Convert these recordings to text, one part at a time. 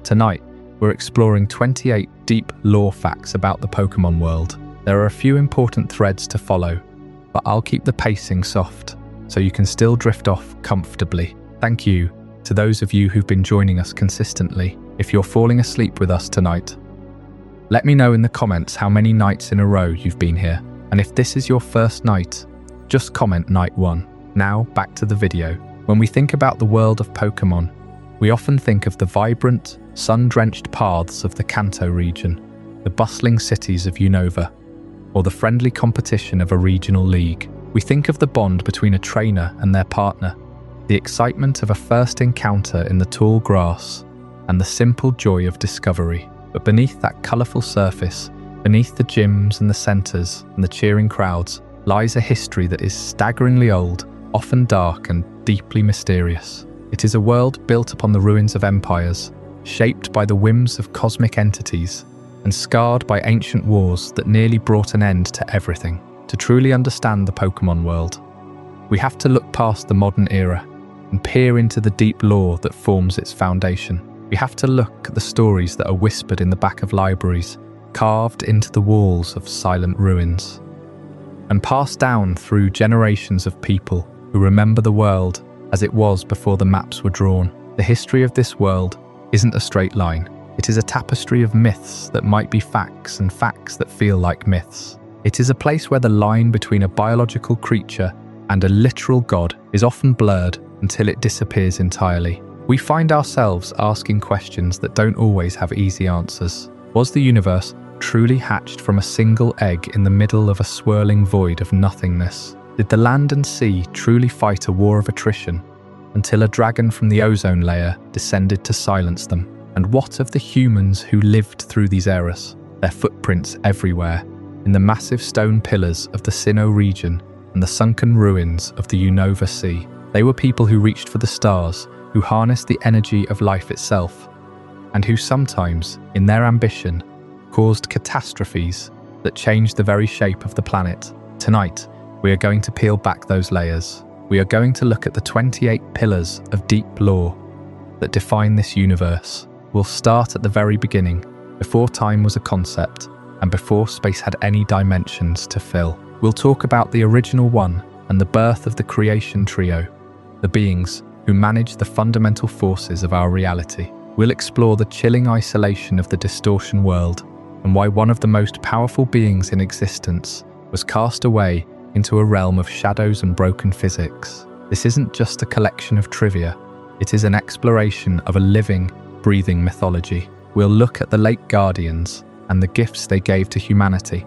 Tonight, we're exploring 28 deep lore facts about the Pokémon world. There are a few important threads to follow, but I'll keep the pacing soft so you can still drift off comfortably. Thank you to those of you who've been joining us consistently. If you're falling asleep with us tonight, let me know in the comments how many nights in a row you've been here. And if this is your first night, just comment night 1. Now, back to the video. When we think about the world of Pokémon, we often think of the vibrant, sun-drenched paths of the Kanto region, the bustling cities of Unova, or the friendly competition of a regional league. We think of the bond between a trainer and their partner, the excitement of a first encounter in the tall grass, and the simple joy of discovery. But beneath that colourful surface, beneath the gyms and the centres and the cheering crowds, lies a history that is staggeringly old, often dark and deeply mysterious. It is a world built upon the ruins of empires, shaped by the whims of cosmic entities, and scarred by ancient wars that nearly brought an end to everything. To truly understand the Pokémon world, we have to look past the modern era and peer into the deep lore that forms its foundation. We have to look at the stories that are whispered in the back of libraries, carved into the walls of silent ruins, and passed down through generations of people who remember the world as it was before the maps were drawn. The history of this world isn't a straight line. It is a tapestry of myths that might be facts and facts that feel like myths. It is a place where the line between a biological creature and a literal god is often blurred until it disappears entirely. We find ourselves asking questions that don't always have easy answers. Was the universe truly hatched from a single egg in the middle of a swirling void of nothingness? Did the land and sea truly fight a war of attrition until a dragon from the ozone layer descended to silence them? And what of the humans who lived through these eras, their footprints everywhere, in the massive stone pillars of the Sinnoh region and the sunken ruins of the Unova Sea? They were people who reached for the stars, who harnessed the energy of life itself, and who sometimes, in their ambition, caused catastrophes that changed the very shape of the planet. Tonight, we are going to peel back those layers. We are going to look at the 28 pillars of deep lore that define this universe. We'll start at the very beginning, before time was a concept, and before space had any dimensions to fill. We'll talk about the original one and the birth of the creation trio, the beings who manage the fundamental forces of our reality. We'll explore the chilling isolation of the distortion world and why one of the most powerful beings in existence was cast away into a realm of shadows and broken physics. This isn't just a collection of trivia, it is an exploration of a living, breathing mythology. We'll look at the late Guardians and the gifts they gave to humanity,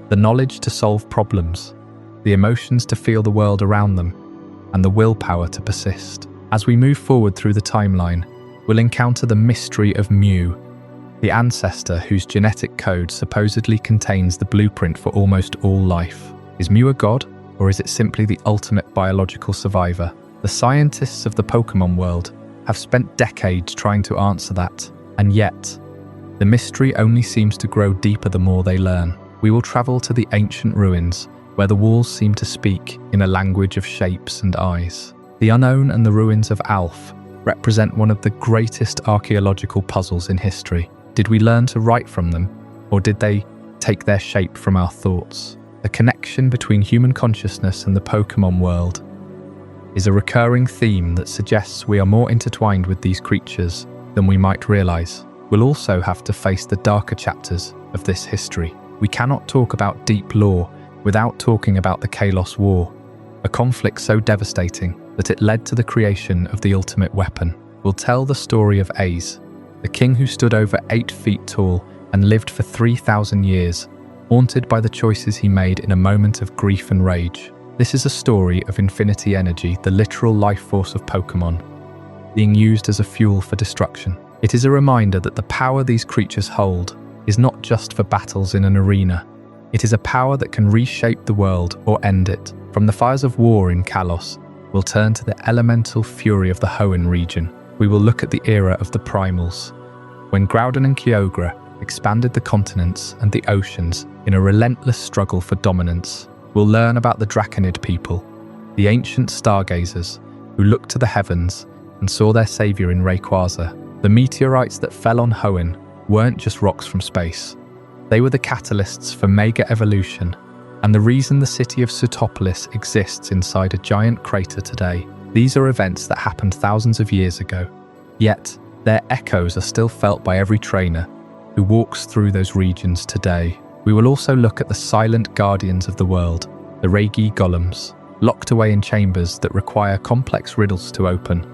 the knowledge to solve problems, the emotions to feel the world around them, and the willpower to persist. As we move forward through the timeline, we'll encounter the mystery of Mew, the ancestor whose genetic code supposedly contains the blueprint for almost all life. Is Mew a god, or is it simply the ultimate biological survivor? The scientists of the Pokémon world have spent decades trying to answer that, and yet, the mystery only seems to grow deeper the more they learn. We will travel to the ancient ruins, where the walls seem to speak in a language of shapes and eyes. The unknown and the ruins of Alph represent one of the greatest archaeological puzzles in history. Did we learn to write from them, or did they take their shape from our thoughts? The connection between human consciousness and the Pokémon world is a recurring theme that suggests we are more intertwined with these creatures than we might realize. We'll also have to face the darker chapters of this history. We cannot talk about deep lore without talking about the Kalos War, a conflict so devastating that it led to the creation of the ultimate weapon. We'll tell the story of Ace, the king who stood over 8 feet tall and lived for 3,000 years, haunted by the choices he made in a moment of grief and rage. This is a story of infinity energy, the literal life force of Pokémon, being used as a fuel for destruction. It is a reminder that the power these creatures hold is not just for battles in an arena. It is a power that can reshape the world or end it. From the fires of war in Kalos, we'll turn to the elemental fury of the Hoenn region. We will look at the era of the Primals, when Groudon and Kyogre expanded the continents and the oceans in a relentless struggle for dominance. We'll learn about the Draconid people, the ancient stargazers who looked to the heavens and saw their savior in Rayquaza. The meteorites that fell on Hoenn weren't just rocks from space. They were the catalysts for mega evolution, and the reason the city of Sootopolis exists inside a giant crater today. These are events that happened thousands of years ago, yet their echoes are still felt by every trainer who walks through those regions today. We will also look at the silent guardians of the world, the Sealed Golems, locked away in chambers that require complex riddles to open.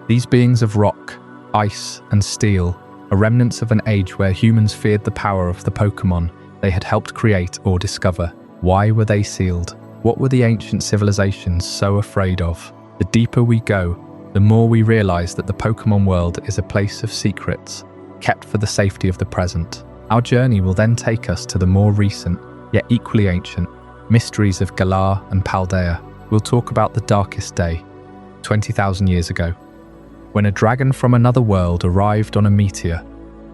These beings of rock, ice, and steel are remnants of an age where humans feared the power of the Pokémon they had helped create or discover. Why were they sealed? What were the ancient civilizations so afraid of? The deeper we go, the more we realize that the Pokémon world is a place of secrets, kept for the safety of the present. Our journey will then take us to the more recent, yet equally ancient, mysteries of Galar and Paldea. We'll talk about the darkest day, 20,000 years ago, when a dragon from another world arrived on a meteor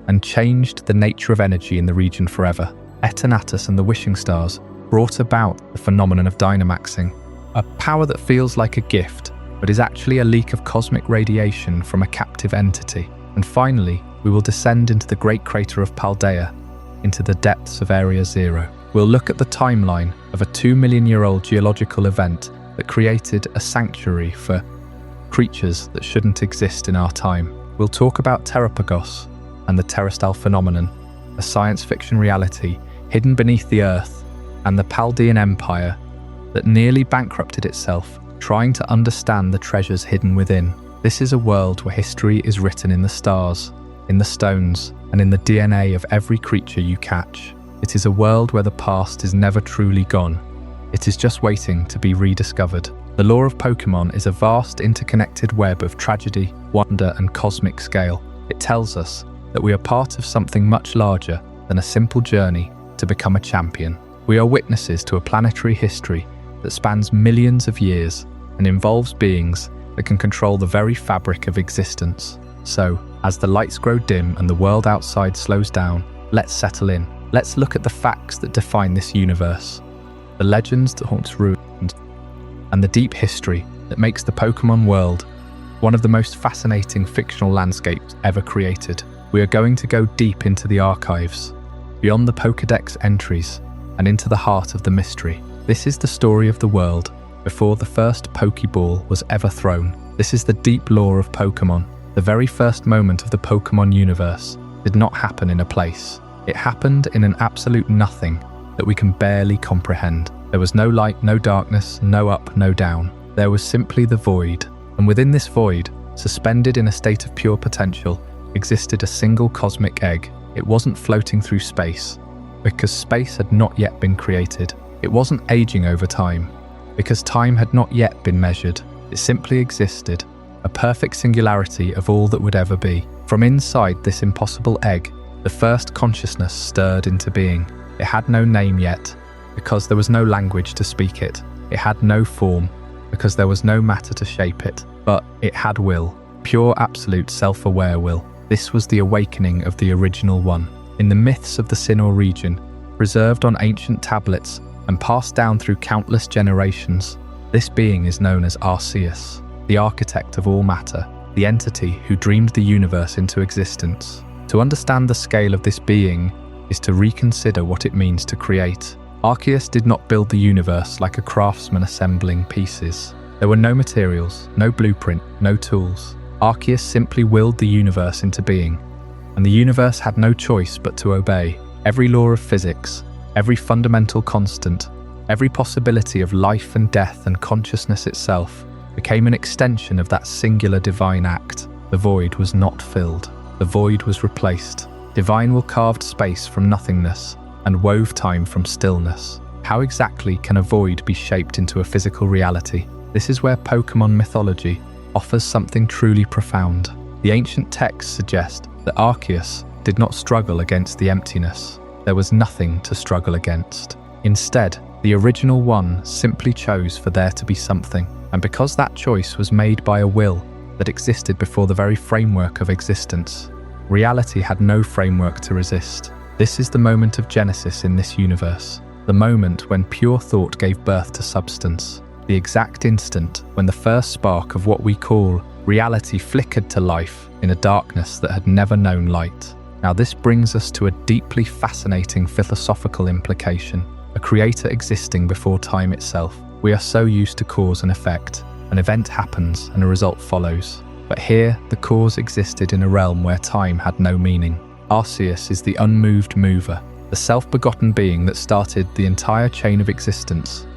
and changed the nature of energy in the region forever. Eternatus and the Wishing Stars brought about the phenomenon of Dynamaxing, a power that feels like a gift, but is actually a leak of cosmic radiation from a captive entity. And finally, we will descend into the great crater of Paldea, into the depths of Area Zero. We'll look at the timeline of a 2-million-year-old geological event that created a sanctuary for creatures that shouldn't exist in our time. We'll talk about Terapagos and the Terastal phenomenon, a science fiction reality hidden beneath the earth, and the Paldean Empire that nearly bankrupted itself trying to understand the treasures hidden within. This is a world where history is written in the stars, in the stones, and in the DNA of every creature you catch. It is a world where the past is never truly gone. It is just waiting to be rediscovered. The lore of Pokémon is a vast interconnected web of tragedy, wonder, and cosmic scale. It tells us that we are part of something much larger than a simple journey to become a champion. We are witnesses to a planetary history that spans millions of years and involves beings that can control the very fabric of existence. So, as the lights grow dim and the world outside slows down, let's settle in. Let's look at the facts that define this universe, the legends that haunt ruins, and the deep history that makes the Pokémon world one of the most fascinating fictional landscapes ever created. We are going to go deep into the archives, beyond the Pokédex entries, and into the heart of the mystery. This is the story of the world before the first Pokéball was ever thrown. This is the deep lore of Pokémon. The very first moment of the Pokémon universe did not happen in a place. It happened in an absolute nothing that we can barely comprehend. There was no light, no darkness, no up, no down. There was simply the void. And within this void, suspended in a state of pure potential, existed a single cosmic egg. It wasn't floating through space, because space had not yet been created. It wasn't aging over time, because time had not yet been measured. It simply existed, a perfect singularity of all that would ever be. From inside this impossible egg, the first consciousness stirred into being. It had no name yet, because there was no language to speak it. It had no form, because there was no matter to shape it. But it had will, pure absolute self-aware will. This was the awakening of the original one. In the myths of the Sinnoh region, preserved on ancient tablets and passed down through countless generations, this being is known as Arceus, the architect of all matter, the entity who dreamed the universe into existence. To understand the scale of this being is to reconsider what it means to create. Arceus did not build the universe like a craftsman assembling pieces. There were no materials, no blueprint, no tools. Arceus simply willed the universe into being, and the universe had no choice but to obey. Every law of physics, every fundamental constant, every possibility of life and death and consciousness itself became an extension of that singular divine act. The void was not filled. The void was replaced. Divine will carved space from nothingness and wove time from stillness. How exactly can a void be shaped into a physical reality? This is where Pokémon mythology offers something truly profound. The ancient texts suggest that Arceus did not struggle against the emptiness. There was nothing to struggle against. Instead, the original one simply chose for there to be something. And because that choice was made by a will that existed before the very framework of existence, reality had no framework to resist. This is the moment of genesis in this universe, the moment when pure thought gave birth to substance. the exact instant when the first spark of what we call reality flickered to life in a darkness that had never known light. Now this brings us to a deeply fascinating philosophical implication, a creator existing before time itself. We are so used to cause and effect. An event happens and a result follows. But here, the cause existed in a realm where time had no meaning. Arceus is the unmoved mover, the self-begotten being that started the entire chain of existence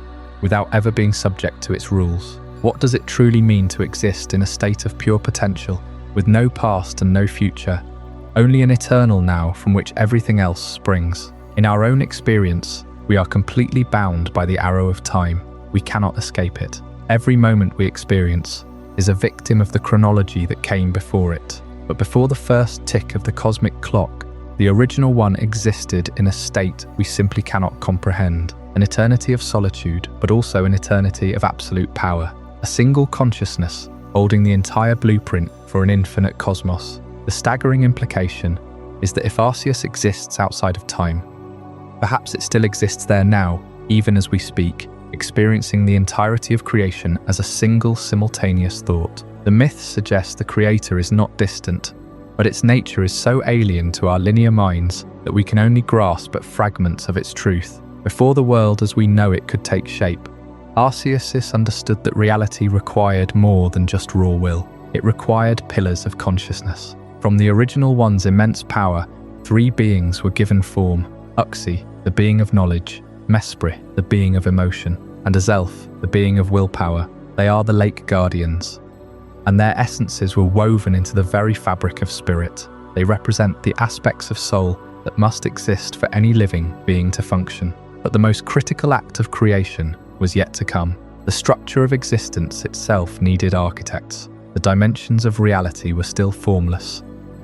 without ever being subject to its rules. What does it truly mean to exist in a state of pure potential, with no past and no future, only an eternal now from which everything else springs? In our own experience, we are completely bound by the arrow of time. We cannot escape it. Every moment we experience is a victim of the chronology that came before it. But before the first tick of the cosmic clock, the original one existed in a state we simply cannot comprehend. An eternity of solitude, but also an eternity of absolute power. A single consciousness holding the entire blueprint for an infinite cosmos. The staggering implication is that if Arceus exists outside of time, perhaps it still exists there now, even as we speak, experiencing the entirety of creation as a single simultaneous thought. The myths suggest the creator is not distant, but its nature is so alien to our linear minds that we can only grasp at fragments of its truth. Before the world as we know it could take shape, Arceus understood that reality required more than just raw will. It required pillars of consciousness. From the original one's immense power, three beings were given form: Uxie, the being of knowledge; Mesprit, the being of emotion; and Azelf, the being of willpower. They are the Lake Guardians, and their essences were woven into the very fabric of spirit. They represent the aspects of soul that must exist for any living being to function. But the most critical act of creation was yet to come. The structure of existence itself needed architects. The dimensions of reality were still formless,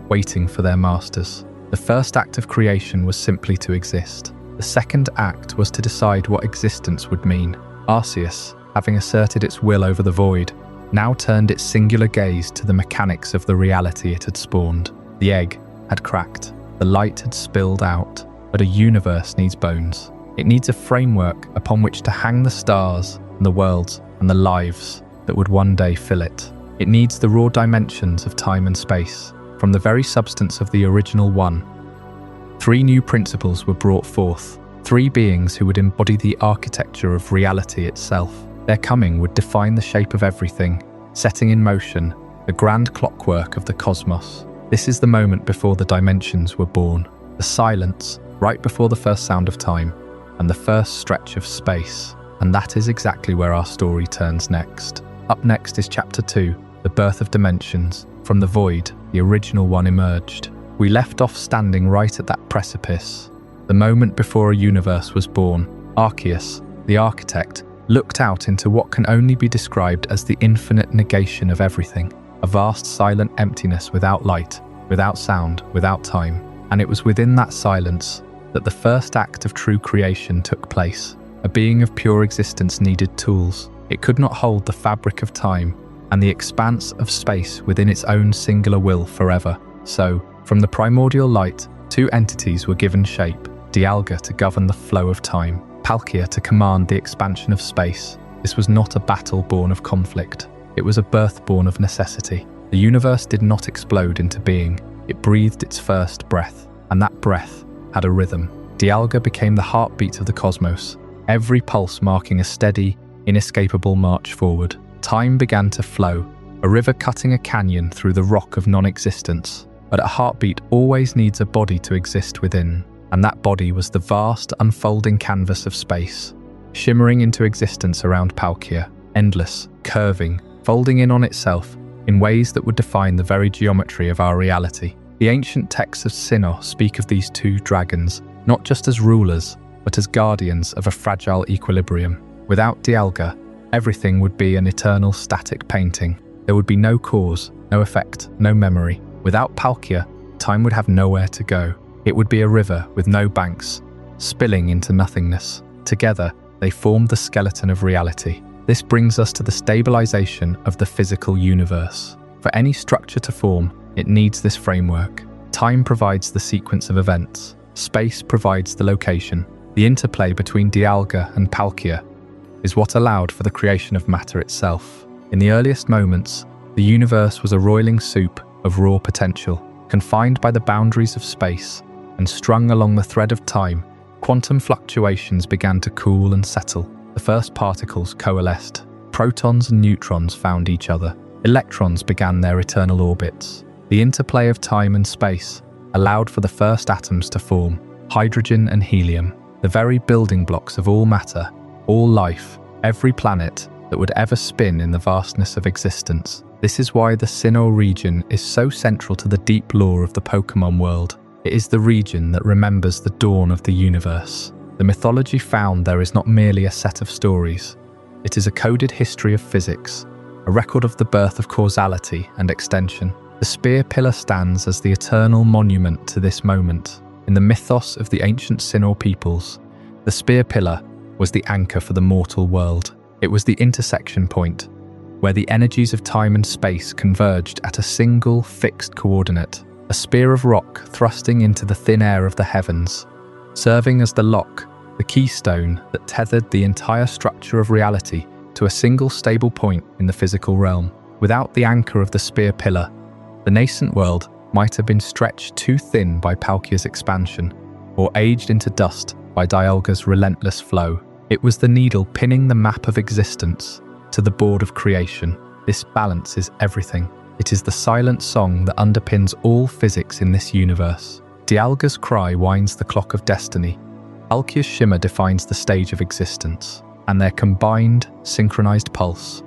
waiting for their masters. The first act of creation was simply to exist. The second act was to decide what existence would mean. Arceus, having asserted its will over the void, now turned its singular gaze to the mechanics of the reality it had spawned. The egg had cracked, the light had spilled out, but a universe needs bones. It needs a framework upon which to hang the stars and the worlds and the lives that would one day fill it. It needs the raw dimensions of time and space. From the very substance of the original one, three new principles were brought forth, three beings who would embody the architecture of reality itself. Their coming would define the shape of everything, setting in motion the grand clockwork of the cosmos. This is the moment before the dimensions were born, the silence right before the first sound of time, and the first stretch of space. And that is exactly where our story turns next. Up next is Chapter 2, The Birth of Dimensions. From the void, the original one emerged. We left off standing right at that precipice, the moment before a universe was born. Arceus, the architect, looked out into what can only be described as the infinite negation of everything, a vast silent emptiness without light, without sound, without time. And it was within that silence that the first act of true creation took place. A being of pure existence needed tools. It could not hold the fabric of time and the expanse of space within its own singular will forever. So, from the primordial light, two entities were given shape: Dialga to govern the flow of time, Palkia to command the expansion of space. This was not a battle born of conflict. It was a birth born of necessity. The universe did not explode into being. It breathed its first breath, and that breath had a rhythm. Dialga became the heartbeat of the cosmos, every pulse marking a steady, inescapable march forward. Time began to flow, a river cutting a canyon through the rock of non-existence. But a heartbeat always needs a body to exist within, and that body was the vast, unfolding canvas of space, shimmering into existence around Palkia, endless, curving, folding in on itself in ways that would define the very geometry of our reality. The ancient texts of Sinnoh speak of these two dragons, not just as rulers, but as guardians of a fragile equilibrium. Without Dialga, everything would be an eternal static painting. There would be no cause, no effect, no memory. Without Palkia, time would have nowhere to go. It would be a river with no banks, spilling into nothingness. Together, they formed the skeleton of reality. This brings us to the stabilization of the physical universe. For any structure to form, it needs this framework. Time provides the sequence of events. Space provides the location. The interplay between Dialga and Palkia is what allowed for the creation of matter itself. In the earliest moments, the universe was a roiling soup of raw potential, confined by the boundaries of space, and strung along the thread of time. Quantum fluctuations began to cool and settle. The first particles coalesced. Protons and neutrons found each other. Electrons began their eternal orbits. The interplay of time and space allowed for the first atoms to form, hydrogen and helium, the very building blocks of all matter, all life, every planet that would ever spin in the vastness of existence. This is why the Sinnoh region is so central to the deep lore of the Pokémon world. It is the region that remembers the dawn of the universe. The mythology found there is not merely a set of stories. It is a coded history of physics, a record of the birth of causality and extension. The spear pillar stands as the eternal monument to this moment. In the mythos of the ancient Sinnoh peoples, the spear pillar was the anchor for the mortal world. It was the intersection point, where the energies of time and space converged at a single fixed coordinate, a spear of rock thrusting into the thin air of the heavens, serving as the lock, the keystone that tethered the entire structure of reality to a single stable point in the physical realm. Without the anchor of the spear pillar, the nascent world might have been stretched too thin by Paldea's expansion, or aged into dust by Dialga's relentless flow. It was the needle pinning the map of existence to the board of creation. This balance is everything. It is the silent song that underpins all physics in this universe. Dialga's cry winds the clock of destiny. Paldea's shimmer defines the stage of existence, and their combined, synchronized pulse,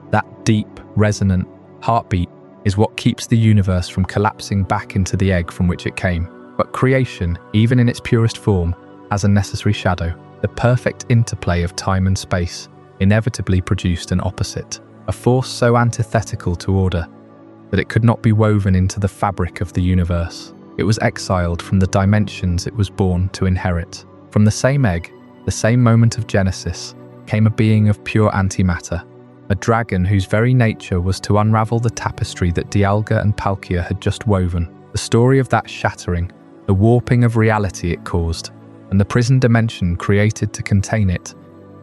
that deep, resonant heartbeat, is what keeps the universe from collapsing back into the egg from which it came. But creation, even in its purest form, has a necessary shadow. The perfect interplay of time and space inevitably produced an opposite, a force so antithetical to order that it could not be woven into the fabric of the universe. It was exiled from the dimensions it was born to inherit. From the same egg, the same moment of genesis, came a being of pure antimatter, a dragon whose very nature was to unravel the tapestry that Dialga and Palkia had just woven. The story of that shattering, the warping of reality it caused, and the prison dimension created to contain it,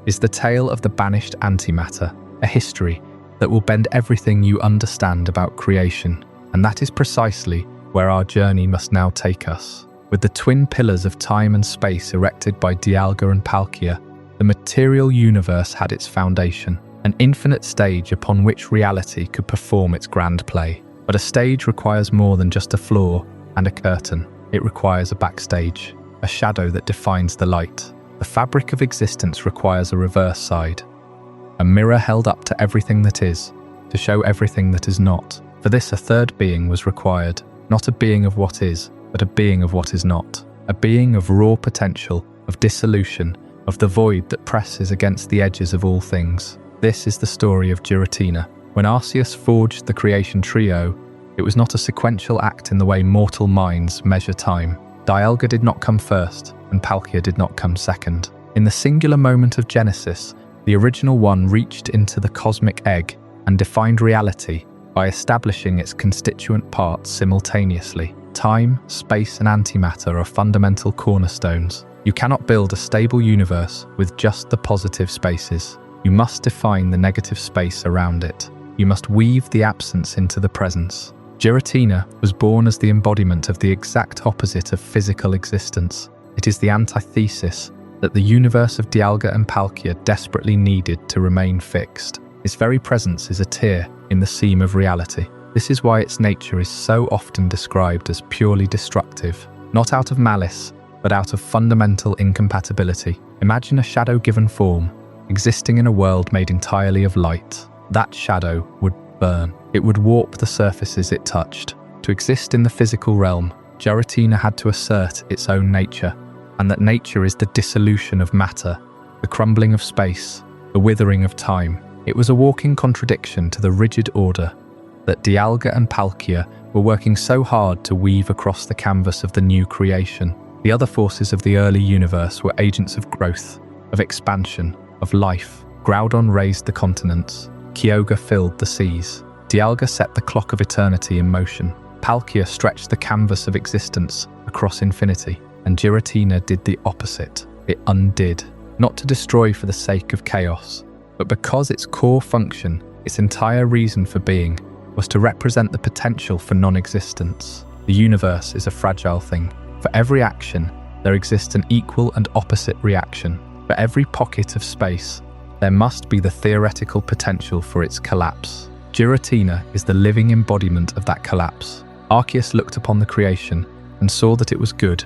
is the tale of the Banished Antimatter, a history that will bend everything you understand about creation. And that is precisely where our journey must now take us. With the twin pillars of time and space erected by Dialga and Palkia, the material universe had its foundation, an infinite stage upon which reality could perform its grand play. But a stage requires more than just a floor and a curtain. It requires a backstage, a shadow that defines the light. The fabric of existence requires a reverse side, a mirror held up to everything that is, to show everything that is not. For this, a third being was required, not a being of what is, but a being of what is not, a being of raw potential, of dissolution, of the void that presses against the edges of all things. This is the story of Giratina. When Arceus forged the creation trio, it was not a sequential act in the way mortal minds measure time. Dialga did not come first, and Palkia did not come second. In the singular moment of Genesis, the original one reached into the cosmic egg and defined reality by establishing its constituent parts simultaneously. Time, space, and antimatter are fundamental cornerstones. You cannot build a stable universe with just the positive spaces. You must define the negative space around it. You must weave the absence into the presence. Giratina was born as the embodiment of the exact opposite of physical existence. It is the antithesis that the universe of Dialga and Palkia desperately needed to remain fixed. Its very presence is a tear in the seam of reality. This is why its nature is so often described as purely destructive, not out of malice, but out of fundamental incompatibility. Imagine a shadow given form, existing in a world made entirely of light. That shadow would burn. It would warp the surfaces it touched. To exist in the physical realm, Giratina had to assert its own nature, and that nature is the dissolution of matter, the crumbling of space, the withering of time. It was a walking contradiction to the rigid order that Dialga and Palkia were working so hard to weave across the canvas of the new creation. The other forces of the early universe were agents of growth, of expansion, of life. Groudon raised the continents. Kyogre filled the seas. Dialga set the clock of eternity in motion. Palkia stretched the canvas of existence across infinity. And Giratina did the opposite. It undid. not to destroy for the sake of chaos, but because its core function, its entire reason for being, was to represent the potential for non-existence. The universe is a fragile thing. For every action, there exists an equal and opposite reaction. For every pocket of space, there must be the theoretical potential for its collapse. Giratina is the living embodiment of that collapse. Arceus looked upon the creation and saw that it was good,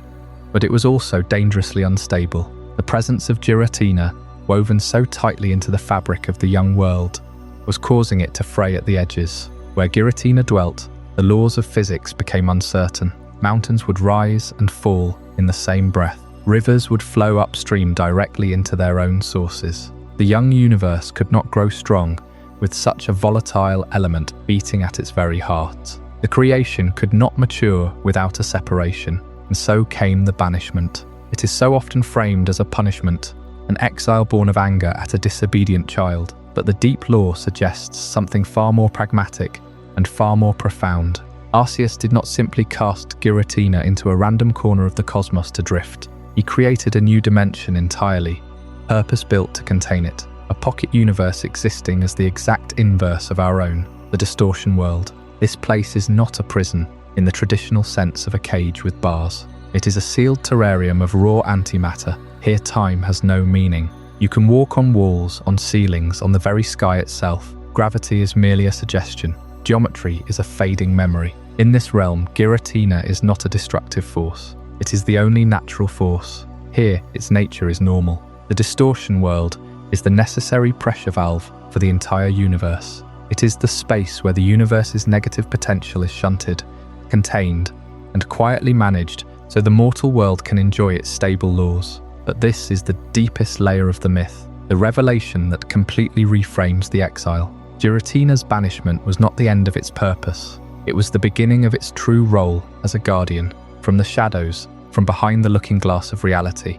but it was also dangerously unstable. The presence of Giratina, woven so tightly into the fabric of the young world, was causing it to fray at the edges. Where Giratina dwelt, the laws of physics became uncertain. Mountains would rise and fall in the same breath. Rivers would flow upstream directly into their own sources. The young universe could not grow strong with such a volatile element beating at its very heart. The creation could not mature without a separation, and so came the banishment. It is so often framed as a punishment, an exile born of anger at a disobedient child, but the deep lore suggests something far more pragmatic and far more profound. Arceus did not simply cast Giratina into a random corner of the cosmos to drift. He created a new dimension entirely, purpose-built to contain it, a pocket universe existing as the exact inverse of our own, the distortion world. This place is not a prison in the traditional sense of a cage with bars. It is a sealed terrarium of raw antimatter. Here time has no meaning. You can walk on walls, on ceilings, on the very sky itself. Gravity is merely a suggestion. Geometry is a fading memory. In this realm, Giratina is not a destructive force. It is the only natural force. Here, its nature is normal. The distortion world is the necessary pressure valve for the entire universe. It is the space where the universe's negative potential is shunted, contained, and quietly managed so the mortal world can enjoy its stable laws. But this is the deepest layer of the myth, the revelation that completely reframes the exile. Giratina's banishment was not the end of its purpose. It was the beginning of its true role as a guardian. From the shadows, from behind the looking glass of reality,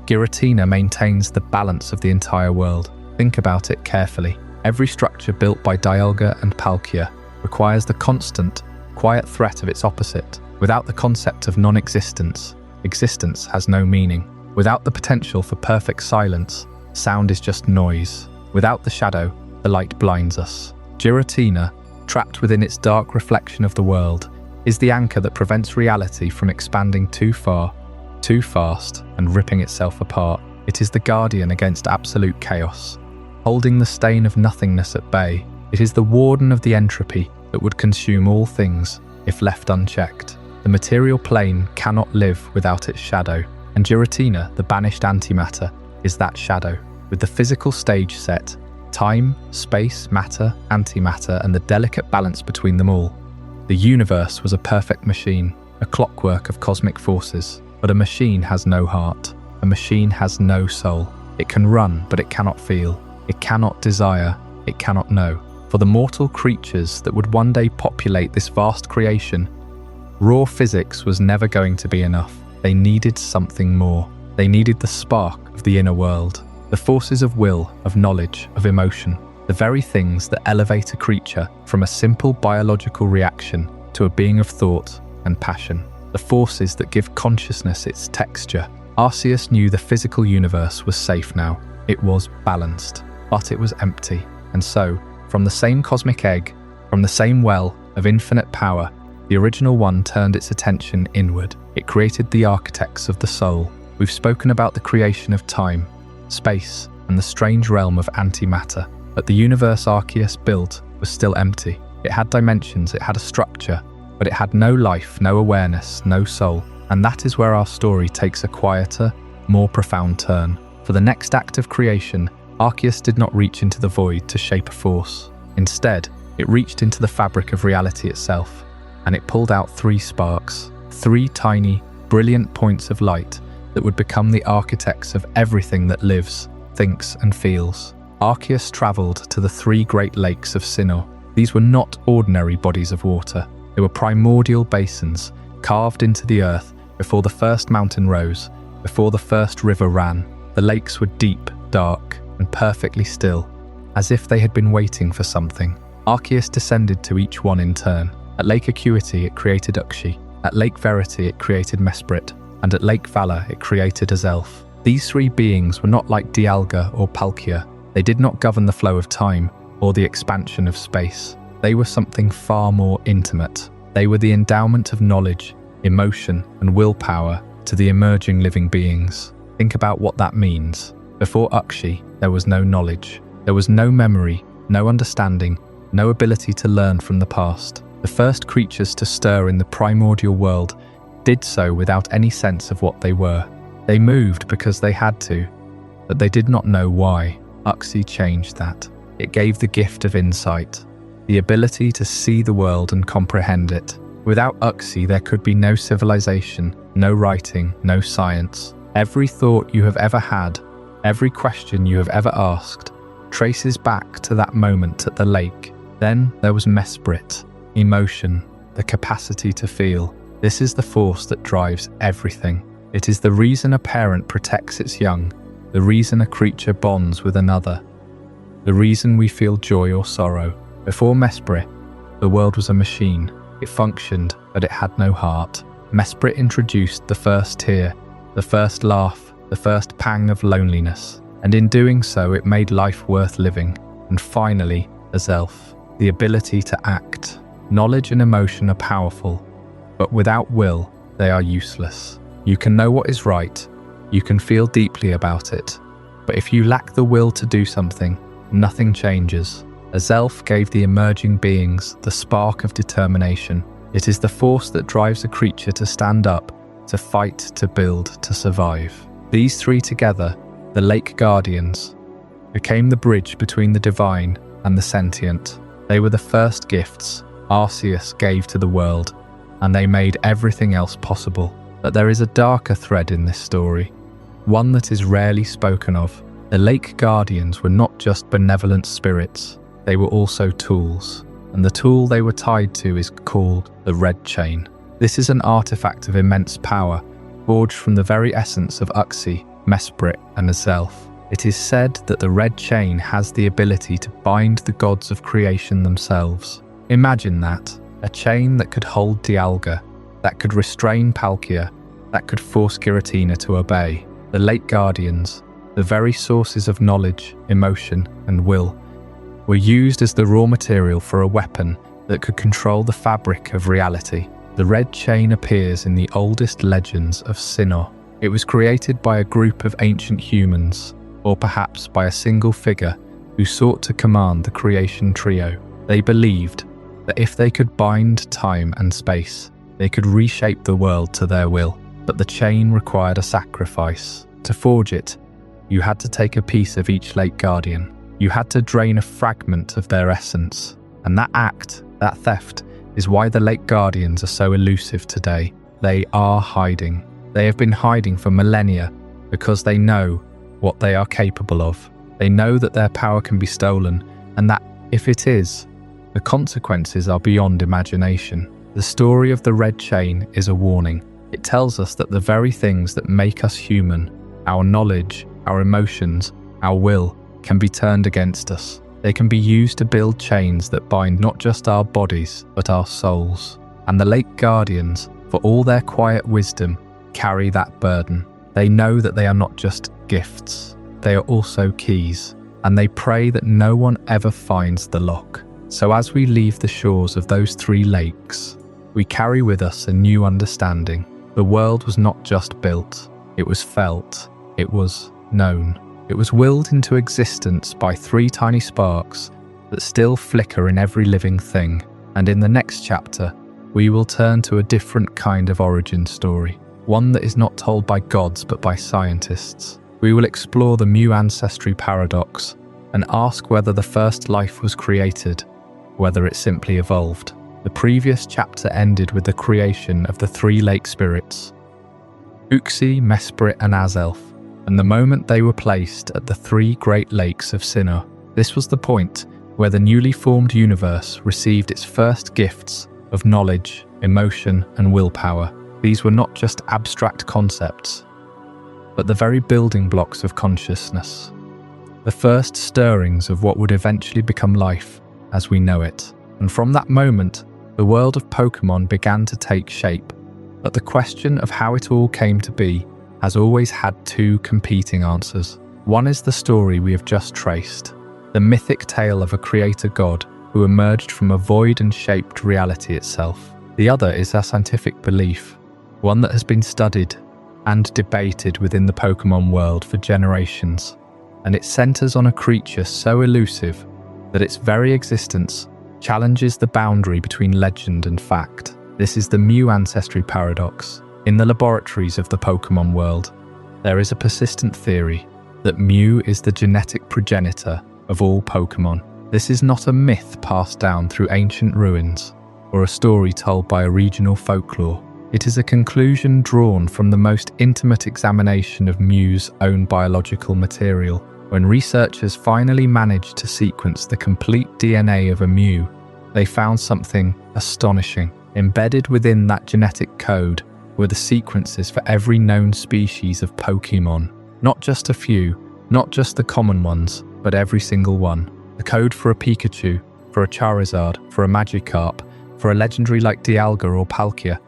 Giratina maintains the balance of the entire world. Think about it carefully. Every structure built by Dialga and Palkia requires the constant, quiet threat of its opposite. Without the concept of non-existence, existence has no meaning. Without the potential for perfect silence, sound is just noise. Without the shadow, the light blinds us. Giratina, trapped within its dark reflection of the world, is the anchor that prevents reality from expanding too far, too fast, and ripping itself apart. It is the guardian against absolute chaos, holding the stain of nothingness at bay. It is the warden of the entropy that would consume all things if left unchecked. The material plane cannot live without its shadow, and Giratina, the banished antimatter, is that shadow. With the physical stage set, time, space, matter, antimatter, and the delicate balance between them all, the universe was a perfect machine, a clockwork of cosmic forces. But a machine has no heart. A machine has no soul. It can run, but it cannot feel. It cannot desire. It cannot know. For the mortal creatures that would one day populate this vast creation, raw physics was never going to be enough. They needed something more. They needed the spark of the inner world, the forces of will, of knowledge, of emotion, the very things that elevate a creature from a simple biological reaction to a being of thought and passion, the forces that give consciousness its texture. Arceus knew the physical universe was safe now. It was balanced, but it was empty. And so, from the same cosmic egg, from the same well of infinite power, the original one turned its attention inward. It created the architects of the soul. We've spoken about the creation of time, space, and the strange realm of antimatter. But the universe Arceus built was still empty. It had dimensions, it had a structure, but it had no life, no awareness, no soul. And that is where our story takes a quieter, more profound turn. For the next act of creation, Arceus did not reach into the void to shape a force. Instead, it reached into the fabric of reality itself, and it pulled out 3 sparks, 3 tiny, brilliant points of light that would become the architects of everything that lives, thinks, and feels. Arceus travelled to the 3 great lakes of Sinnoh. These were not ordinary bodies of water. They were primordial basins, carved into the earth before the first mountain rose, before the first river ran. The lakes were deep, dark, and perfectly still, as if they had been waiting for something. Arceus descended to each one in turn. At Lake Acuity it created Uxie, at Lake Verity it created Mesprit, and at Lake Valor it created Azelf. These three beings were not like Dialga or Palkia. They did not govern the flow of time or the expansion of space. They were something far more intimate. They were the endowment of knowledge, emotion, and willpower to the emerging living beings. Think about what that means. Before Uxie, there was no knowledge. There was no memory, no understanding, no ability to learn from the past. The first creatures to stir in the primordial world did so without any sense of what they were. They moved because they had to, but they did not know why. Uxie changed that. It gave the gift of insight, the ability to see the world and comprehend it. Without Uxie, there could be no civilization, no writing, no science. Every thought you have ever had, every question you have ever asked, traces back to that moment at the lake. Then there was Mesprit, emotion, the capacity to feel. This is the force that drives everything. It is the reason a parent protects its young, the reason a creature bonds with another, the reason we feel joy or sorrow. Before Mesprit, the world was a machine. It functioned, but it had no heart. Mesprit introduced the first tear, the first laugh, the first pang of loneliness, and in doing so it made life worth living. And finally, Azelf, the ability to act. Knowledge and emotion are powerful, but without will, they are useless. You can know what is right, you can feel deeply about it, but if you lack the will to do something, nothing changes. Azelf gave the emerging beings the spark of determination. It is the force that drives a creature to stand up, to fight, to build, to survive. These three together, the Lake Guardians, became the bridge between the divine and the sentient. They were the first gifts Arceus gave to the world, and they made everything else possible. But there is a darker thread in this story, one that is rarely spoken of. The Lake Guardians were not just benevolent spirits, they were also tools, and the tool they were tied to is called the Red Chain. This is an artifact of immense power, forged from the very essence of Uxie, Mesprit, and Azelf. It is said that the Red Chain has the ability to bind the gods of creation themselves. Imagine that, a chain that could hold Dialga, that could restrain Palkia, that could force Giratina to obey. The Lake Guardians, the very sources of knowledge, emotion, and will, were used as the raw material for a weapon that could control the fabric of reality. The Red Chain appears in the oldest legends of Sinnoh. It was created by a group of ancient humans, or perhaps by a single figure who sought to command the creation trio. They believed that if they could bind time and space, they could reshape the world to their will. But the chain required a sacrifice. To forge it, you had to take a piece of each Lake Guardian. You had to drain a fragment of their essence. And that act, that theft, is why the Lake Guardians are so elusive today. They are hiding. They have been hiding for millennia because they know what they are capable of. They know that their power can be stolen, and that, if it is, the consequences are beyond imagination. The story of the Red Chain is a warning. It tells us that the very things that make us human, our knowledge, our emotions, our will, can be turned against us. They can be used to build chains that bind not just our bodies, but our souls. And the Lake Guardians, for all their quiet wisdom, carry that burden. They know that they are not just gifts, they are also keys, and they pray that no one ever finds the lock. So as we leave the shores of those three lakes, we carry with us a new understanding. The world was not just built, it was felt, it was known. It was willed into existence by three tiny sparks that still flicker in every living thing. And in the next chapter, we will turn to a different kind of origin story, one that is not told by gods but by scientists. We will explore the Mew Ancestry Paradox and ask whether the first life was created, whether it simply evolved. The previous chapter ended with the creation of the three lake spirits, Uxie, Mesprit, and Azelf, and the moment they were placed at the three great lakes of Sinnoh. This was the point where the newly formed universe received its first gifts of knowledge, emotion, and willpower. These were not just abstract concepts, but the very building blocks of consciousness, the first stirrings of what would eventually become life as we know it. And from that moment, the world of Pokémon began to take shape. But the question of how it all came to be has always had two competing answers. One is the story we have just traced, the mythic tale of a creator god who emerged from a void and shaped reality itself. The other is our scientific belief, one that has been studied and debated within the Pokémon world for generations, and it centers on a creature so elusive that its very existence challenges the boundary between legend and fact. This is the Mew Ancestry Paradox. In the laboratories of the Pokémon world, there is a persistent theory that Mew is the genetic progenitor of all Pokémon. This is not a myth passed down through ancient ruins or a story told by a regional folklore. It is a conclusion drawn from the most intimate examination of Mew's own biological material. When researchers finally managed to sequence the complete DNA of a Mew, they found something astonishing. Embedded within that genetic code were the sequences for every known species of Pokémon. Not just a few, not just the common ones, but every single one. The code for a Pikachu, for a Charizard, for a Magikarp, for a legendary like Dialga or Palkia.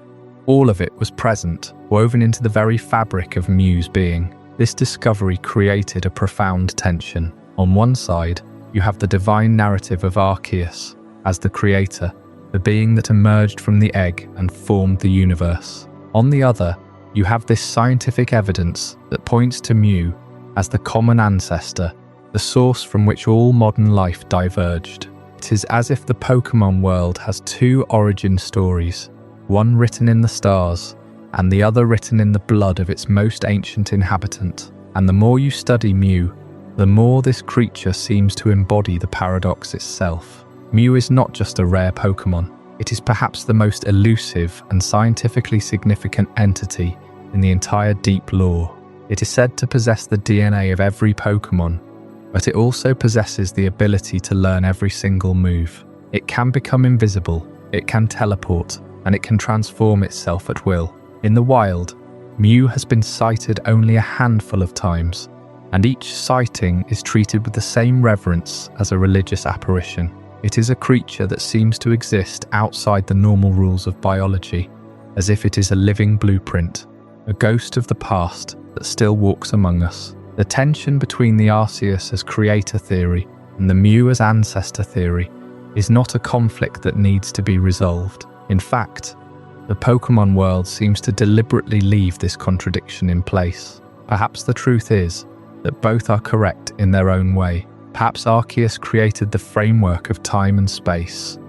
All of it was present, woven into the very fabric of Mew's being. This discovery created a profound tension. On one side, you have the divine narrative of Arceus as the creator, the being that emerged from the egg and formed the universe. On the other, you have this scientific evidence that points to Mew as the common ancestor, the source from which all modern life diverged. It is as if the Pokémon world has two origin stories, one written in the stars and the other written in the blood of its most ancient inhabitant. And the more you study Mew, the more this creature seems to embody the paradox itself. Mew is not just a rare Pokémon, it is perhaps the most elusive and scientifically significant entity in the entire deep lore. It is said to possess the DNA of every Pokémon, but it also possesses the ability to learn every single move. It can become invisible, it can teleport, and it can transform itself at will. In the wild, Mew has been sighted only a handful of times, and each sighting is treated with the same reverence as a religious apparition. It is a creature that seems to exist outside the normal rules of biology, as if it is a living blueprint, a ghost of the past that still walks among us. The tension between the Arceus as creator theory and the Mew as ancestor theory is not a conflict that needs to be resolved. In fact, the Pokémon world seems to deliberately leave this contradiction in place. Perhaps the truth is that both are correct in their own way. Perhaps Arceus created the framework of time and space,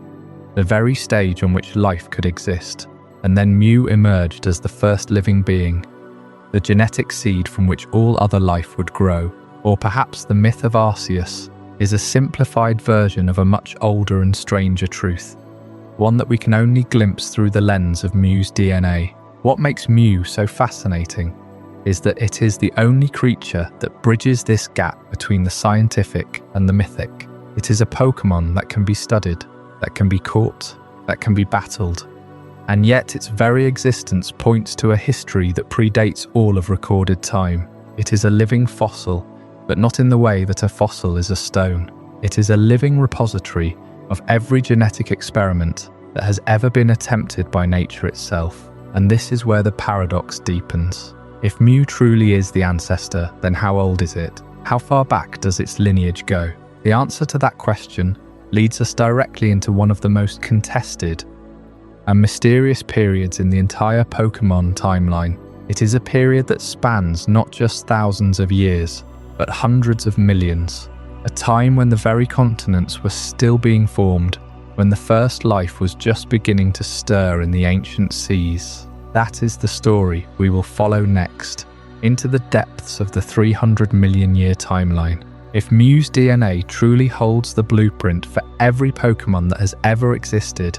the very stage on which life could exist, and then Mew emerged as the first living being, the genetic seed from which all other life would grow. Or perhaps the myth of Arceus is a simplified version of a much older and stranger truth, one that we can only glimpse through the lens of Mew's DNA. What makes Mew so fascinating is that it is the only creature that bridges this gap between the scientific and the mythic. It is a Pokémon that can be studied, that can be caught, that can be battled, and yet its very existence points to a history that predates all of recorded time. It is a living fossil, but not in the way that a fossil is a stone. It is a living repository of every genetic experiment that has ever been attempted by nature itself. And this is where the paradox deepens. If Mew truly is the ancestor, then how old is it? How far back does its lineage go? The answer to that question leads us directly into one of the most contested and mysterious periods in the entire Pokémon timeline. It is a period that spans not just thousands of years, but hundreds of millions. A time when the very continents were still being formed, when the first life was just beginning to stir in the ancient seas. That is the story we will follow next, into the depths of the 300 million year timeline. If Mew's DNA truly holds the blueprint for every Pokémon that has ever existed,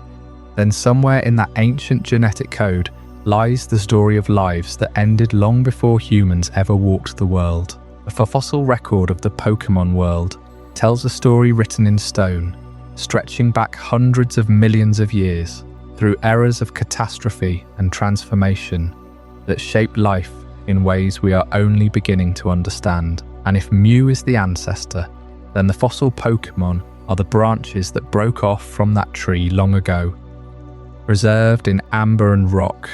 then somewhere in that ancient genetic code lies the story of lives that ended long before humans ever walked the world. The fossil record of the Pokémon world tells a story written in stone, stretching back hundreds of millions of years through eras of catastrophe and transformation that shaped life in ways we are only beginning to understand. And if Mew is the ancestor, then the fossil Pokémon are the branches that broke off from that tree long ago, preserved in amber and rock,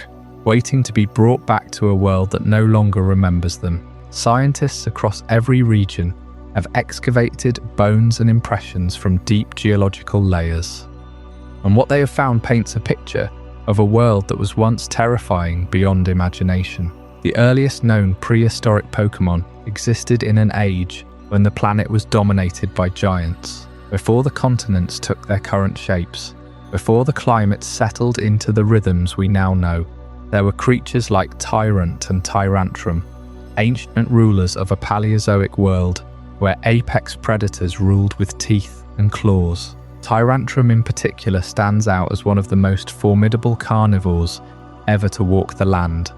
waiting to be brought back to a world that no longer remembers them. Scientists across every region have excavated bones and impressions from deep geological layers. And what they have found paints a picture of a world that was once terrifying beyond imagination. The earliest known prehistoric Pokémon existed in an age when the planet was dominated by giants, before the continents took their current shapes, before the climate settled into the rhythms we now know. There were creatures like Tyrant and Tyrantrum, ancient rulers of a Paleozoic world where apex predators ruled with teeth and claws. Tyrantrum in particular stands out as one of the most formidable carnivores ever to walk the land,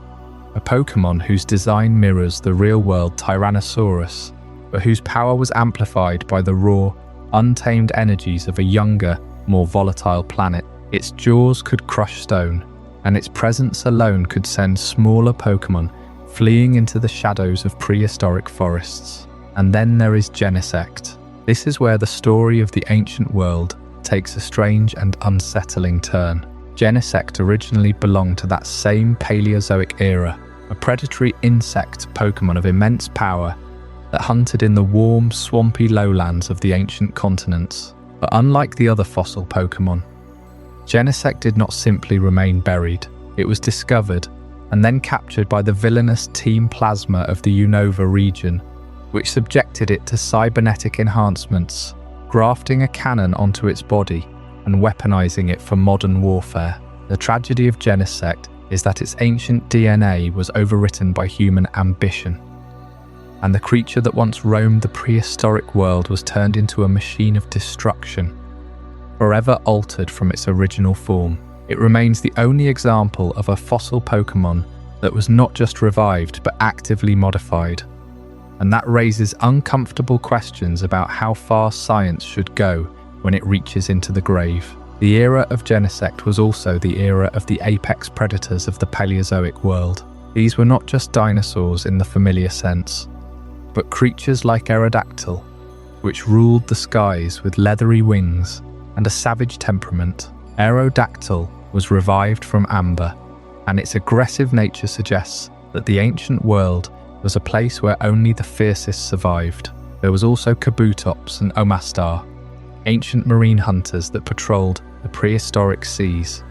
a Pokémon whose design mirrors the real-world Tyrannosaurus, but whose power was amplified by the raw, untamed energies of a younger, more volatile planet. Its jaws could crush stone, and its presence alone could send smaller Pokémon fleeing into the shadows of prehistoric forests. And then there is Genesect. This is where the story of the ancient world takes a strange and unsettling turn. Genesect originally belonged to that same Paleozoic era, a predatory insect Pokémon of immense power that hunted in the warm, swampy lowlands of the ancient continents. But unlike the other fossil Pokémon, Genesect did not simply remain buried. It was discovered and then captured by the villainous Team Plasma of the Unova region, which subjected it to cybernetic enhancements, grafting a cannon onto its body and weaponizing it for modern warfare. The tragedy of Genesect is that its ancient DNA was overwritten by human ambition, and the creature that once roamed the prehistoric world was turned into a machine of destruction, forever altered from its original form. It remains the only example of a fossil Pokémon that was not just revived but actively modified. And that raises uncomfortable questions about how far science should go when it reaches into the grave. The era of Genesect was also the era of the apex predators of the Paleozoic world. These were not just dinosaurs in the familiar sense, but creatures like Aerodactyl, which ruled the skies with leathery wings and a savage temperament. Aerodactyl was revived from amber, and its aggressive nature suggests that the ancient world was a place where only the fiercest survived. There was also Kabutops and Omastar, ancient marine hunters that patrolled the prehistoric seas,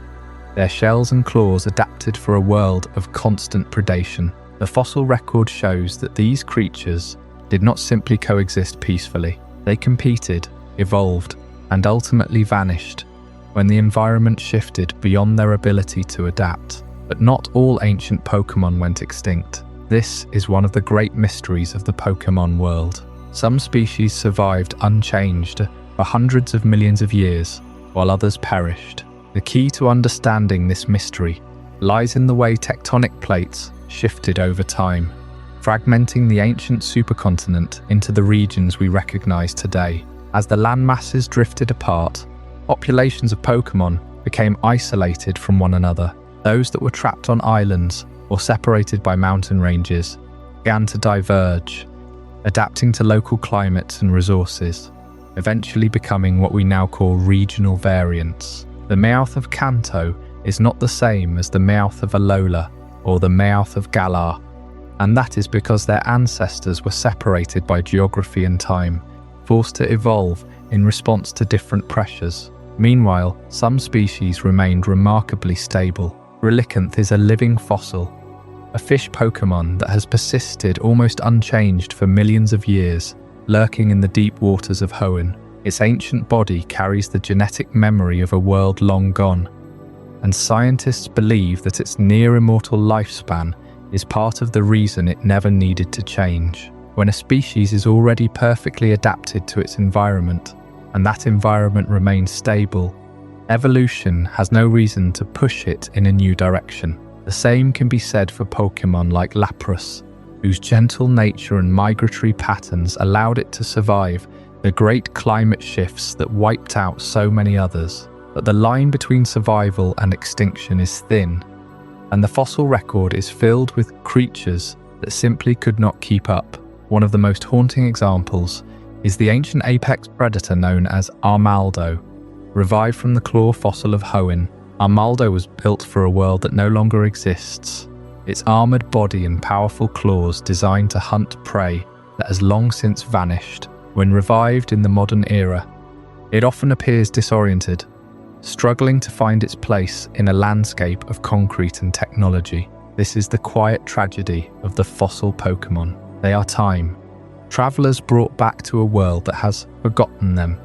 their shells and claws adapted for a world of constant predation. The fossil record shows that these creatures did not simply coexist peacefully. They competed, evolved, and ultimately vanished when the environment shifted beyond their ability to adapt. But not all ancient Pokémon went extinct. This is one of the great mysteries of the Pokémon world. Some species survived unchanged for hundreds of millions of years, while others perished. The key to understanding this mystery lies in the way tectonic plates shifted over time, fragmenting the ancient supercontinent into the regions we recognize today. As the landmasses drifted apart, populations of Pokémon became isolated from one another. Those that were trapped on islands or separated by mountain ranges began to diverge, adapting to local climates and resources, eventually becoming what we now call regional variants. The Meowth of Kanto is not the same as the Meowth of Alola or the Meowth of Galar, and that is because their ancestors were separated by geography and time, forced to evolve in response to different pressures. Meanwhile, some species remained remarkably stable. Relicanth is a living fossil, a fish Pokémon that has persisted almost unchanged for millions of years, lurking in the deep waters of Hoenn. Its ancient body carries the genetic memory of a world long gone, and scientists believe that its near-immortal lifespan is part of the reason it never needed to change. When a species is already perfectly adapted to its environment, and that environment remains stable, evolution has no reason to push it in a new direction. The same can be said for Pokémon like Lapras, whose gentle nature and migratory patterns allowed it to survive the great climate shifts that wiped out so many others. But the line between survival and extinction is thin, and the fossil record is filled with creatures that simply could not keep up. One of the most haunting examples is the ancient apex predator known as Armaldo, revived from the claw fossil of Hoenn. Armaldo was built for a world that no longer exists. Its armoured body and powerful claws designed to hunt prey that has long since vanished. When revived in the modern era, it often appears disoriented, struggling to find its place in a landscape of concrete and technology. This is the quiet tragedy of the fossil Pokémon. They are time. Travellers brought back to a world that has forgotten them,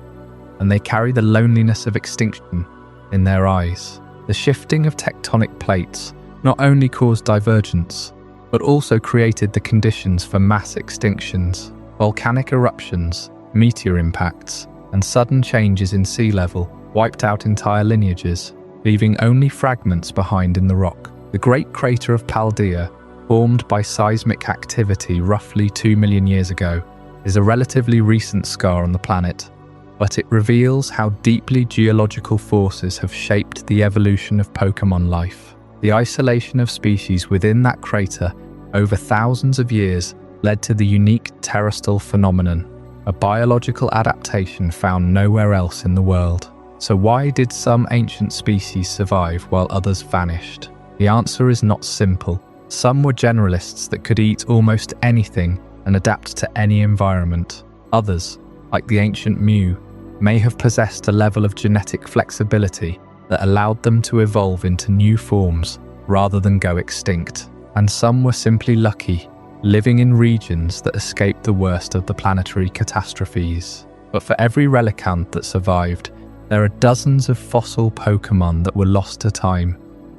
and they carry the loneliness of extinction in their eyes. The shifting of tectonic plates not only caused divergence, but also created the conditions for mass extinctions. Volcanic eruptions, meteor impacts, and sudden changes in sea level wiped out entire lineages, leaving only fragments behind in the rock. The great crater of Paldea, formed by seismic activity roughly 2 million years ago, is a relatively recent scar on the planet, but it reveals how deeply geological forces have shaped the evolution of Pokémon life. The isolation of species within that crater over thousands of years led to the unique terastal phenomenon, a biological adaptation found nowhere else in the world. So why did some ancient species survive while others vanished? The answer is not simple. Some were generalists that could eat almost anything and adapt to any environment. Others, like the ancient Mew, may have possessed a level of genetic flexibility that allowed them to evolve into new forms rather than go extinct. And some were simply lucky, living in regions that escaped the worst of the planetary catastrophes. But for every relicanth that survived, there are dozens of fossil Pokémon that were lost to time,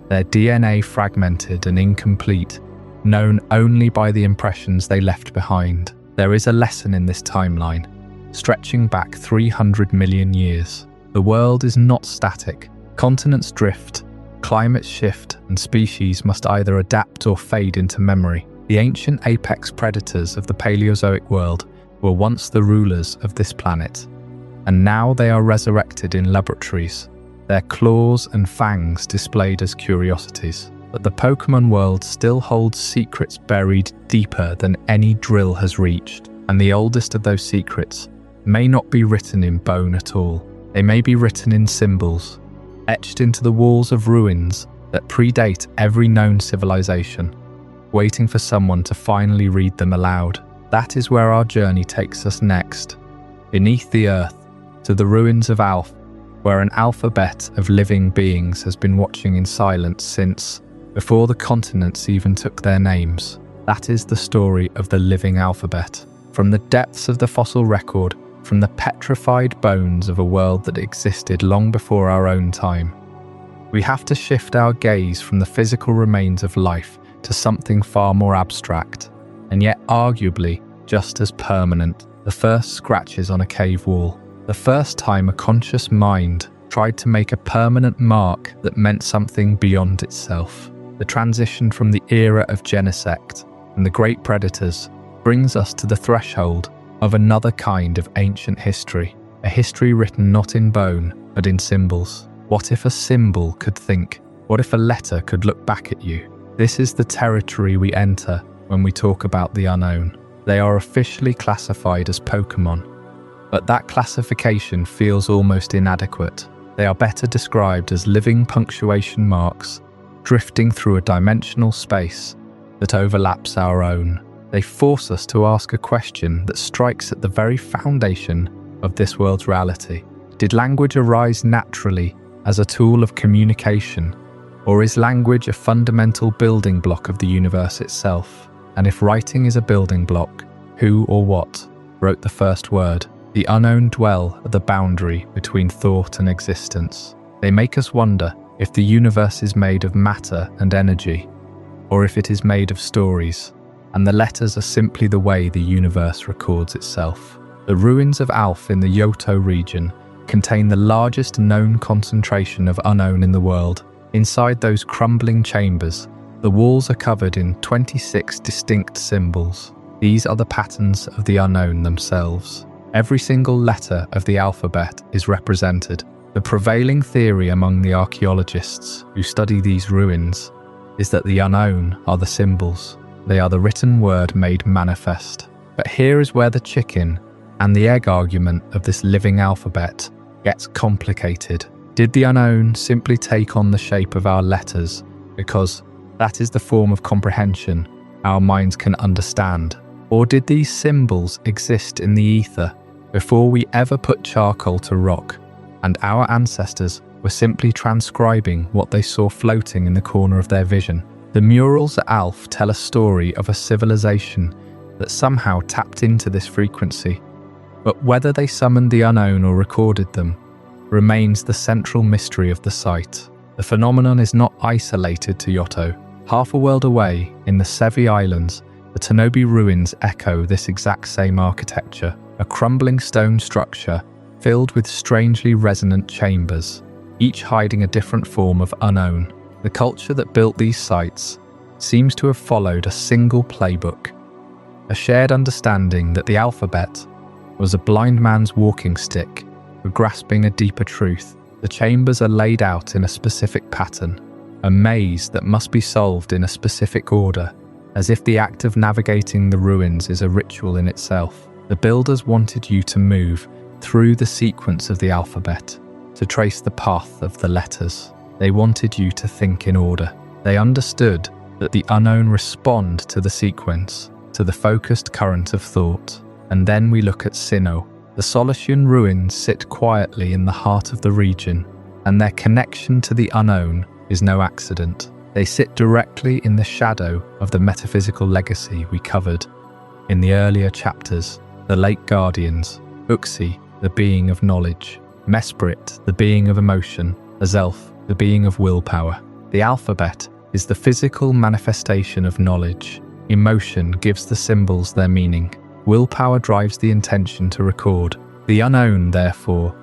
their DNA fragmented and incomplete, known only by the impressions they left behind. There is a lesson in this timeline, stretching back 300 million years. The world is not static. Continents drift, climates shift, and species must either adapt or fade into memory. The ancient apex predators of the Paleozoic world were once the rulers of this planet, and now they are resurrected in laboratories, their claws and fangs displayed as curiosities. But the Pokémon world still holds secrets buried deeper than any drill has reached, and the oldest of those secrets may not be written in bone at all. They may be written in symbols, etched into the walls of ruins that predate every known civilization, waiting for someone to finally read them aloud. That is where our journey takes us next, beneath the earth, to the ruins of Alph, where an alphabet of living beings has been watching in silence since before the continents even took their names. That is the story of the living alphabet. From the depths of the fossil record, from the petrified bones of a world that existed long before our own time, we have to shift our gaze from the physical remains of life to something far more abstract, and yet arguably just as permanent. The first scratches on a cave wall. The first time a conscious mind tried to make a permanent mark that meant something beyond itself. The transition from the era of Genesect and the great predators brings us to the threshold of another kind of ancient history, a history written not in bone, but in symbols. What if a symbol could think? What if a letter could look back at you? This is the territory we enter when we talk about the unknown. They are officially classified as Pokémon, but that classification feels almost inadequate. They are better described as living punctuation marks, drifting through a dimensional space that overlaps our own. They force us to ask a question that strikes at the very foundation of this world's reality. Did language arise naturally as a tool of communication, or is language a fundamental building block of the universe itself? And if writing is a building block, who or what wrote the first word? The unknown dwell at the boundary between thought and existence. They make us wonder if the universe is made of matter and energy, or if it is made of stories, and the letters are simply the way the universe records itself. The ruins of Alph in the Yoto region contain the largest known concentration of unknown in the world. Inside those crumbling chambers, the walls are covered in 26 distinct symbols. These are the patterns of the unknown themselves. Every single letter of the alphabet is represented. The prevailing theory among the archaeologists who study these ruins is that the unknown are the symbols. They are the written word made manifest. But here is where the chicken and the egg argument of this living alphabet gets complicated. Did the unknown simply take on the shape of our letters because that is the form of comprehension our minds can understand? Or did these symbols exist in the ether before we ever put charcoal to rock, and our ancestors were simply transcribing what they saw floating in the corner of their vision? The murals at Alf tell a story of a civilization that somehow tapped into this frequency, but whether they summoned the unknown or recorded them remains the central mystery of the site. The phenomenon is not isolated to Yoto. Half a world away, in the Sevi Islands, the Tanobi ruins echo this exact same architecture, a crumbling stone structure filled with strangely resonant chambers, each hiding a different form of unknown. The culture that built these sites seems to have followed a single playbook, a shared understanding that the alphabet was a blind man's walking stick for grasping a deeper truth. The chambers are laid out in a specific pattern, a maze that must be solved in a specific order, as if the act of navigating the ruins is a ritual in itself. The builders wanted you to move through the sequence of the alphabet, to trace the path of the letters. They wanted you to think in order. They understood that the unknown respond to the sequence, to the focused current of thought. And then we look at Sinnoh. The Solution ruins sit quietly in the heart of the region, and their connection to the unknown is no accident. They sit directly in the shadow of the metaphysical legacy we covered in the earlier chapters. The Lake Guardians, Uxie, the being of knowledge, Mesprit, the being of emotion, Azelf, the being of willpower. The alphabet is the physical manifestation of knowledge. Emotion gives the symbols their meaning. Willpower drives the intention to record. The unknown, therefore,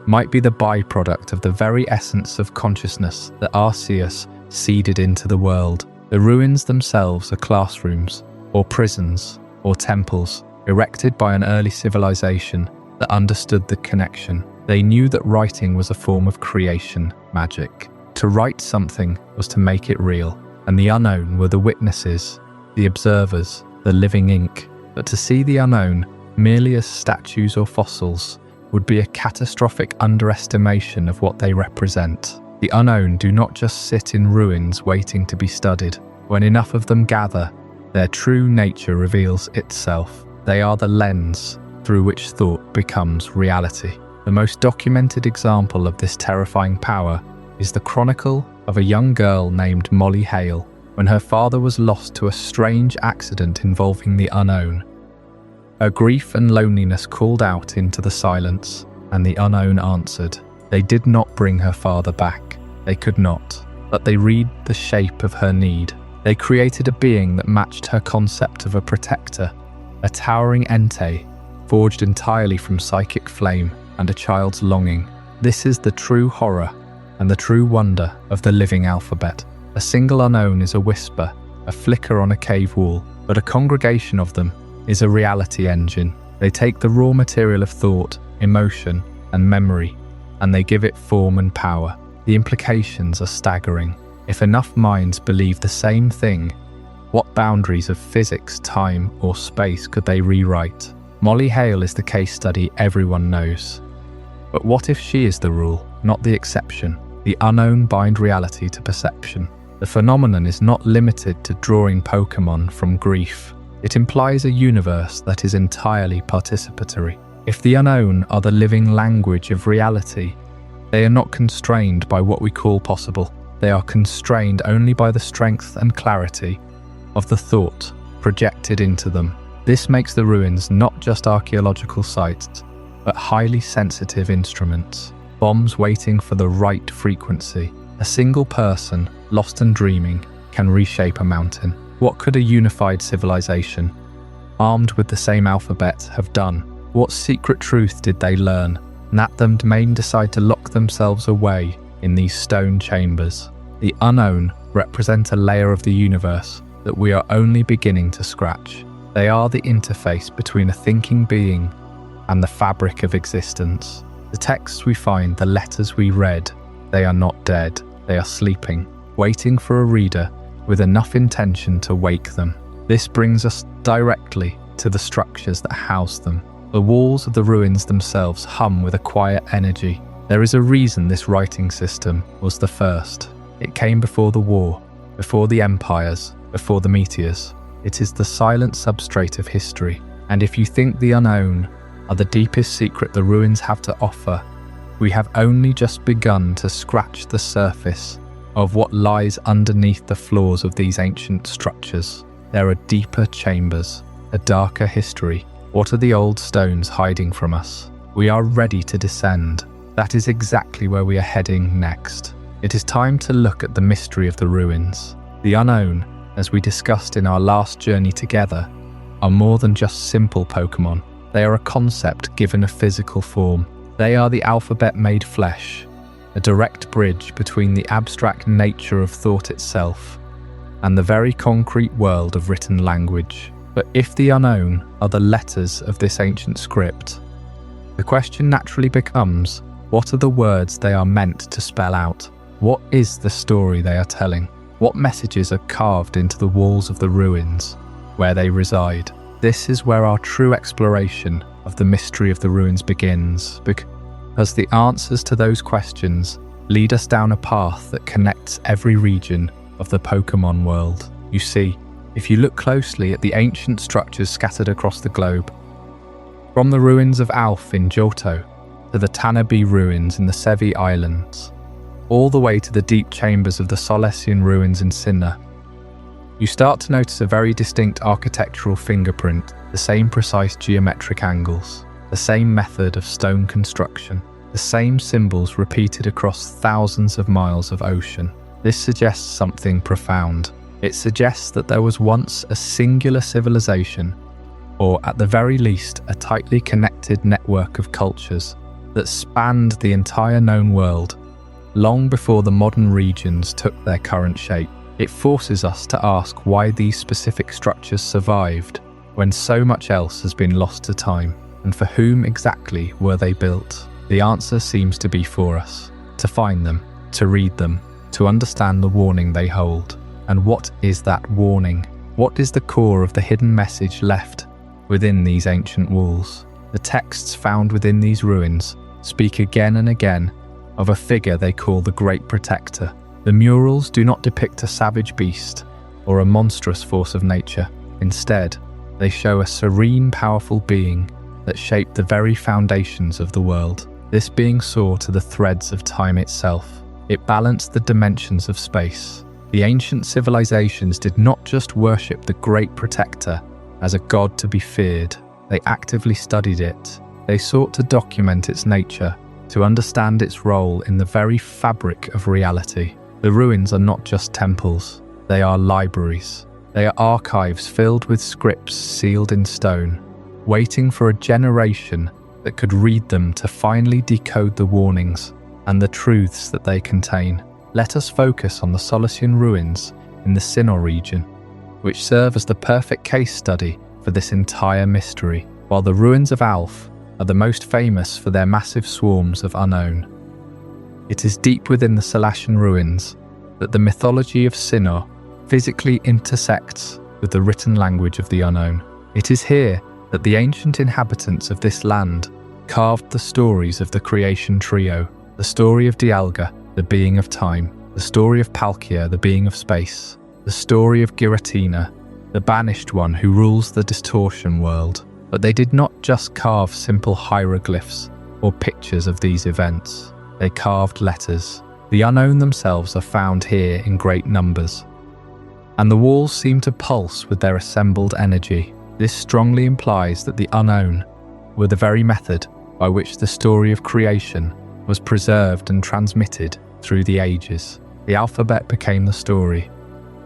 might be the byproduct of the very essence of consciousness that Arceus seeded into the world. The ruins themselves are classrooms, or prisons, or temples, erected by an early civilization that understood the connection. They knew that writing was a form of creation, magic. To write something was to make it real, and the unknown were the witnesses, the observers, the living ink. But to see the unknown merely as statues or fossils would be a catastrophic underestimation of what they represent. The unknown do not just sit in ruins waiting to be studied. When enough of them gather, their true nature reveals itself. They are the lens through which thought becomes reality. The most documented example of this terrifying power is the chronicle of a young girl named Molly Hale, when her father was lost to a strange accident involving the unknown. Her grief and loneliness called out into the silence, and the unknown answered. They did not bring her father back. They could not, but they read the shape of her need. They created a being that matched her concept of a protector, a towering Entei, forged entirely from psychic flame and a child's longing. This is the true horror and the true wonder of the living alphabet. A single unknown is a whisper, a flicker on a cave wall, but a congregation of them is a reality engine. They take the raw material of thought, emotion, and memory, and they give it form and power. The implications are staggering. If enough minds believe the same thing, what boundaries of physics, time, or space could they rewrite? Molly Hale is the case study everyone knows. But what if she is the rule, not the exception? The unknown bind reality to perception. The phenomenon is not limited to drawing Pokémon from grief. It implies a universe that is entirely participatory. If the unknown are the living language of reality, they are not constrained by what we call possible. They are constrained only by the strength and clarity of the thought projected into them. This makes the ruins not just archaeological sites, but highly sensitive instruments. Bombs waiting for the right frequency. A single person, lost and dreaming, can reshape a mountain. What could a unified civilization, armed with the same alphabet, have done? What secret truth did they learn, that them may decide to lock themselves away in these stone chambers? The unknown represent a layer of the universe that we are only beginning to scratch. They are the interface between a thinking being and the fabric of existence. The texts we find, the letters we read, they are not dead. They are sleeping, waiting for a reader with enough intention to wake them. This brings us directly to the structures that house them. The walls of the ruins themselves hum with a quiet energy, There is a reason this writing system was the first. It came before the war, before the empires, before the meteors. It is the silent substrate of history. And if you think the unknown are the deepest secret the ruins have to offer, we have only just begun to scratch the surface of what lies underneath the floors of these ancient structures. There are deeper chambers, a darker history. What are the old stones hiding from us? We are ready to descend. That is exactly where we are heading next. It is time to look at the mystery of the ruins. The unknown, as we discussed in our last journey together, are more than just simple Pokémon. They are a concept given a physical form. They are the alphabet made flesh, a direct bridge between the abstract nature of thought itself and the very concrete world of written language. But if the unknown are the letters of this ancient script, the question naturally becomes, what are the words they are meant to spell out? What is the story they are telling? What messages are carved into the walls of the ruins where they reside? This is where our true exploration of the mystery of the ruins begins, because the answers to those questions lead us down a path that connects every region of the Pokémon world. You see, if you look closely at the ancient structures scattered across the globe, from the ruins of Alf in Johto to the Tanabe ruins in the Sevi Islands, all the way to the deep chambers of the Solesian ruins in Sinnoh, you start to notice a very distinct architectural fingerprint, the same precise geometric angles, the same method of stone construction, the same symbols repeated across thousands of miles of ocean. This suggests something profound. It suggests that there was once a singular civilization, or at the very least a tightly connected network of cultures that spanned the entire known world, long before the modern regions took their current shape. It forces us to ask why these specific structures survived when so much else has been lost to time, and for whom exactly were they built? The answer seems to be for us, to find them, to read them, to understand the warning they hold. And what is that warning? What is the core of the hidden message left within these ancient walls? The texts found within these ruins speak again and again of a figure they call the Great Protector. The murals do not depict a savage beast or a monstrous force of nature. Instead, they show a serene, powerful being that shaped the very foundations of the world. This being saw to the threads of time itself. It balanced the dimensions of space. The ancient civilizations did not just worship the Great Protector as a god to be feared. They actively studied it. They sought to document its nature, to understand its role in the very fabric of reality. The ruins are not just temples, they are libraries. They are archives filled with scripts sealed in stone, waiting for a generation that could read them to finally decode the warnings and the truths that they contain. Let us focus on the Solesian ruins in the Sinnoh region, which serve as the perfect case study for this entire mystery, while the ruins of Alf are the most famous for their massive swarms of unknown. It is deep within the Solesian ruins that the mythology of Sinnoh physically intersects with the written language of the unknown. It is here that the ancient inhabitants of this land carved the stories of the creation trio, the story of Dialga, the being of time, the story of Palkia, the being of space, the story of Giratina, the banished one who rules the distortion world. But they did not just carve simple hieroglyphs or pictures of these events. They carved letters. The unknown themselves are found here in great numbers, and the walls seem to pulse with their assembled energy. This strongly implies that the unknown were the very method by which the story of creation was preserved and transmitted through the ages. The alphabet became the story,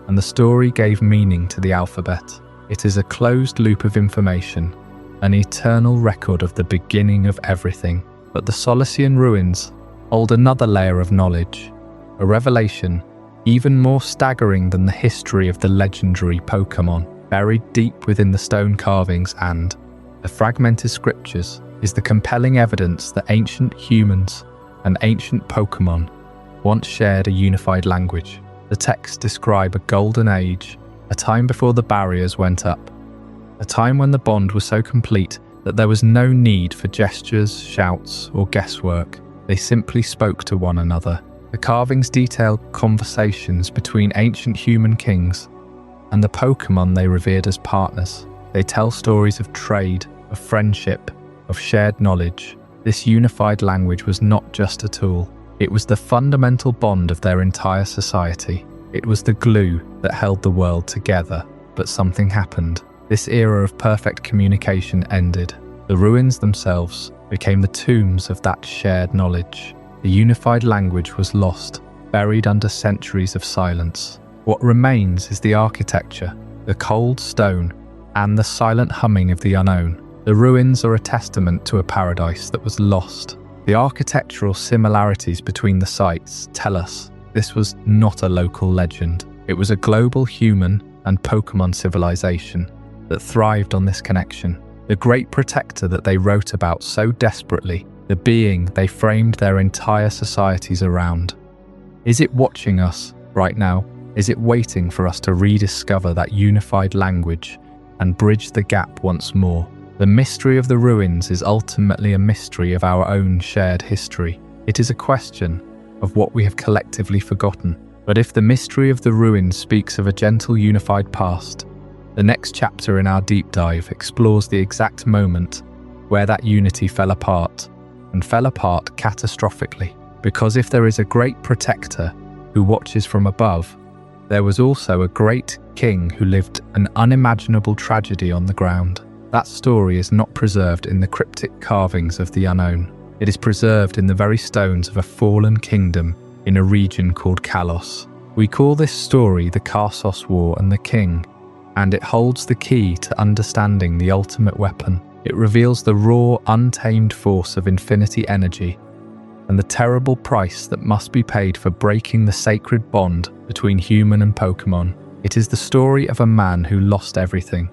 and the story gave meaning to the alphabet. It is a closed loop of information, an eternal record of the beginning of everything. But the Solesian ruins hold another layer of knowledge, a revelation even more staggering than the history of the legendary Pokémon. Buried deep within the stone carvings and the fragmented scriptures is the compelling evidence that ancient humans and ancient Pokémon once shared a unified language. The texts describe a golden age, a time before the barriers went up, a time when the bond was so complete that there was no need for gestures, shouts, or guesswork. They simply spoke to one another. The carvings detail conversations between ancient human kings and the Pokémon they revered as partners. They tell stories of trade, of friendship, of shared knowledge. This unified language was not just a tool. It was the fundamental bond of their entire society. It was the glue that held the world together. But something happened. This era of perfect communication ended. The ruins themselves became the tombs of that shared knowledge. The unified language was lost, buried under centuries of silence. What remains is the architecture, the cold stone, and the silent humming of the unknown. The ruins are a testament to a paradise that was lost. The architectural similarities between the sites tell us this was not a local legend. It was a global human and Pokémon civilization that thrived on this connection. The great protector that they wrote about so desperately, the being they framed their entire societies around. Is it watching us right now? Is it waiting for us to rediscover that unified language and bridge the gap once more? The mystery of the ruins is ultimately a mystery of our own shared history. It is a question of what we have collectively forgotten. But if the mystery of the ruins speaks of a gentle, unified past, the next chapter in our deep dive explores the exact moment where that unity fell apart, and fell apart catastrophically. Because if there is a great protector who watches from above, there was also a great king who lived an unimaginable tragedy on the ground. That story is not preserved in the cryptic carvings of the unknown. It is preserved in the very stones of a fallen kingdom in a region called Kalos. We call this story the Kalos War and the King, and it holds the key to understanding the ultimate weapon. It reveals the raw, untamed force of infinity energy and the terrible price that must be paid for breaking the sacred bond between human and Pokémon. It is the story of a man who lost everything,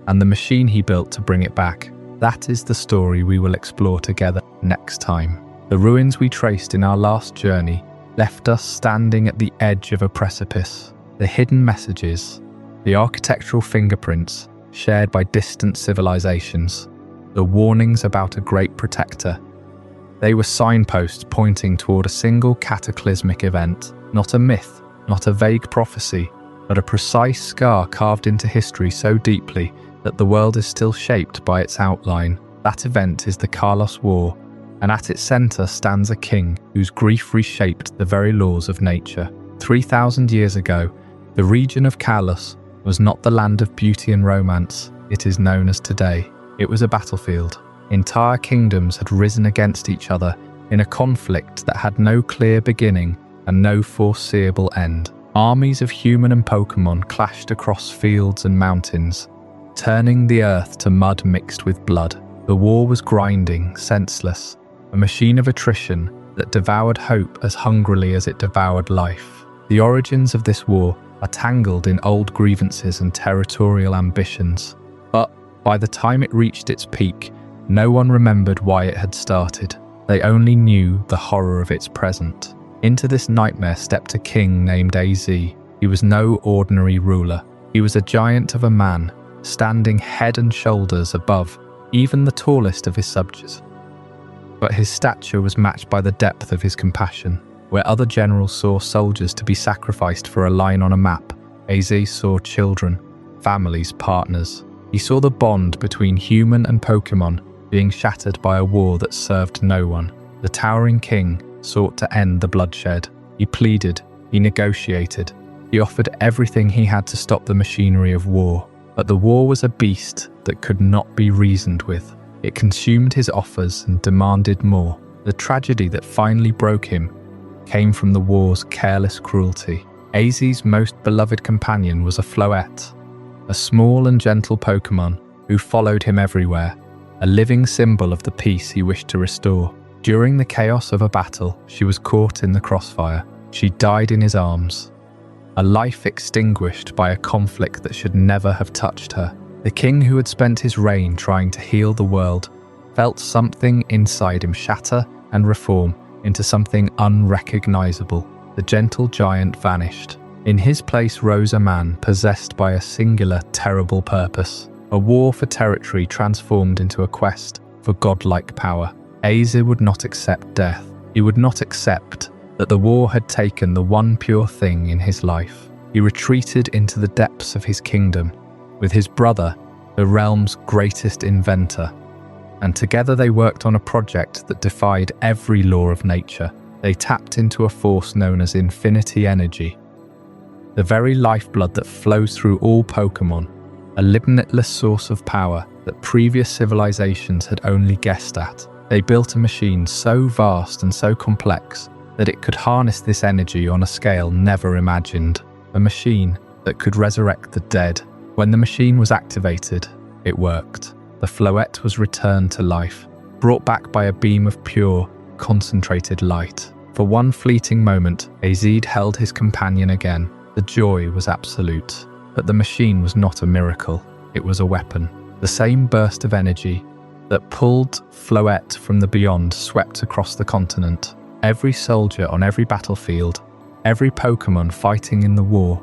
and the machine he built to bring it back. That is the story we will explore together next time. The ruins we traced in our last journey left us standing at the edge of a precipice. The hidden messages, the architectural fingerprints shared by distant civilizations, the warnings about a great protector. They were signposts pointing toward a single cataclysmic event, not a myth, not a vague prophecy, but a precise scar carved into history so deeply that the world is still shaped by its outline. That event is the Kalos War, and at its center stands a king whose grief reshaped the very laws of nature. 3,000 years ago, the region of Kalos was not the land of beauty and romance it is known as today. It was a battlefield. Entire kingdoms had risen against each other in a conflict that had no clear beginning and no foreseeable end. Armies of human and Pokémon clashed across fields and mountains, turning the earth to mud mixed with blood. The war was grinding, senseless, a machine of attrition that devoured hope as hungrily as it devoured life. The origins of this war are tangled in old grievances and territorial ambitions. But by the time it reached its peak, no one remembered why it had started. They only knew the horror of its present. Into this nightmare stepped a king named AZ. He was no ordinary ruler. He was a giant of a man, standing head and shoulders above even the tallest of his subjects. But his stature was matched by the depth of his compassion. Where other generals saw soldiers to be sacrificed for a line on a map, AZ saw children, families, partners. He saw the bond between human and Pokémon being shattered by a war that served no one. The towering king sought to end the bloodshed. He pleaded, he negotiated, he offered everything he had to stop the machinery of war. But the war was a beast that could not be reasoned with. It consumed his offers and demanded more. The tragedy that finally broke him came from the war's careless cruelty. AZ's most beloved companion was a Floette, a small and gentle Pokémon who followed him everywhere, a living symbol of the peace he wished to restore. During the chaos of a battle, she was caught in the crossfire. She died in his arms, a life extinguished by a conflict that should never have touched her. The king who had spent his reign trying to heal the world felt something inside him shatter and reform into something unrecognizable. The gentle giant vanished. In his place rose a man possessed by a singular, terrible purpose. A war for territory transformed into a quest for godlike power. AZ would not accept death. He would not accept that the war had taken the one pure thing in his life. He retreated into the depths of his kingdom with his brother, the realm's greatest inventor, and together they worked on a project that defied every law of nature. They tapped into a force known as infinity energy, the very lifeblood that flows through all Pokémon, a limitless source of power that previous civilizations had only guessed at. They built a machine so vast and so complex that it could harness this energy on a scale never imagined. A machine that could resurrect the dead. When the machine was activated, it worked. The Floette was returned to life, brought back by a beam of pure, concentrated light. For one fleeting moment, Azid held his companion again. The joy was absolute. But the machine was not a miracle. It was a weapon. The same burst of energy that pulled Floette from the beyond swept across the continent. Every soldier on every battlefield, every Pokémon fighting in the war,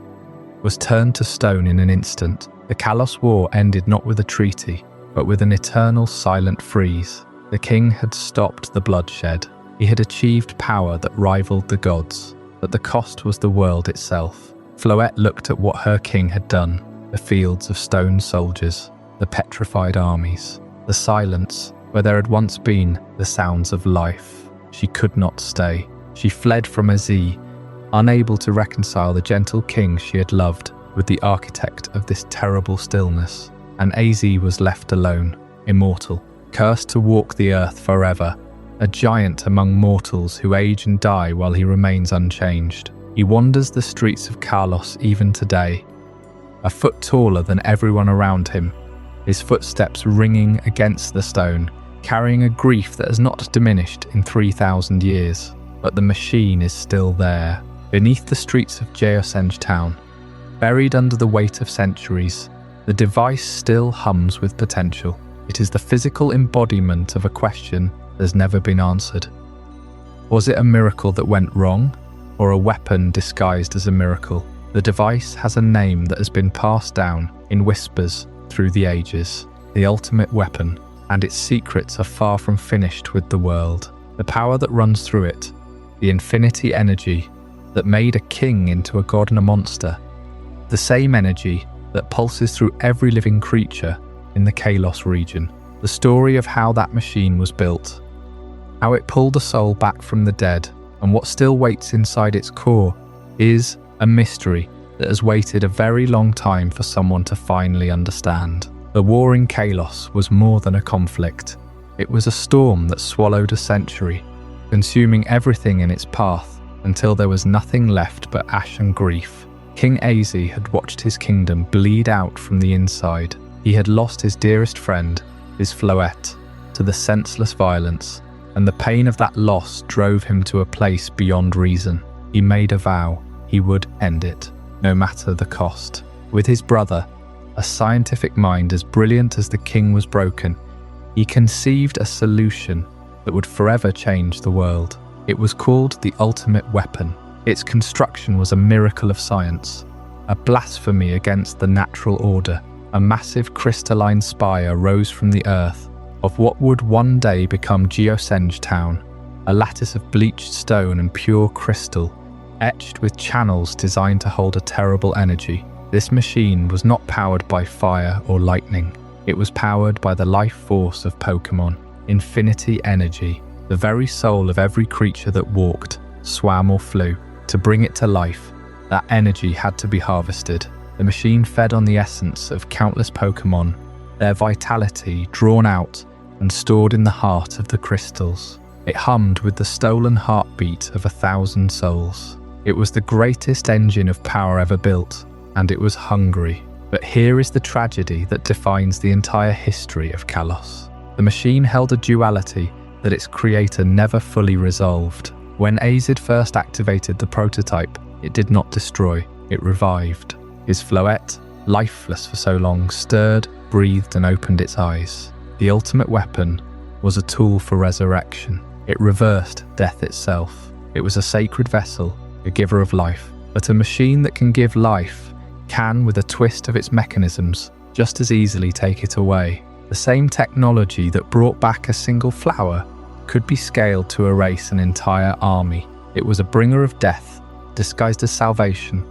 was turned to stone in an instant. The Kalos War ended not with a treaty, but with an eternal silent freeze. The king had stopped the bloodshed. He had achieved power that rivaled the gods, but the cost was the world itself. Floette looked at what her king had done, the fields of stone soldiers, the petrified armies, the silence where there had once been the sounds of life. She could not stay. She fled from Azir, unable to reconcile the gentle king she had loved with the architect of this terrible stillness. And Azir was left alone, immortal, cursed to walk the earth forever, a giant among mortals who age and die while he remains unchanged. He wanders the streets of Kalos even today, a foot taller than everyone around him, his footsteps ringing against the stone, carrying a grief that has not diminished in 3,000 years. But the machine is still there, beneath the streets of Geosenge Town, buried under the weight of centuries. The device still hums with potential. It is the physical embodiment of a question that has never been answered. Was it a miracle that went wrong, or a weapon disguised as a miracle? The device has a name that has been passed down in whispers through the ages, the ultimate weapon, and its secrets are far from finished with the world. The power that runs through it, the infinity energy that made a king into a god and a monster, the same energy that pulses through every living creature in the Kalos region. The story of how that machine was built, how it pulled a soul back from the dead, and what still waits inside its core is a mystery that has waited a very long time for someone to finally understand. The war in Kalos was more than a conflict. It was a storm that swallowed a century, consuming everything in its path until there was nothing left but ash and grief. King Azir had watched his kingdom bleed out from the inside. He had lost his dearest friend, his Floette, to the senseless violence, and the pain of that loss drove him to a place beyond reason. He made a vow. He would end it, no matter the cost. With his brother, a scientific mind as brilliant as the king was broken, he conceived a solution that would forever change the world. It was called the ultimate weapon. Its construction was a miracle of science, a blasphemy against the natural order. A massive crystalline spire rose from the earth of what would one day become Geosenge Town, a lattice of bleached stone and pure crystal, etched with channels designed to hold a terrible energy. This machine was not powered by fire or lightning. It was powered by the life force of Pokémon, infinity energy, the very soul of every creature that walked, swam or flew. To bring it to life, that energy had to be harvested. The machine fed on the essence of countless Pokémon, their vitality drawn out and stored in the heart of the crystals. It hummed with the stolen heartbeat of 1,000 souls. It was the greatest engine of power ever built, and it was hungry. But here is the tragedy that defines the entire history of Kalos. The machine held a duality that its creator never fully resolved. When Azir first activated the prototype, it did not destroy, it revived. His Floette, lifeless for so long, stirred, breathed and opened its eyes. The ultimate weapon was a tool for resurrection. It reversed death itself. It was a sacred vessel, a giver of life. But a machine that can give life can, with a twist of its mechanisms, just as easily take it away. The same technology that brought back a single flower could be scaled to erase an entire army. It was a bringer of death, disguised as salvation,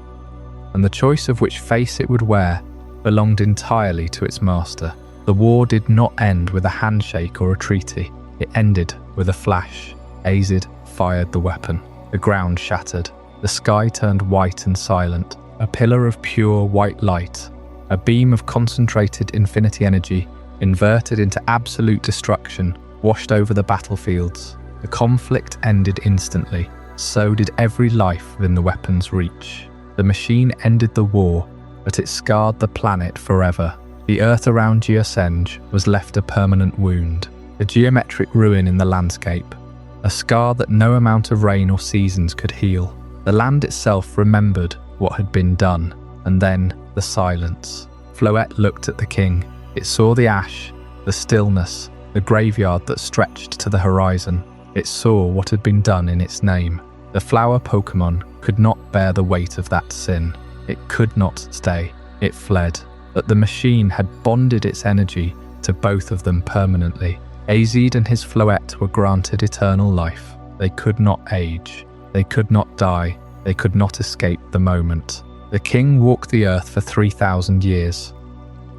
and the choice of which face it would wear belonged entirely to its master. The war did not end with a handshake or a treaty. It ended with a flash. Azid fired the weapon. The ground shattered. The sky turned white and silent. A pillar of pure white light, a beam of concentrated infinity energy, inverted into absolute destruction, washed over the battlefields. The conflict ended instantly. So did every life within the weapon's reach. The machine ended the war, but it scarred the planet forever. The earth around Geosenge was left a permanent wound, a geometric ruin in the landscape, a scar that no amount of rain or seasons could heal. The land itself remembered what had been done, and then the silence. Floette looked at the king. It saw the ash, the stillness, the graveyard that stretched to the horizon. It saw what had been done in its name. The flower Pokémon could not bear the weight of that sin. It could not stay. It fled. But the machine had bonded its energy to both of them permanently. Azid and his Floette were granted eternal life. They could not age. They could not die. They could not escape the moment. The king walked the earth for 3,000 years,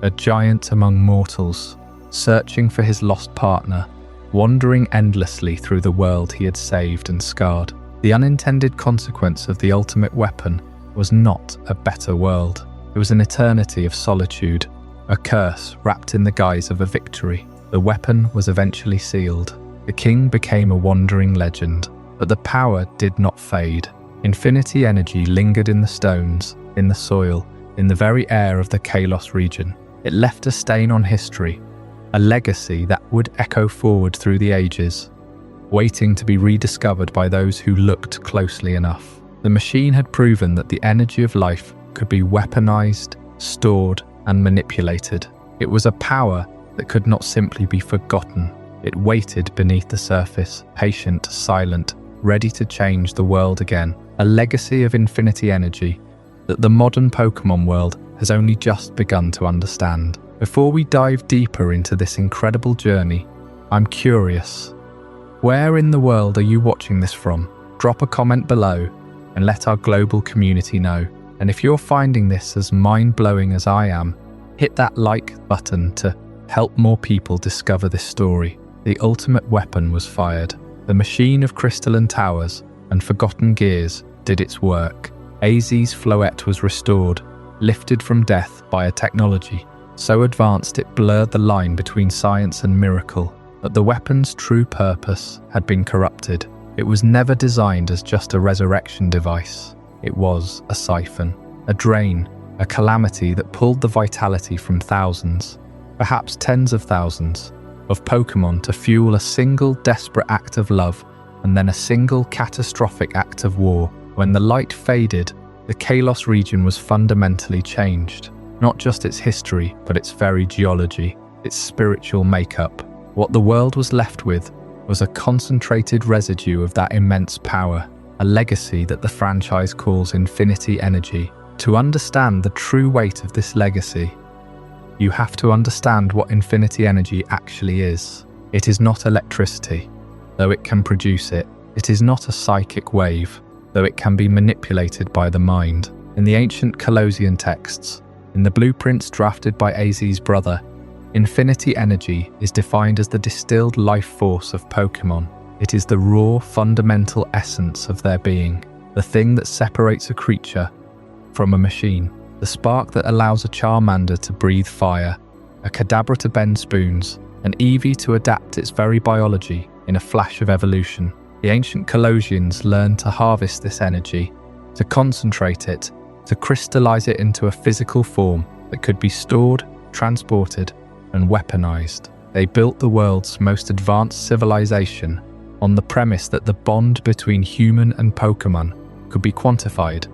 a giant among mortals, searching for his lost partner, wandering endlessly through the world he had saved and scarred. The unintended consequence of the ultimate weapon was not a better world. It was an eternity of solitude, a curse wrapped in the guise of a victory. The weapon was eventually sealed. The king became a wandering legend, but the power did not fade. Infinity energy lingered in the stones, in the soil, in the very air of the Kalos region. It left a stain on history, a legacy that would echo forward through the ages, waiting to be rediscovered by those who looked closely enough. The machine had proven that the energy of life could be weaponized, stored, and manipulated. It was a power that could not simply be forgotten. It waited beneath the surface, patient, silent, ready to change the world again. A legacy of infinity energy that the modern Pokémon world has only just begun to understand. Before we dive deeper into this incredible journey, I'm curious. Where in the world are you watching this from? Drop a comment below and let our global community know. And if you're finding this as mind-blowing as I am, hit that like button to help more people discover this story. The ultimate weapon was fired. The machine of crystalline towers and forgotten gears did its work. Azid's Floette was restored, lifted from death by a technology so advanced it blurred the line between science and miracle. But the weapon's true purpose had been corrupted. It was never designed as just a resurrection device. It was a siphon, a drain, a calamity that pulled the vitality from thousands, perhaps tens of thousands, of Pokémon to fuel a single desperate act of love and then a single catastrophic act of war. When the light faded, the Kalos region was fundamentally changed. Not just its history, but its very geology, its spiritual makeup. What the world was left with was a concentrated residue of that immense power, a legacy that the franchise calls infinity energy. To understand the true weight of this legacy, you have to understand what infinity energy actually is. It is not electricity, though it can produce it. It is not a psychic wave, though it can be manipulated by the mind. In the ancient Kalosian texts, in the blueprints drafted by Azid's brother, infinity energy is defined as the distilled life force of Pokémon. It is the raw, fundamental essence of their being, the thing that separates a creature from a machine, the spark that allows a Charmander to breathe fire, a Kadabra to bend spoons, an Eevee to adapt its very biology in a flash of evolution. The ancient Kalosians learned to harvest this energy, to concentrate it, to crystallize it into a physical form that could be stored, transported, and weaponized. They built the world's most advanced civilization on the premise that the bond between human and Pokémon could be quantified,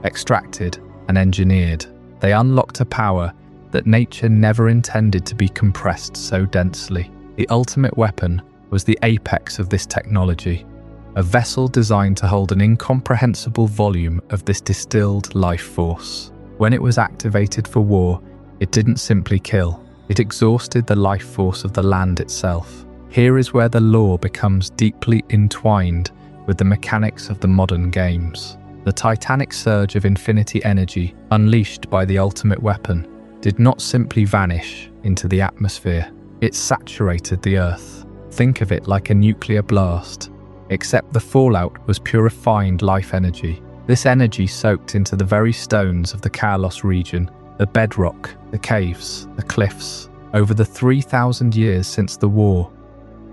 extracted, and engineered. They unlocked a power that nature never intended to be compressed so densely. The ultimate weapon was the apex of this technology, a vessel designed to hold an incomprehensible volume of this distilled life force. When it was activated for war, it didn't simply kill. It exhausted the life force of the land itself. Here is where the lore becomes deeply entwined with the mechanics of the modern games. The titanic surge of infinity energy unleashed by the ultimate weapon did not simply vanish into the atmosphere. It saturated the Earth. Think of it like a nuclear blast, except the fallout was pure refined life energy. This energy soaked into the very stones of the Kalos region, the bedrock, the caves, the cliffs. Over the 3,000 years since the war,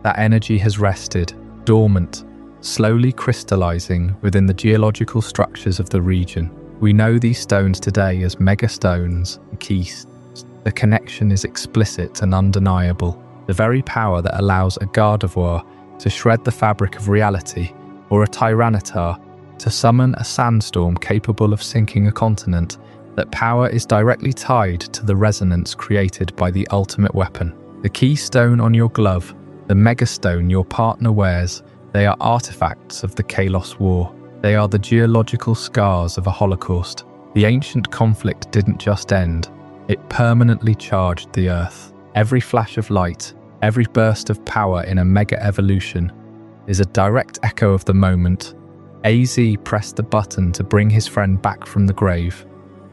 that energy has rested, dormant, slowly crystallizing within the geological structures of the region. We know these stones today as megastones and keystones. The connection is explicit and undeniable. The very power that allows a Gardevoir to shred the fabric of reality, or a Tyranitar to summon a sandstorm capable of sinking a continent, that power is directly tied to the resonance created by the ultimate weapon. The keystone on your glove, the megastone your partner wears, they are artifacts of the Kalos War. They are the geological scars of a holocaust. The ancient conflict didn't just end, it permanently charged the Earth. Every flash of light, every burst of power in a mega-evolution is a direct echo of the moment. AZ pressed the button to bring his friend back from the grave,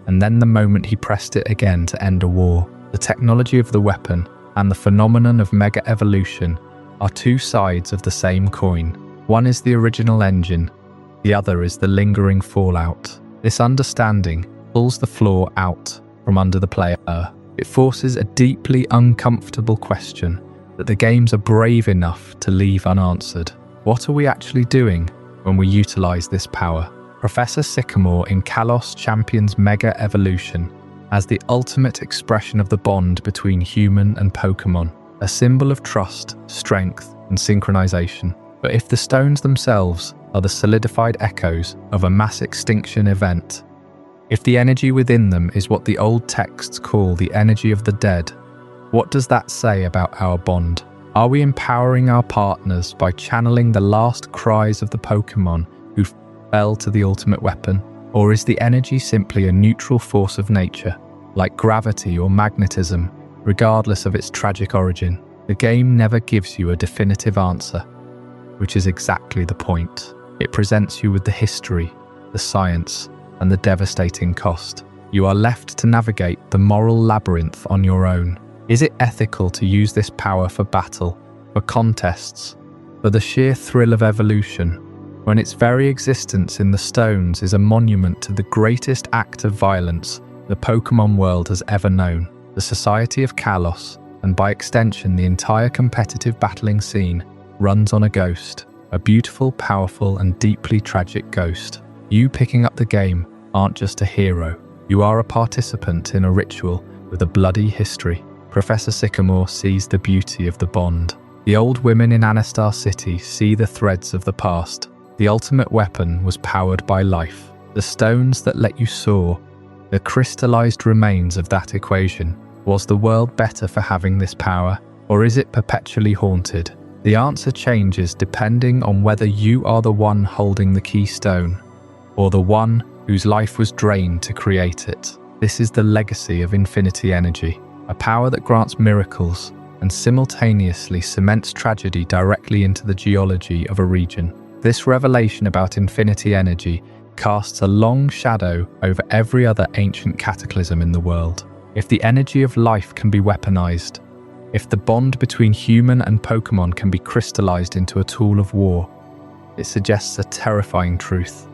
and then the moment he pressed it again to end a war. The technology of the weapon and the phenomenon of mega-evolution are two sides of the same coin. One is the original engine, the other is the lingering fallout. This understanding pulls the floor out from under the player. It forces a deeply uncomfortable question that the games are brave enough to leave unanswered. What are we actually doing when we utilize this power? Professor Sycamore in Kalos champions Mega Evolution as the ultimate expression of the bond between human and Pokémon, a symbol of trust, strength, and synchronization. But if the stones themselves are the solidified echoes of a mass extinction event, if the energy within them is what the old texts call the energy of the dead, what does that say about our bond? Are we empowering our partners by channeling the last cries of the Pokémon who fell to the ultimate weapon? Or is the energy simply a neutral force of nature, like gravity or magnetism, regardless of its tragic origin? The game never gives you a definitive answer, which is exactly the point. It presents you with the history, the science, and the devastating cost. You are left to navigate the moral labyrinth on your own. Is it ethical to use this power for battle, for contests, for the sheer thrill of evolution, when its very existence in the stones is a monument to the greatest act of violence the Pokémon world has ever known? The Society of Kalos, and by extension the entire competitive battling scene, runs on a ghost, a beautiful, powerful, and deeply tragic ghost. You picking up the game aren't just a hero, you are a participant in a ritual with a bloody history. Professor Sycamore sees the beauty of the bond. The old women in Anistar City see the threads of the past. The ultimate weapon was powered by life. The stones that let you soar, the crystallized remains of that equation. Was the world better for having this power, or is it perpetually haunted? The answer changes depending on whether you are the one holding the keystone, or the one whose life was drained to create it. This is the legacy of infinity energy, a power that grants miracles and simultaneously cements tragedy directly into the geology of a region. This revelation about infinity energy casts a long shadow over every other ancient cataclysm in the world. If the energy of life can be weaponized, if the bond between human and Pokémon can be crystallized into a tool of war, it suggests a terrifying truth.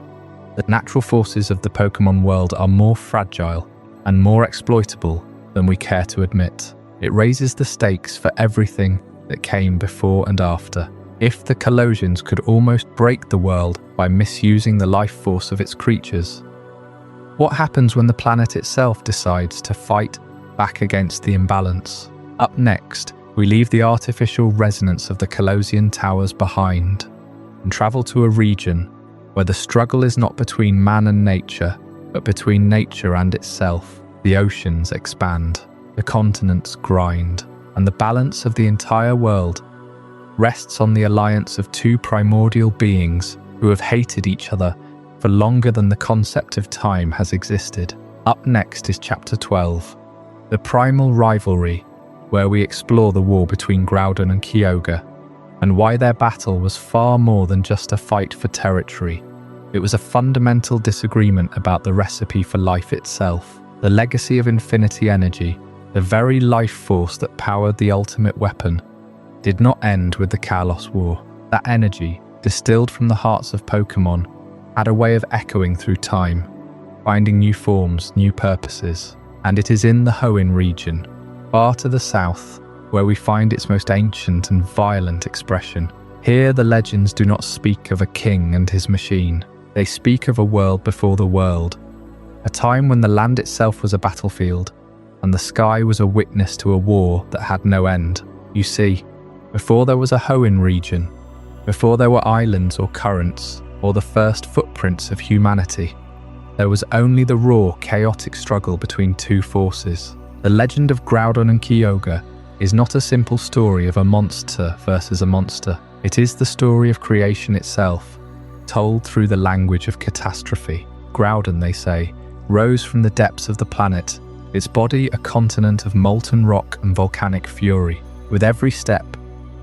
The natural forces of the Pokémon world are more fragile and more exploitable than we care to admit. It raises the stakes for everything that came before and after. If the Kalosians could almost break the world by misusing the life force of its creatures, what happens when the planet itself decides to fight back against the imbalance? Up next, we leave the artificial resonance of the Kalosian towers behind and travel to a region where the struggle is not between man and nature, but between nature and itself. The oceans expand, the continents grind, and the balance of the entire world rests on the alliance of two primordial beings who have hated each other for longer than the concept of time has existed. Up next is Chapter 12, the Primal Rivalry, where we explore the war between Groudon and Kyogre, and why their battle was far more than just a fight for territory. It was a fundamental disagreement about the recipe for life itself, the legacy of infinity energy, the very life force that powered the ultimate weapon, did not end with the Kalos War. That energy, distilled from the hearts of Pokémon, had a way of echoing through time, finding new forms, new purposes. And it is in the Hoenn region, far to the south, where we find its most ancient and violent expression. Here the legends do not speak of a king and his machine. They speak of a world before the world, a time when the land itself was a battlefield, and the sky was a witness to a war that had no end. You see, before there was a Hoenn region, before there were islands or currents, or the first footprints of humanity, there was only the raw, chaotic struggle between two forces. The legend of Groudon and Kyogre is not a simple story of a monster versus a monster. It is the story of creation itself, told through the language of catastrophe. Groudon, they say, rose from the depths of the planet, its body a continent of molten rock and volcanic fury. With every step,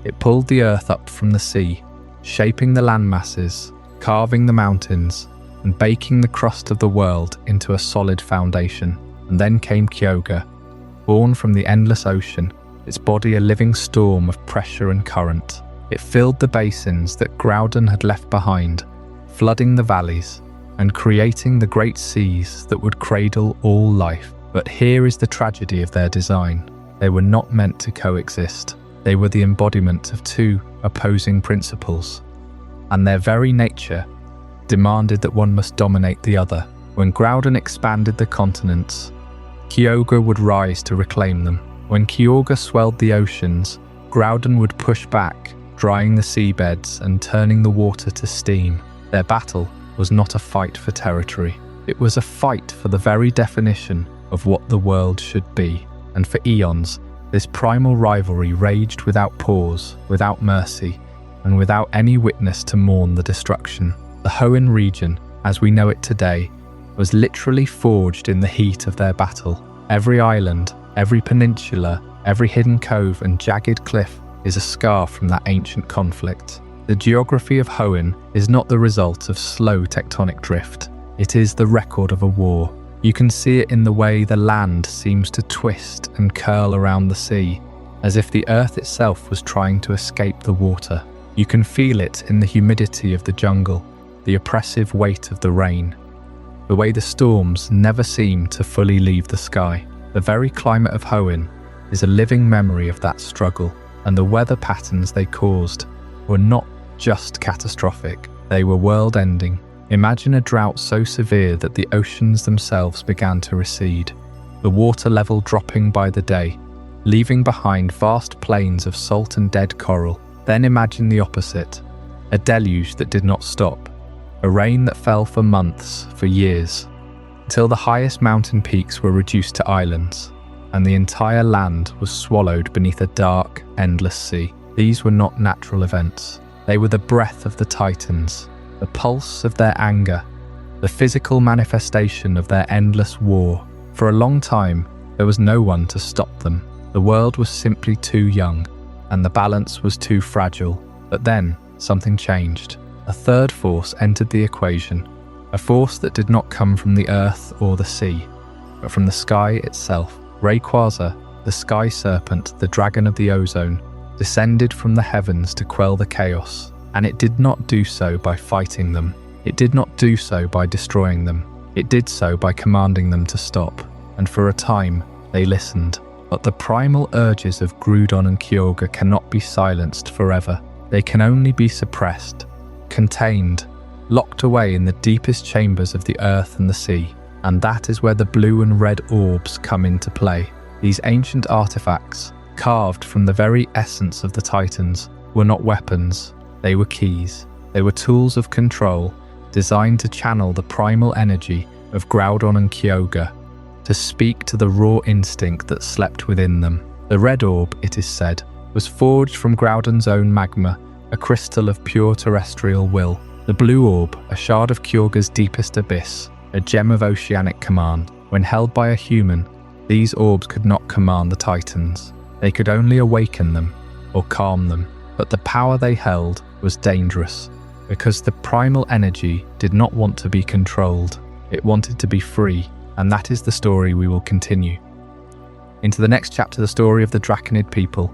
it pulled the earth up from the sea, shaping the landmasses, carving the mountains, and baking the crust of the world into a solid foundation. And then came Kyogre, born from the endless ocean, its body a living storm of pressure and current. It filled the basins that Groudon had left behind, flooding the valleys, and creating the great seas that would cradle all life. But here is the tragedy of their design. They were not meant to coexist. They were the embodiment of two opposing principles, and their very nature demanded that one must dominate the other. When Groudon expanded the continents, Kyogre would rise to reclaim them. When Kyogre swelled the oceans, Groudon would push back, drying the seabeds and turning the water to steam. Their battle was not a fight for territory. It was a fight for the very definition of what the world should be. And for eons, this primal rivalry raged without pause, without mercy, and without any witness to mourn the destruction. The Hoenn region, as we know it today, was literally forged in the heat of their battle. Every island, every peninsula, every hidden cove and jagged cliff is a scar from that ancient conflict. The geography of Hoenn is not the result of slow tectonic drift. It is the record of a war. You can see it in the way the land seems to twist and curl around the sea, as if the earth itself was trying to escape the water. You can feel it in the humidity of the jungle, the oppressive weight of the rain, the way the storms never seem to fully leave the sky. The very climate of Hoenn is a living memory of that struggle, and the weather patterns they caused were not just catastrophic, they were world-ending. Imagine a drought so severe that the oceans themselves began to recede, the water level dropping by the day, leaving behind vast plains of salt and dead coral. Then imagine the opposite, a deluge that did not stop, a rain that fell for months, for years, until the highest mountain peaks were reduced to islands, and the entire land was swallowed beneath a dark, endless sea. These were not natural events. They were the breath of the Titans, the pulse of their anger, the physical manifestation of their endless war. For a long time, there was no one to stop them. The world was simply too young, and the balance was too fragile. But then, something changed. A third force entered the equation, a force that did not come from the earth or the sea, but from the sky itself. Rayquaza, the sky serpent, the dragon of the ozone, descended from the heavens to quell the chaos, and it did not do so by fighting them. It did not do so by destroying them. It did so by commanding them to stop, and for a time, they listened. But the primal urges of Groudon and Kyogre cannot be silenced forever. They can only be suppressed, contained, locked away in the deepest chambers of the earth and the sea. And that is where the blue and red orbs come into play. These ancient artifacts, carved from the very essence of the Titans, were not weapons, they were keys. They were tools of control, designed to channel the primal energy of Groudon and Kyogre, to speak to the raw instinct that slept within them. The red orb, it is said, was forged from Groudon's own magma, a crystal of pure terrestrial will. The blue orb, a shard of Kyogre's deepest abyss, a gem of oceanic command. When held by a human, these orbs could not command the Titans. They could only awaken them or calm them. but the power they held was dangerous, because the primal energy did not want to be controlled. It wanted to be free, and that is the story we will continue. Into the next chapter, the story of the Draconid people,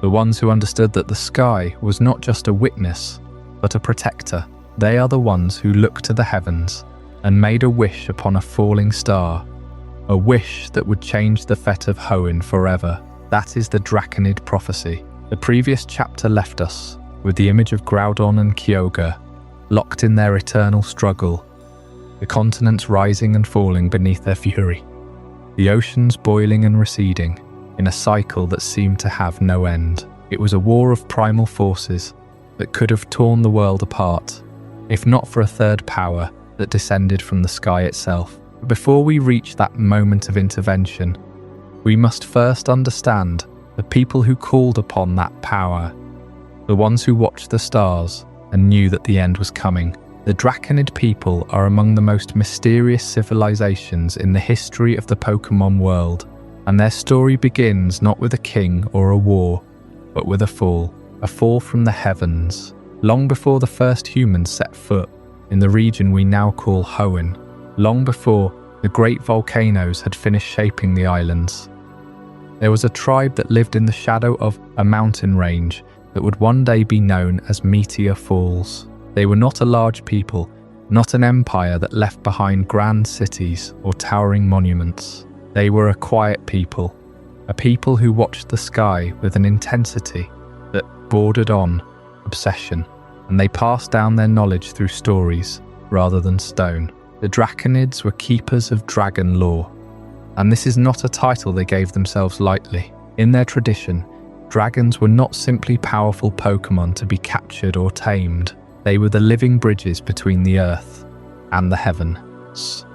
the ones who understood that the sky was not just a witness, but a protector. They are the ones who looked to the heavens and made a wish upon a falling star, a wish that would change the fate of Hoenn forever. That is the Draconid Prophecy. The previous chapter left us with the image of Groudon and Kyogre, locked in their eternal struggle, the continents rising and falling beneath their fury, the oceans boiling and receding in a cycle that seemed to have no end. It was a war of primal forces that could have torn the world apart, if not for a third power that descended from the sky itself. But before we reach that moment of intervention, we must first understand the people who called upon that power, the ones who watched the stars and knew that the end was coming. The Draconid people are among the most mysterious civilizations in the history of the Pokémon world, and their story begins not with a king or a war, but with a fall from the heavens. Long before the first humans set foot in the region we now call Hoenn, long before the great volcanoes had finished shaping the islands, there was a tribe that lived in the shadow of a mountain range that would one day be known as Meteor Falls. They were not a large people, not an empire that left behind grand cities or towering monuments. They were a quiet people, a people who watched the sky with an intensity that bordered on obsession, and they passed down their knowledge through stories rather than stone. The Draconids were keepers of dragon lore, and this is not a title they gave themselves lightly. In their tradition, dragons were not simply powerful Pokémon to be captured or tamed. They were the living bridges between the earth and the heavens.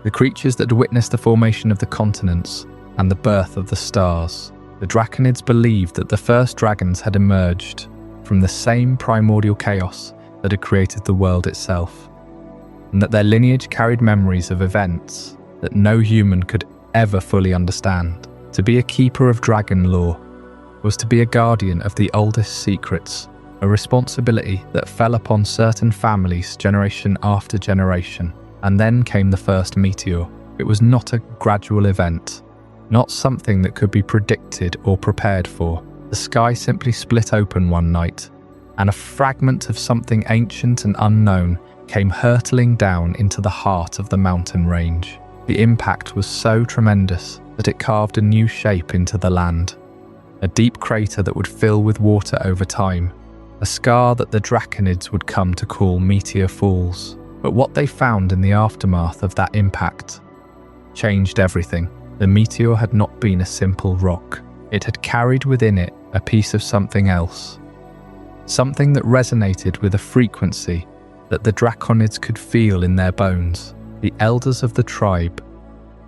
The creatures that witnessed the formation of the continents and the birth of the stars. The Draconids believed that the first dragons had emerged from the same primordial chaos that had created the world itself, and that their lineage carried memories of events that no human could ever fully understand. To be a keeper of dragon lore was to be a guardian of the oldest secrets, a responsibility that fell upon certain families generation after generation. And then came the first meteor. It was not a gradual event, not something that could be predicted or prepared for. The sky simply split open one night, and a fragment of something ancient and unknown came hurtling down into the heart of the mountain range. The impact was so tremendous that it carved a new shape into the land, a deep crater that would fill with water over time, a scar that the Draconids would come to call Meteor Falls. But what they found in the aftermath of that impact changed everything. The meteor had not been a simple rock. It had carried within it a piece of something else, something that resonated with a frequency that the Draconids could feel in their bones. The elders of the tribe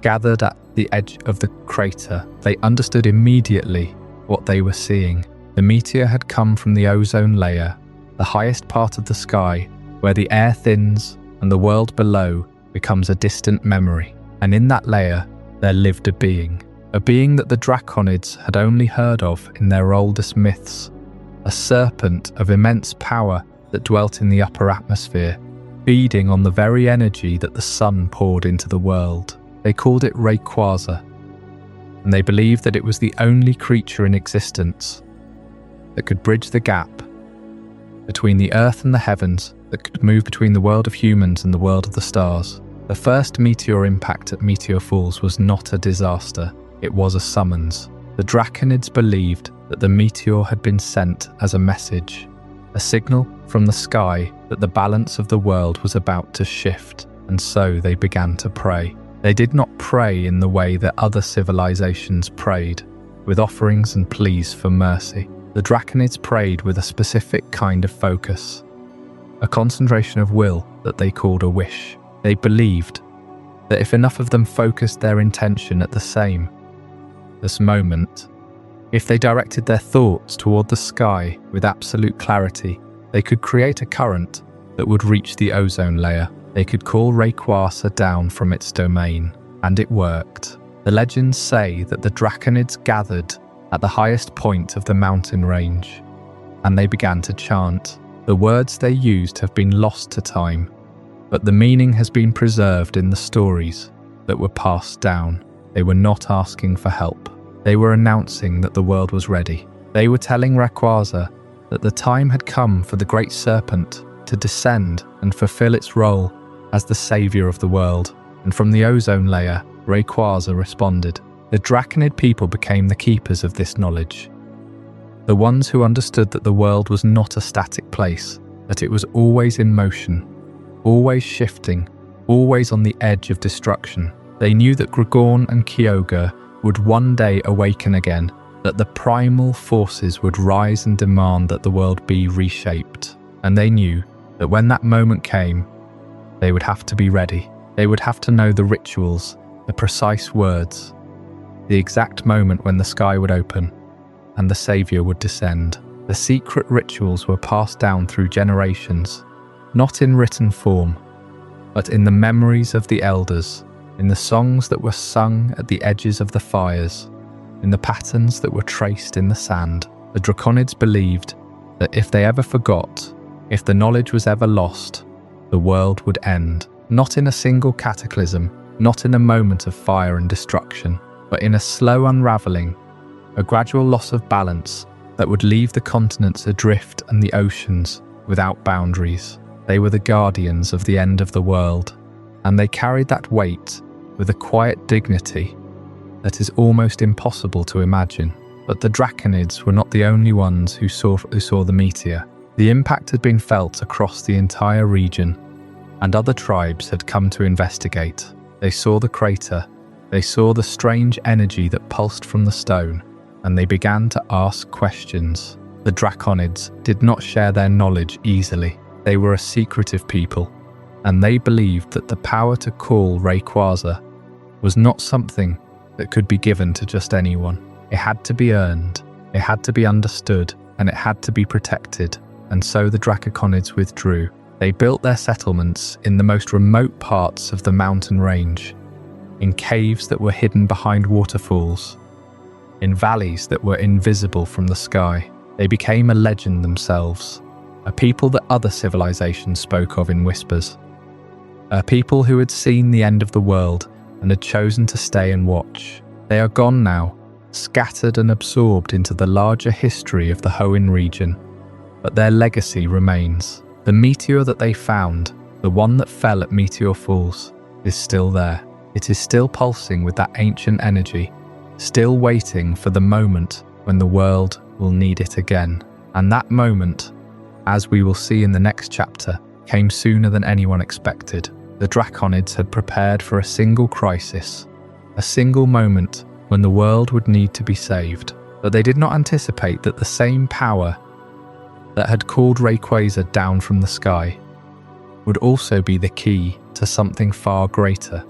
gathered at the edge of the crater. They understood immediately what they were seeing. The meteor had come from the ozone layer, the highest part of the sky, where the air thins and the world below becomes a distant memory. And in that layer, there lived a being that the Draconids had only heard of in their oldest myths, a serpent of immense power that dwelt in the upper atmosphere, feeding on the very energy that the sun poured into the world. They called it Rayquaza, and they believed that it was the only creature in existence that could bridge the gap between the earth and the heavens, that could move between the world of humans and the world of the stars. The first meteor impact at Meteor Falls was not a disaster, it was a summons. The Draconids believed that the meteor had been sent as a message, a signal from the sky that the balance of the world was about to shift, and so they began to pray. They did not pray in the way that other civilizations prayed, with offerings and pleas for mercy. The Draconids prayed with a specific kind of focus, a concentration of will that they called a wish. They believed that if enough of them focused their intention at this moment, if they directed their thoughts toward the sky with absolute clarity, they could create a current that would reach the ozone layer. They could call Rayquaza down from its domain, and it worked. The legends say that the Draconids gathered at the highest point of the mountain range, and they began to chant. The words they used have been lost to time, but the meaning has been preserved in the stories that were passed down. They were not asking for help. They were announcing that the world was ready. They were telling Rayquaza that the time had come for the great serpent to descend and fulfill its role as the savior of the world. And from the ozone layer, Rayquaza responded. The Draconid people became the keepers of this knowledge. The ones who understood that the world was not a static place, that it was always in motion, always shifting, always on the edge of destruction. They knew that Gregon and Kyogre would one day awaken again, that the primal forces would rise and demand that the world be reshaped. And they knew that when that moment came, they would have to be ready. They would have to know the rituals, the precise words, the exact moment when the sky would open and the Saviour would descend. The secret rituals were passed down through generations, not in written form, but in the memories of the elders, in the songs that were sung at the edges of the fires, in the patterns that were traced in the sand. The Draconids believed that if they ever forgot, if the knowledge was ever lost, the world would end. Not in a single cataclysm, not in a moment of fire and destruction, but in a slow unravelling, a gradual loss of balance that would leave the continents adrift and the oceans without boundaries. They were the guardians of the end of the world, and they carried that weight with a quiet dignity that is almost impossible to imagine. But the Draconids were not the only ones who saw the meteor. The impact had been felt across the entire region, and other tribes had come to investigate. They saw the crater, they saw the strange energy that pulsed from the stone, and they began to ask questions. The Draconids did not share their knowledge easily. They were a secretive people, and they believed that the power to call Rayquaza was not something that could be given to just anyone. It had to be earned, it had to be understood, and it had to be protected. And so the Draconids withdrew. They built their settlements in the most remote parts of the mountain range, in caves that were hidden behind waterfalls, in valleys that were invisible from the sky. They became a legend themselves, a people that other civilizations spoke of in whispers, a people who had seen the end of the world and had chosen to stay and watch. They are gone now, scattered and absorbed into the larger history of the Hoenn region, but their legacy remains. The meteor that they found, the one that fell at Meteor Falls, is still there. It is still pulsing with that ancient energy, still waiting for the moment when the world will need it again. And that moment, as we will see in the next chapter, came sooner than anyone expected. The Draconids had prepared for a single crisis, a single moment when the world would need to be saved. But they did not anticipate that the same power that had called Rayquaza down from the sky would also be the key to something far greater,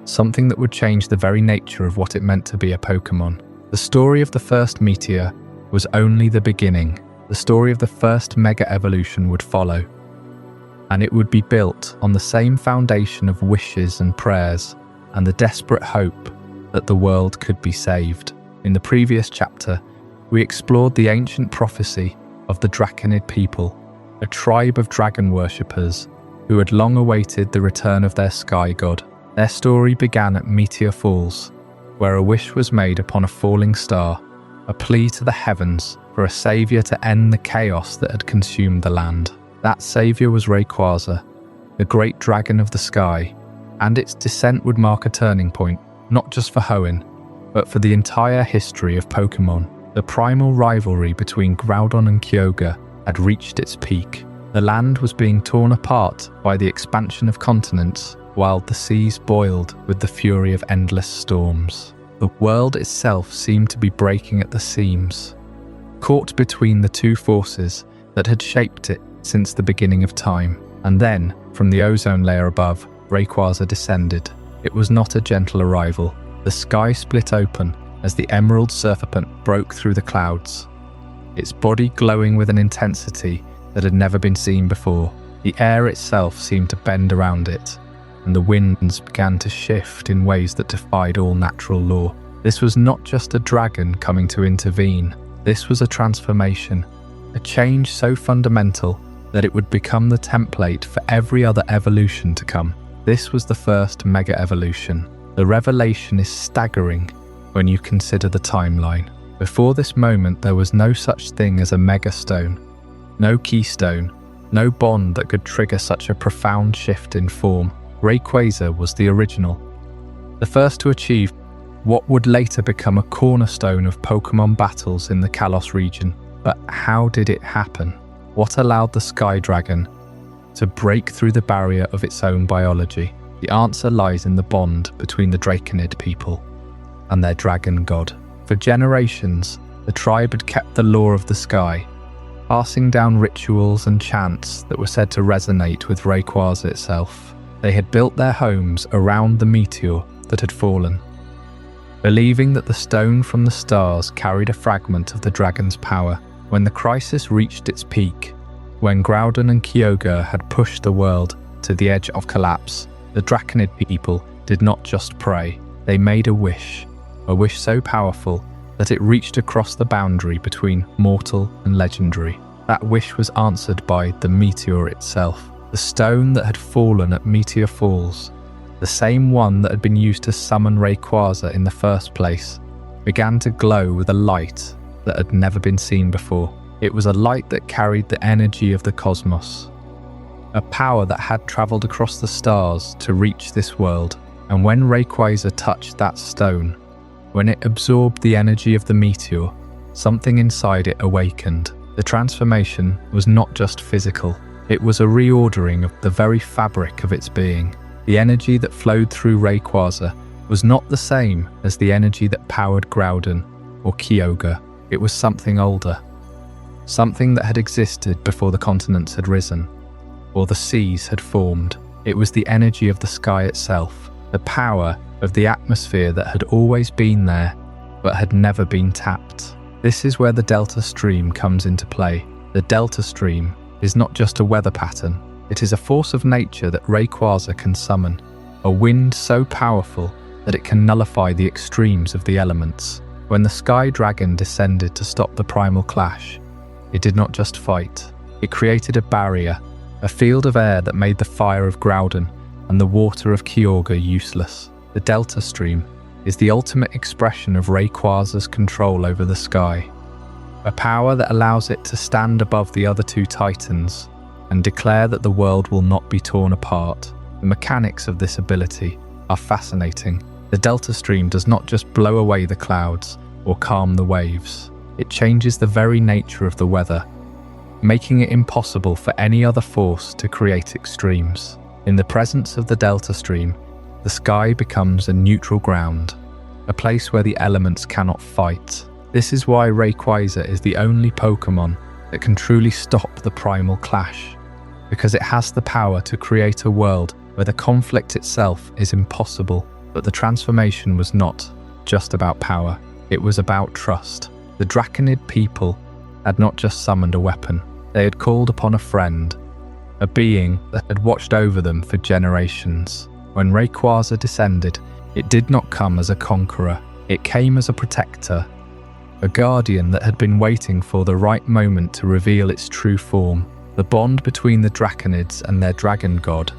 something that would change the very nature of what it meant to be a Pokémon. The story of the first meteor was only the beginning. The story of the first mega evolution would follow, and it would be built on the same foundation of wishes and prayers and the desperate hope that the world could be saved. In the previous chapter, we explored the ancient prophecy of the Draconid people, a tribe of dragon worshippers who had long awaited the return of their sky god. Their story began at Meteor Falls, where a wish was made upon a falling star, a plea to the heavens for a saviour to end the chaos that had consumed the land. That saviour was Rayquaza, the great dragon of the sky, and its descent would mark a turning point, not just for Hoenn, but for the entire history of Pokémon. The primal rivalry between Groudon and Kyogre had reached its peak. The land was being torn apart by the expansion of continents, while the seas boiled with the fury of endless storms. The world itself seemed to be breaking at the seams, caught between the two forces that had shaped it since the beginning of time. And then, from the ozone layer above, Rayquaza descended. It was not a gentle arrival. The sky split open as the emerald serpent broke through the clouds, its body glowing with an intensity that had never been seen before. The air itself seemed to bend around it, and the winds began to shift in ways that defied all natural law. This was not just a dragon coming to intervene. This was a transformation, a change so fundamental that it would become the template for every other evolution to come. This was the first mega evolution. The revelation is staggering when you consider the timeline. Before this moment, there was no such thing as a mega stone, no keystone, no bond that could trigger such a profound shift in form. Rayquaza was the original, the first to achieve what would later become a cornerstone of Pokémon battles in the Kalos region. But how did it happen? What allowed the Sky Dragon to break through the barrier of its own biology? The answer lies in the bond between the Draconid people and their dragon god. For generations, the tribe had kept the law of the sky, passing down rituals and chants that were said to resonate with Rayquaza itself. They had built their homes around the meteor that had fallen, believing that the stone from the stars carried a fragment of the dragon's power. When the crisis reached its peak, when Groudon and Kyogre had pushed the world to the edge of collapse, the Draconid people did not just pray, they made a wish so powerful that it reached across the boundary between mortal and legendary. That wish was answered by the meteor itself, the stone that had fallen at Meteor Falls. The same one that had been used to summon Rayquaza in the first place began to glow with a light that had never been seen before. It was a light that carried the energy of the cosmos, a power that had travelled across the stars to reach this world. And when Rayquaza touched that stone, when it absorbed the energy of the meteor, something inside it awakened. The transformation was not just physical, it was a reordering of the very fabric of its being. The energy that flowed through Rayquaza was not the same as the energy that powered Groudon or Kyogre. It was something older, something that had existed before the continents had risen, or the seas had formed. It was the energy of the sky itself, the power of the atmosphere that had always been there, but had never been tapped. This is where the Delta Stream comes into play. The Delta Stream is not just a weather pattern, it is a force of nature that Rayquaza can summon, a wind so powerful that it can nullify the extremes of the elements. When the Sky Dragon descended to stop the primal clash, it did not just fight, it created a barrier, a field of air that made the fire of Groudon and the water of Kyogre useless. The Delta Stream is the ultimate expression of Rayquaza's control over the sky, a power that allows it to stand above the other two titans and declare that the world will not be torn apart. The mechanics of this ability are fascinating. The Delta Stream does not just blow away the clouds or calm the waves. It changes the very nature of the weather, making it impossible for any other force to create extremes. In the presence of the Delta Stream, the sky becomes a neutral ground, a place where the elements cannot fight. This is why Rayquaza is the only Pokémon that can truly stop the primal clash, because it has the power to create a world where the conflict itself is impossible. But the transformation was not just about power, it was about trust. The Draconid people had not just summoned a weapon, they had called upon a friend, a being that had watched over them for generations. When Rayquaza descended, it did not come as a conqueror, it came as a protector, a guardian that had been waiting for the right moment to reveal its true form. The bond between the Draconids and their dragon god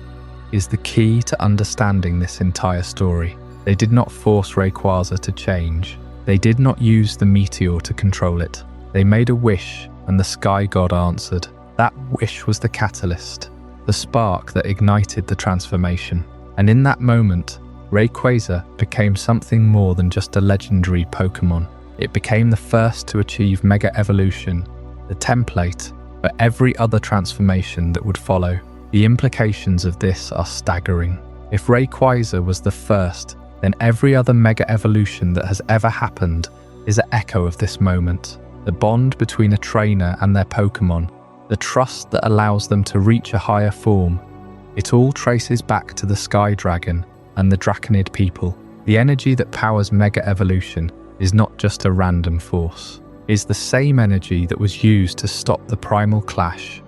is the key to understanding this entire story. They did not force Rayquaza to change. They did not use the meteor to control it. They made a wish and the sky god answered. That wish was the catalyst, the spark that ignited the transformation. And in that moment, Rayquaza became something more than just a legendary Pokémon. It became the first to achieve Mega Evolution, the template for every other transformation that would follow. The implications of this are staggering. If Rayquaza was the first, then every other Mega Evolution that has ever happened is an echo of this moment. The bond between a trainer and their Pokémon, the trust that allows them to reach a higher form, it all traces back to the Sky Dragon and the Draconid people. The energy that powers Mega Evolution is not just a random force. It is the same energy that was used to stop the primal clash,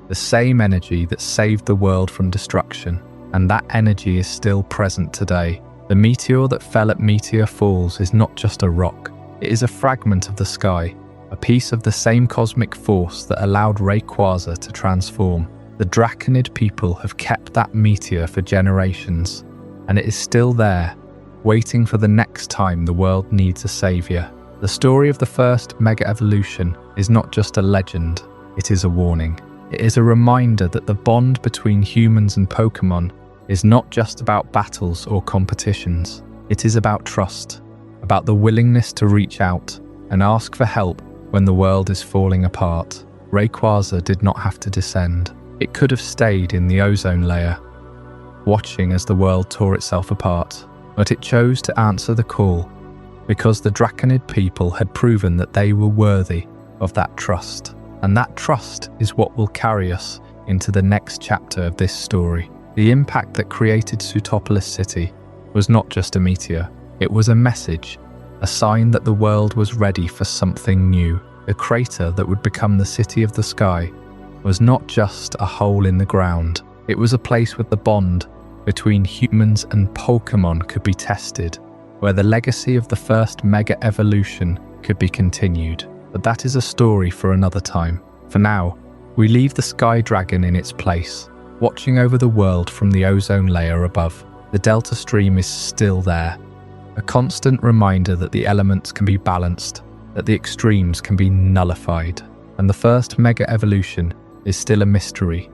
the same energy that saved the world from destruction, and that energy is still present today. The meteor that fell at Meteor Falls is not just a rock, it is a fragment of the sky, a piece of the same cosmic force that allowed Rayquaza to transform. The Draconid people have kept that meteor for generations, and it is still there, waiting for the next time the world needs a savior. The story of the first Mega Evolution is not just a legend, it is a warning. It is a reminder that the bond between humans and Pokémon is not just about battles or competitions. It is about trust, about the willingness to reach out and ask for help when the world is falling apart. Rayquaza did not have to descend. It could have stayed in the ozone layer, watching as the world tore itself apart. But it chose to answer the call, because the Draconid people had proven that they were worthy of that trust. And that trust is what will carry us into the next chapter of this story. The impact that created Sootopolis City was not just a meteor. It was a message, a sign that the world was ready for something new. The crater that would become the City of the Sky was not just a hole in the ground. It was a place where the bond between humans and Pokémon could be tested, where the legacy of the first Mega Evolution could be continued. But that is a story for another time. For now, we leave the Sky Dragon in its place, watching over the world from the ozone layer above. The Delta Stream is still there, a constant reminder that the elements can be balanced, that the extremes can be nullified. And the first Mega Evolution is still a mystery,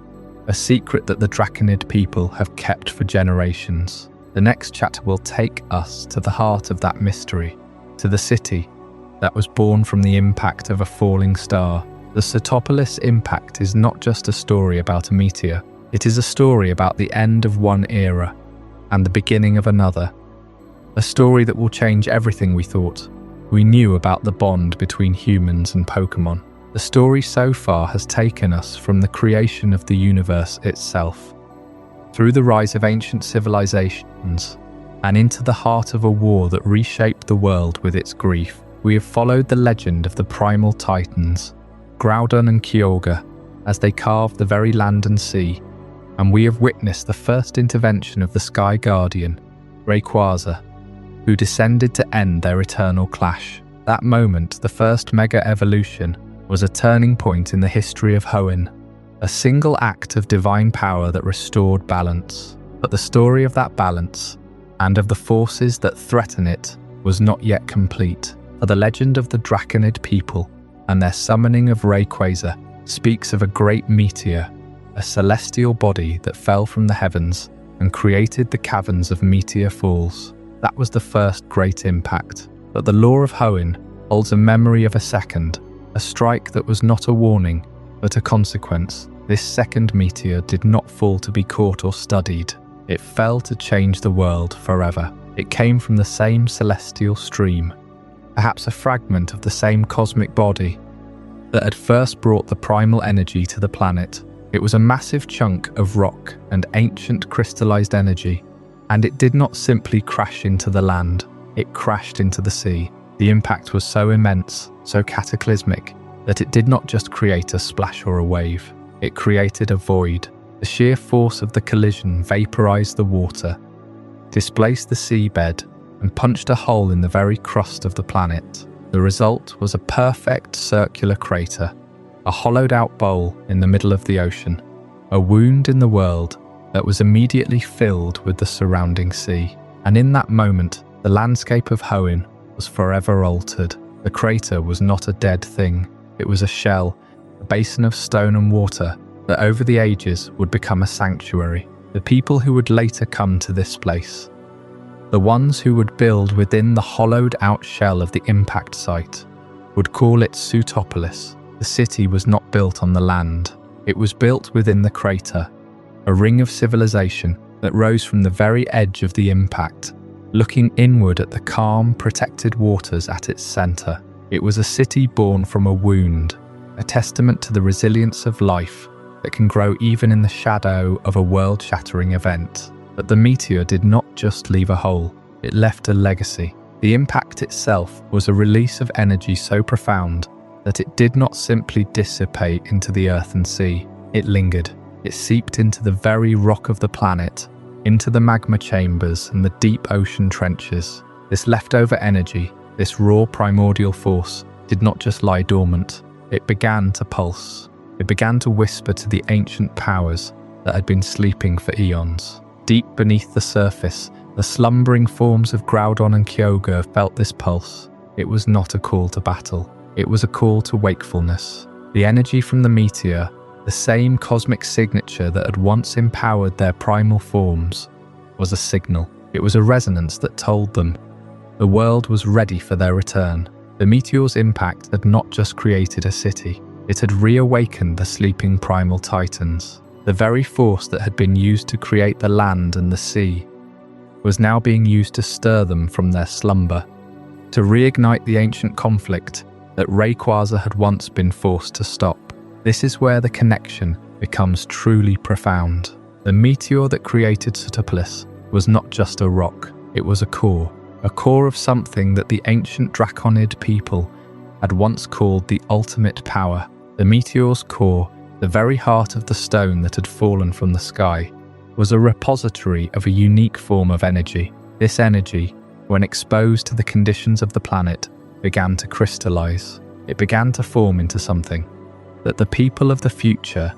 a secret that the Draconid people have kept for generations. The next chapter will take us to the heart of that mystery, to the city that was born from the impact of a falling star. The Sootopolis Impact is not just a story about a meteor. It is a story about the end of one era and the beginning of another. A story that will change everything we thought we knew about the bond between humans and Pokémon. The story so far has taken us from the creation of the universe itself, through the rise of ancient civilizations, and into the heart of a war that reshaped the world with its grief. We have followed the legend of the Primal Titans, Groudon and Kyogre, as they carved the very land and sea, and we have witnessed the first intervention of the Sky Guardian, Rayquaza, who descended to end their eternal clash. That moment, the first Mega Evolution, was a turning point in the history of Hoenn, a single act of divine power that restored balance. But the story of that balance, and of the forces that threaten it, was not yet complete. For the legend of the Draconid people and their summoning of Rayquaza speaks of a great meteor, a celestial body that fell from the heavens and created the caverns of Meteor Falls. That was the first great impact. But the lore of Hoenn holds a memory of a second, a strike that was not a warning, but a consequence. This second meteor did not fall to be caught or studied. It fell to change the world forever. It came from the same celestial stream, perhaps a fragment of the same cosmic body that had first brought the primal energy to the planet. It was a massive chunk of rock and ancient crystallized energy, and it did not simply crash into the land, it crashed into the sea. The impact was so immense, so cataclysmic, that it did not just create a splash or a wave, it created a void. The sheer force of the collision vaporized the water, displaced the seabed, and punched a hole in the very crust of the planet. The result was a perfect circular crater, a hollowed-out bowl in the middle of the ocean, a wound in the world that was immediately filled with the surrounding sea. And in that moment, the landscape of Hoenn was forever altered. The crater was not a dead thing. It was a shell, a basin of stone and water that over the ages would become a sanctuary. The people who would later come to this place, the ones who would build within the hollowed-out shell of the impact site, would call it Sootopolis. The city was not built on the land. It was built within the crater, a ring of civilization that rose from the very edge of the impact, looking inward at the calm, protected waters at its center. It was a city born from a wound, a testament to the resilience of life that can grow even in the shadow of a world-shattering event. But the meteor did not just leave a hole, it left a legacy. The impact itself was a release of energy so profound that it did not simply dissipate into the earth and sea. It lingered. It seeped into the very rock of the planet, into the magma chambers and the deep ocean trenches. This leftover energy, this raw primordial force, did not just lie dormant. It began to pulse. It began to whisper to the ancient powers that had been sleeping for eons. Deep beneath the surface, the slumbering forms of Groudon and Kyogre felt this pulse. It was not a call to battle. It was a call to wakefulness. The energy from the meteor, the same cosmic signature that had once empowered their primal forms, was a signal. It was a resonance that told them the world was ready for their return. The meteor's impact had not just created a city. It had reawakened the sleeping primal titans. The very force that had been used to create the land and the sea was now being used to stir them from their slumber, to reignite the ancient conflict that Rayquaza had once been forced to stop. This is where the connection becomes truly profound. The meteor that created Sootopolis was not just a rock, it was a core of something that the ancient Draconid people had once called the ultimate power. The meteor's core, the very heart of the stone that had fallen from the sky, was a repository of a unique form of energy. This energy, when exposed to the conditions of the planet, began to crystallize. It began to form into something that the people of the future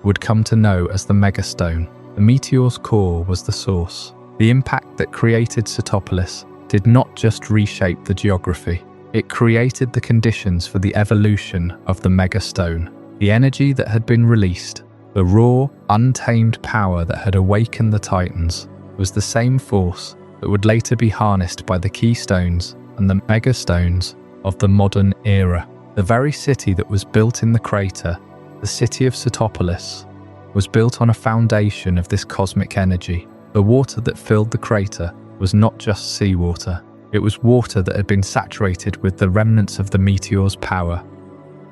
would come to know as the Megastone. The meteor's core was the source. The impact that created Sootopolis did not just reshape the geography. It created the conditions for the evolution of the Megastone. The energy that had been released, the raw, untamed power that had awakened the Titans, was the same force that would later be harnessed by the Keystones and the Megastones of the modern era. The very city that was built in the crater, the city of Sootopolis, was built on a foundation of this cosmic energy. The water that filled the crater was not just seawater. It was water that had been saturated with the remnants of the meteor's power.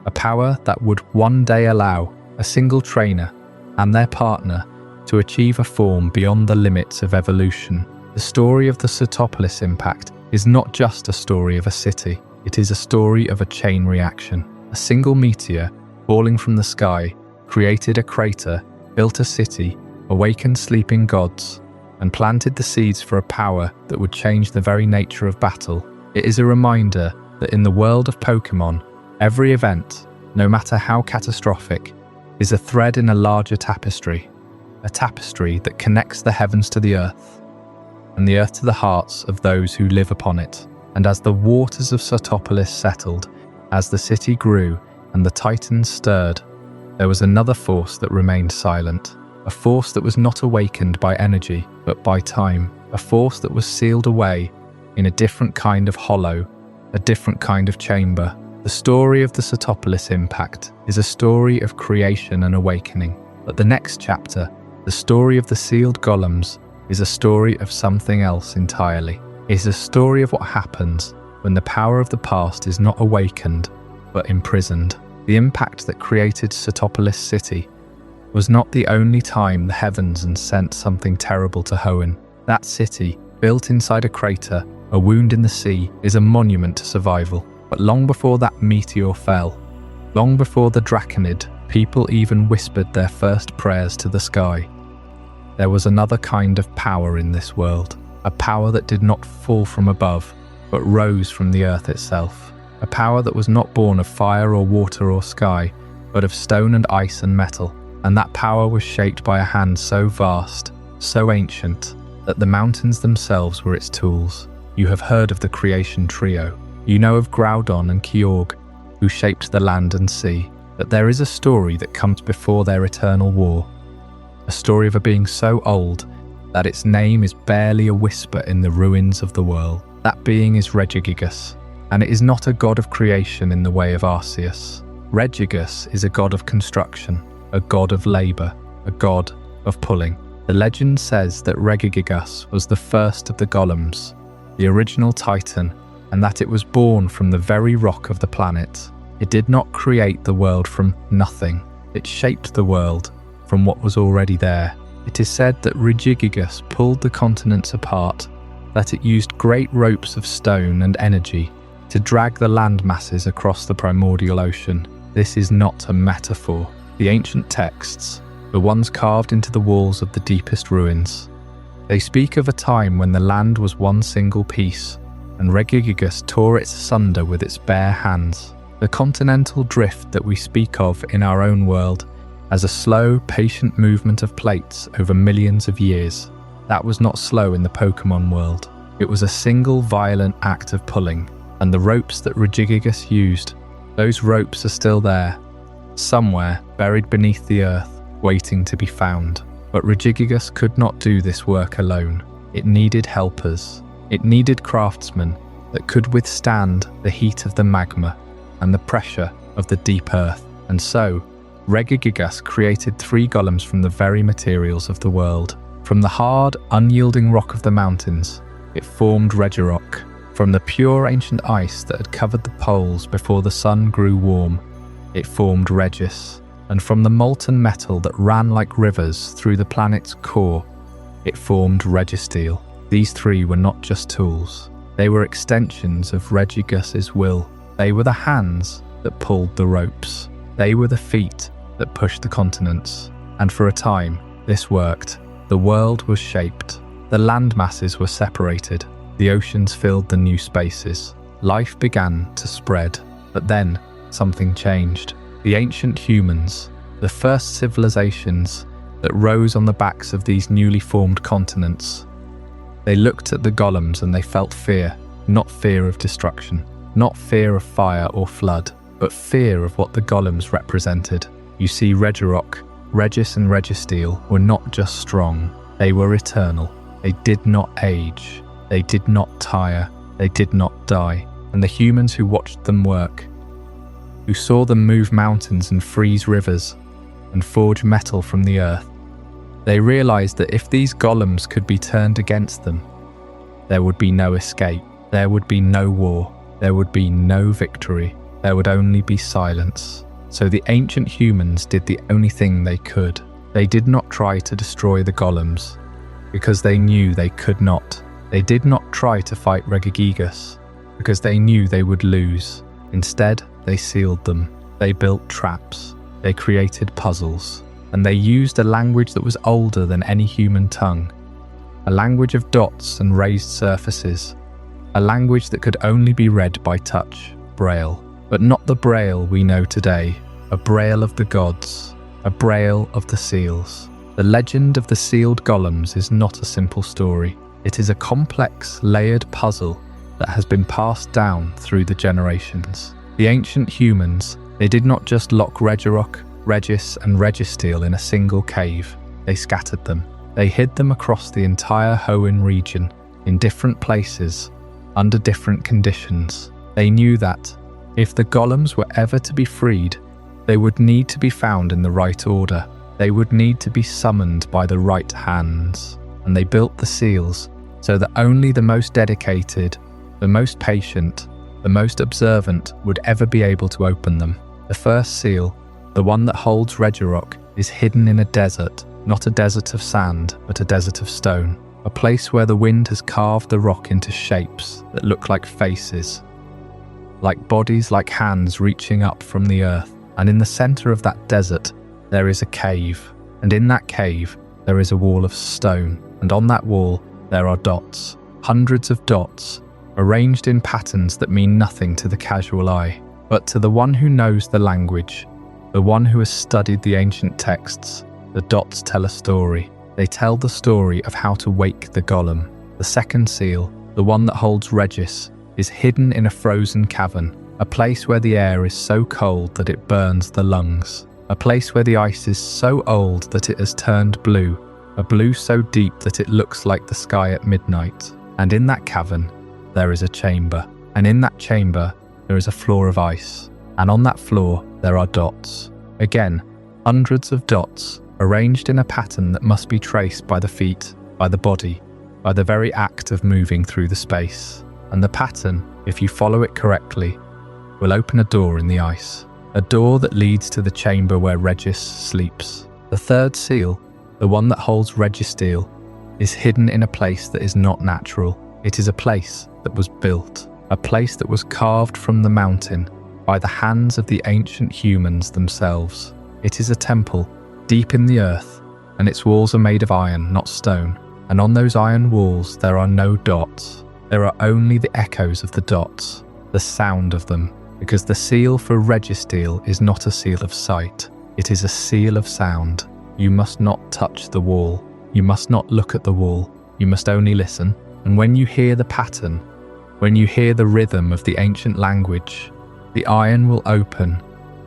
A power that would one day allow a single trainer and their partner to achieve a form beyond the limits of evolution. The story of the Sootopolis Impact is not just a story of a city, it is a story of a chain reaction. A single meteor, falling from the sky, created a crater, built a city, awakened sleeping gods, and planted the seeds for a power that would change the very nature of battle. It is a reminder that in the world of Pokémon, every event, no matter how catastrophic, is a thread in a larger tapestry, a tapestry that connects the heavens to the earth, and the earth to the hearts of those who live upon it. And as the waters of Sootopolis settled, as the city grew and the Titans stirred, there was another force that remained silent, a force that was not awakened by energy, but by time, a force that was sealed away in a different kind of hollow, a different kind of chamber. The story of the Sootopolis Impact is a story of creation and awakening. But the next chapter, the story of the Sealed Golems, is a story of something else entirely. It is a story of what happens when the power of the past is not awakened, but imprisoned. The impact that created Sootopolis City was not the only time the heavens and sent something terrible to Hoenn. That city, built inside a crater, a wound in the sea, is a monument to survival. But long before that meteor fell, long before the Draconid people even whispered their first prayers to the sky, there was another kind of power in this world. A power that did not fall from above, but rose from the earth itself. A power that was not born of fire or water or sky, but of stone and ice and metal. And that power was shaped by a hand so vast, so ancient, that the mountains themselves were its tools. You have heard of the creation trio. You know of Groudon and Kyogre, who shaped the land and sea. But there is a story that comes before their eternal war. A story of a being so old that its name is barely a whisper in the ruins of the world. That being is Regigigas, and it is not a god of creation in the way of Arceus. Regigigas is a god of construction, a god of labour, a god of pulling. The legend says that Regigigas was the first of the golems, the original titan, and that it was born from the very rock of the planet. It did not create the world from nothing. It shaped the world from what was already there. It is said that Regigigas pulled the continents apart, that it used great ropes of stone and energy to drag the land masses across the primordial ocean. This is not a metaphor. The ancient texts, the ones carved into the walls of the deepest ruins, they speak of a time when the land was one single piece, and Regigigas tore it asunder with its bare hands. The continental drift that we speak of in our own world as a slow, patient movement of plates over millions of years, that was not slow in the Pokémon world. It was a single violent act of pulling, and the ropes that Regigigas used, those ropes are still there, somewhere buried beneath the earth, waiting to be found. But Regigigas could not do this work alone. It needed helpers. It needed craftsmen that could withstand the heat of the magma and the pressure of the deep earth. And so, Regigigas created 3 golems from the very materials of the world. From the hard, unyielding rock of the mountains, it formed Regirock. From the pure ancient ice that had covered the poles before the sun grew warm, it formed Regis. And from the molten metal that ran like rivers through the planet's core, it formed Registeel. These 3 were not just tools. They were extensions of Regigigas's will. They were the hands that pulled the ropes. They were the feet that pushed the continents. And for a time, this worked. The world was shaped. The land masses were separated. The oceans filled the new spaces. Life began to spread. But then, something changed. The ancient humans, the first civilizations that rose on the backs of these newly formed continents, they looked at the golems and they felt fear, not fear of destruction, not fear of fire or flood, but fear of what the golems represented. You see, Regirock, Regis and Registeel were not just strong, they were eternal. They did not age, they did not tire, they did not die. And the humans who watched them work, who saw them move mountains and freeze rivers and forge metal from the earth, they realized that if these golems could be turned against them, there would be no escape, there would be no war, there would be no victory, there would only be silence. So the ancient humans did the only thing they could. They did not try to destroy the golems, because they knew they could not. They did not try to fight Regigigas, because they knew they would lose. Instead, they sealed them. They built traps. They created puzzles. And they used a language that was older than any human tongue. A language of dots and raised surfaces. A language that could only be read by touch, Braille. But not the Braille we know today. A Braille of the gods. A Braille of the seals. The legend of the Sealed Golems is not a simple story. It is a complex, layered puzzle that has been passed down through the generations. The ancient humans, they did not just lock Regirock, Regis and Registeel in a single cave. They scattered them. They hid them across the entire Hoenn region, in different places, under different conditions. They knew that, if the golems were ever to be freed, they would need to be found in the right order. They would need to be summoned by the right hands. And they built the seals so that only the most dedicated, the most patient, the most observant would ever be able to open them. The first seal, the one that holds Regirock, is hidden in a desert, not a desert of sand, but a desert of stone. A place where the wind has carved the rock into shapes that look like faces, like bodies, like hands reaching up from the earth. And in the center of that desert, there is a cave. And in that cave, there is a wall of stone. And on that wall, there are dots, hundreds of dots, arranged in patterns that mean nothing to the casual eye. But to the one who knows the language, the one who has studied the ancient texts, the dots tell a story. They tell the story of how to wake the golem. The second seal, the one that holds Regis, is hidden in a frozen cavern, a place where the air is so cold that it burns the lungs, a place where the ice is so old that it has turned blue, a blue so deep that it looks like the sky at midnight. And in that cavern, there is a chamber. And in that chamber, there is a floor of ice. And on that floor, there are dots. Again, hundreds of dots, arranged in a pattern that must be traced by the feet, by the body, by the very act of moving through the space. And the pattern, if you follow it correctly, will open a door in the ice. A door that leads to the chamber where Regis sleeps. The third seal, the one that holds Registeel, is hidden in a place that is not natural. It is a place that was built, a place that was carved from the mountain by the hands of the ancient humans themselves. It is a temple deep in the earth, and its walls are made of iron, not stone. And on those iron walls there are no dots. There are only the echoes of the dots, the sound of them, because the seal for Registeel is not a seal of sight, it is a seal of sound. You must not touch the wall. You must not look at the wall. You must only listen. And when you hear the pattern, when you hear the rhythm of the ancient language, the iron will open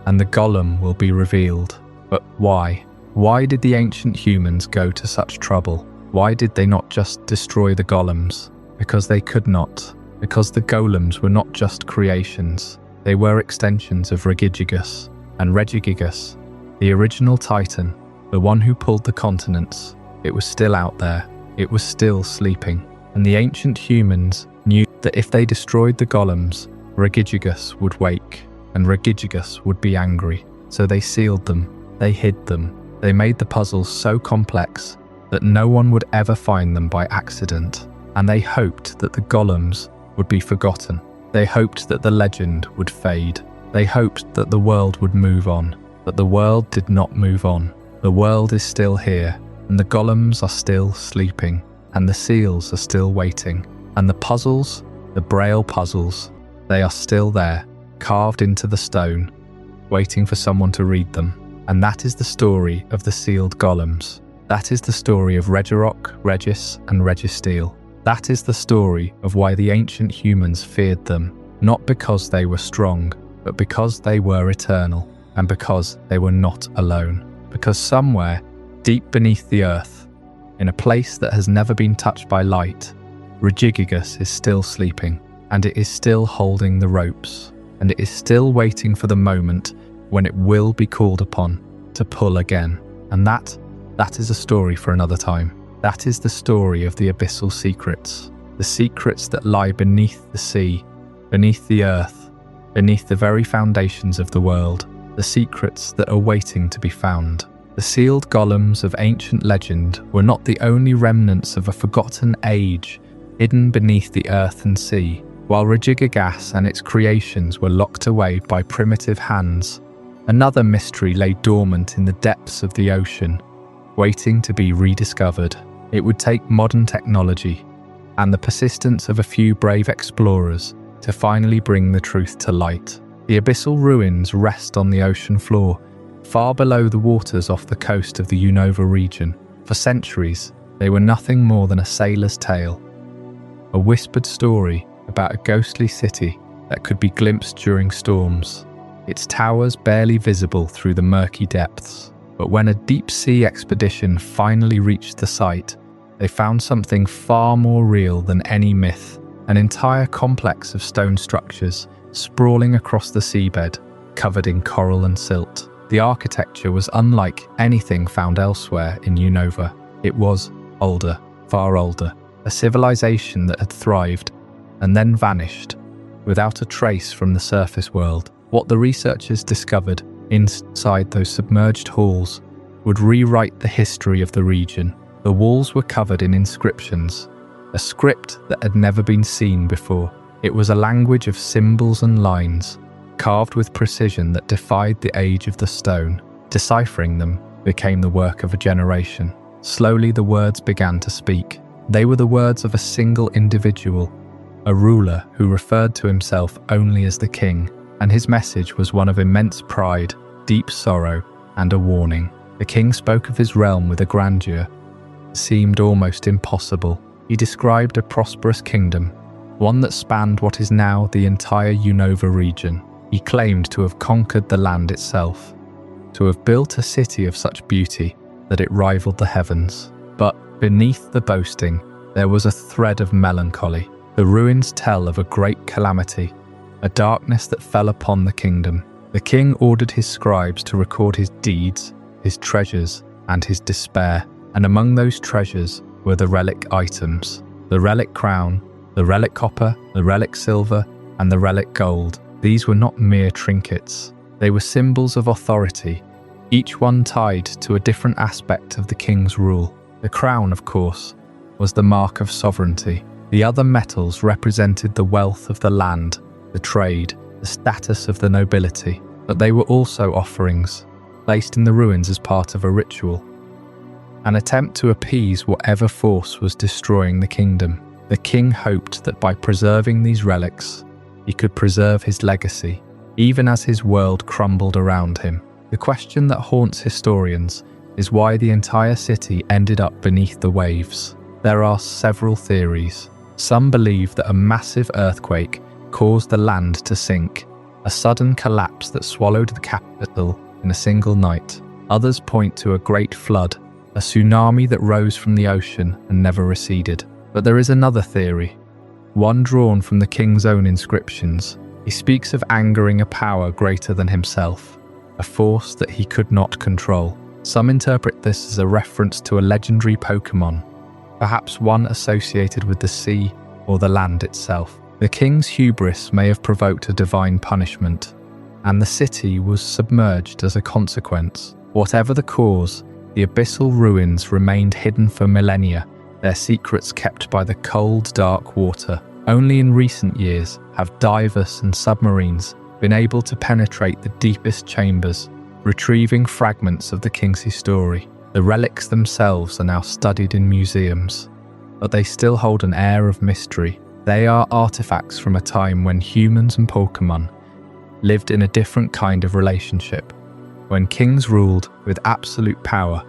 and the golem will be revealed. But why? Why did the ancient humans go to such trouble? Why did they not just destroy the golems? Because they could not. Because the golems were not just creations. They were extensions of Regigigas. And Regigigas, the original titan, the one who pulled the continents, it was still out there. It was still sleeping. And the ancient humans knew that if they destroyed the golems, Regigigas would wake, and Regigigas would be angry. So they sealed them. They hid them. They made the puzzles so complex that no one would ever find them by accident. And they hoped that the golems would be forgotten. They hoped that the legend would fade. They hoped that the world would move on. But the world did not move on. The world is still here, and the golems are still sleeping, and the seals are still waiting. And the puzzles, the Braille puzzles, they are still there, carved into the stone, waiting for someone to read them. And that is the story of the Sealed Golems. That is the story of Regirock, Regis, and Registeel. That is the story of why the ancient humans feared them, not because they were strong, but because they were eternal, and because they were not alone. Because somewhere, deep beneath the earth, in a place that has never been touched by light, Regigigas is still sleeping, and it is still holding the ropes, and it is still waiting for the moment when it will be called upon to pull again. And that is a story for another time. That is the story of the Abyssal Secrets, the secrets that lie beneath the sea, beneath the earth, beneath the very foundations of the world, the secrets that are waiting to be found. The sealed golems of ancient legend were not the only remnants of a forgotten age hidden beneath the earth and sea. While Regigigas and its creations were locked away by primitive hands, another mystery lay dormant in the depths of the ocean, waiting to be rediscovered. It would take modern technology and the persistence of a few brave explorers to finally bring the truth to light. The abyssal ruins rest on the ocean floor, far below the waters off the coast of the Unova region. For centuries, they were nothing more than a sailor's tale, a whispered story about a ghostly city that could be glimpsed during storms, its towers barely visible through the murky depths. But when a deep-sea expedition finally reached the site, they found something far more real than any myth, an entire complex of stone structures sprawling across the seabed, covered in coral and silt. The architecture was unlike anything found elsewhere in Unova. It was older, far older, a civilization that had thrived and then vanished, without a trace from the surface world. What the researchers discovered inside those submerged halls would rewrite the history of the region. The walls were covered in inscriptions, a script that had never been seen before. It was a language of symbols and lines, carved with precision that defied the age of the stone. Deciphering them became the work of a generation. Slowly the words began to speak. They were the words of a single individual, a ruler who referred to himself only as the king, and his message was one of immense pride, deep sorrow, and a warning. The king spoke of his realm with a grandeur that seemed almost impossible. He described a prosperous kingdom, one that spanned what is now the entire Unova region. He claimed to have conquered the land itself, to have built a city of such beauty that it rivaled the heavens. But beneath the boasting, there was a thread of melancholy. The ruins tell of a great calamity, a darkness that fell upon the kingdom. The king ordered his scribes to record his deeds, his treasures, and his despair. And among those treasures were the relic items, the relic crown, the relic copper, the relic silver, and the relic gold. These were not mere trinkets. They were symbols of authority, each one tied to a different aspect of the king's rule. The crown, of course, was the mark of sovereignty. The other metals represented the wealth of the land, the trade, the status of the nobility. But they were also offerings, placed in the ruins as part of a ritual, an attempt to appease whatever force was destroying the kingdom. The king hoped that by preserving these relics, he could preserve his legacy, even as his world crumbled around him. The question that haunts historians is why the entire city ended up beneath the waves. There are several theories. Some believe that a massive earthquake caused the land to sink, a sudden collapse that swallowed the capital in a single night. Others point to a great flood, a tsunami that rose from the ocean and never receded. But there is another theory, one drawn from the king's own inscriptions. He speaks of angering a power greater than himself, a force that he could not control. Some interpret this as a reference to a legendary Pokémon, perhaps one associated with the sea or the land itself. The king's hubris may have provoked a divine punishment, and the city was submerged as a consequence. Whatever the cause, the abyssal ruins remained hidden for millennia, their secrets kept by the cold, dark water. Only in recent years have divers and submarines been able to penetrate the deepest chambers, retrieving fragments of the king's story. The relics themselves are now studied in museums, but they still hold an air of mystery. They are artifacts from a time when humans and Pokémon lived in a different kind of relationship, when kings ruled with absolute power,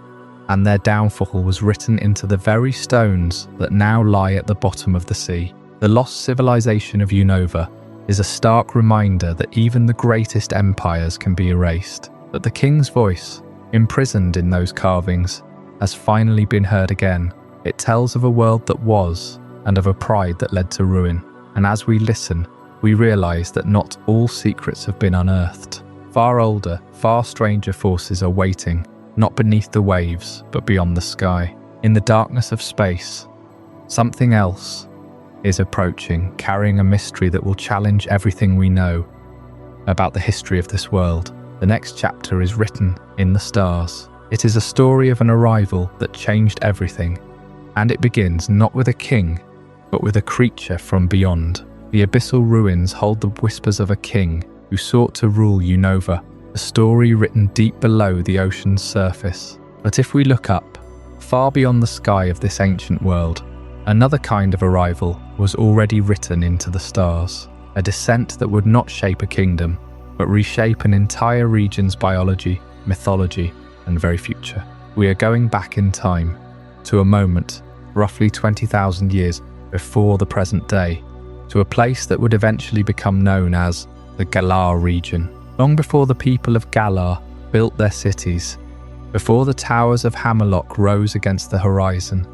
and their downfall was written into the very stones that now lie at the bottom of the sea. The lost civilization of Unova is a stark reminder that even the greatest empires can be erased. But the king's voice, imprisoned in those carvings, has finally been heard again. It tells of a world that was, and of a pride that led to ruin. And as we listen, we realize that not all secrets have been unearthed. Far older, far stranger forces are waiting, not beneath the waves, but beyond the sky. In the darkness of space, something else is approaching, carrying a mystery that will challenge everything we know about the history of this world. The next chapter is written in the stars. It is a story of an arrival that changed everything, and it begins not with a king, but with a creature from beyond. The abyssal ruins hold the whispers of a king who sought to rule Unova, a story written deep below the ocean's surface. But if we look up, far beyond the sky of this ancient world, another kind of arrival was already written into the stars, a descent that would not shape a kingdom, but reshape an entire region's biology, mythology, and very future. We are going back in time, to a moment, roughly 20,000 years before the present day, to a place that would eventually become known as the Galar region. Long before the people of Galar built their cities, before the towers of Hammerlock rose against the horizon,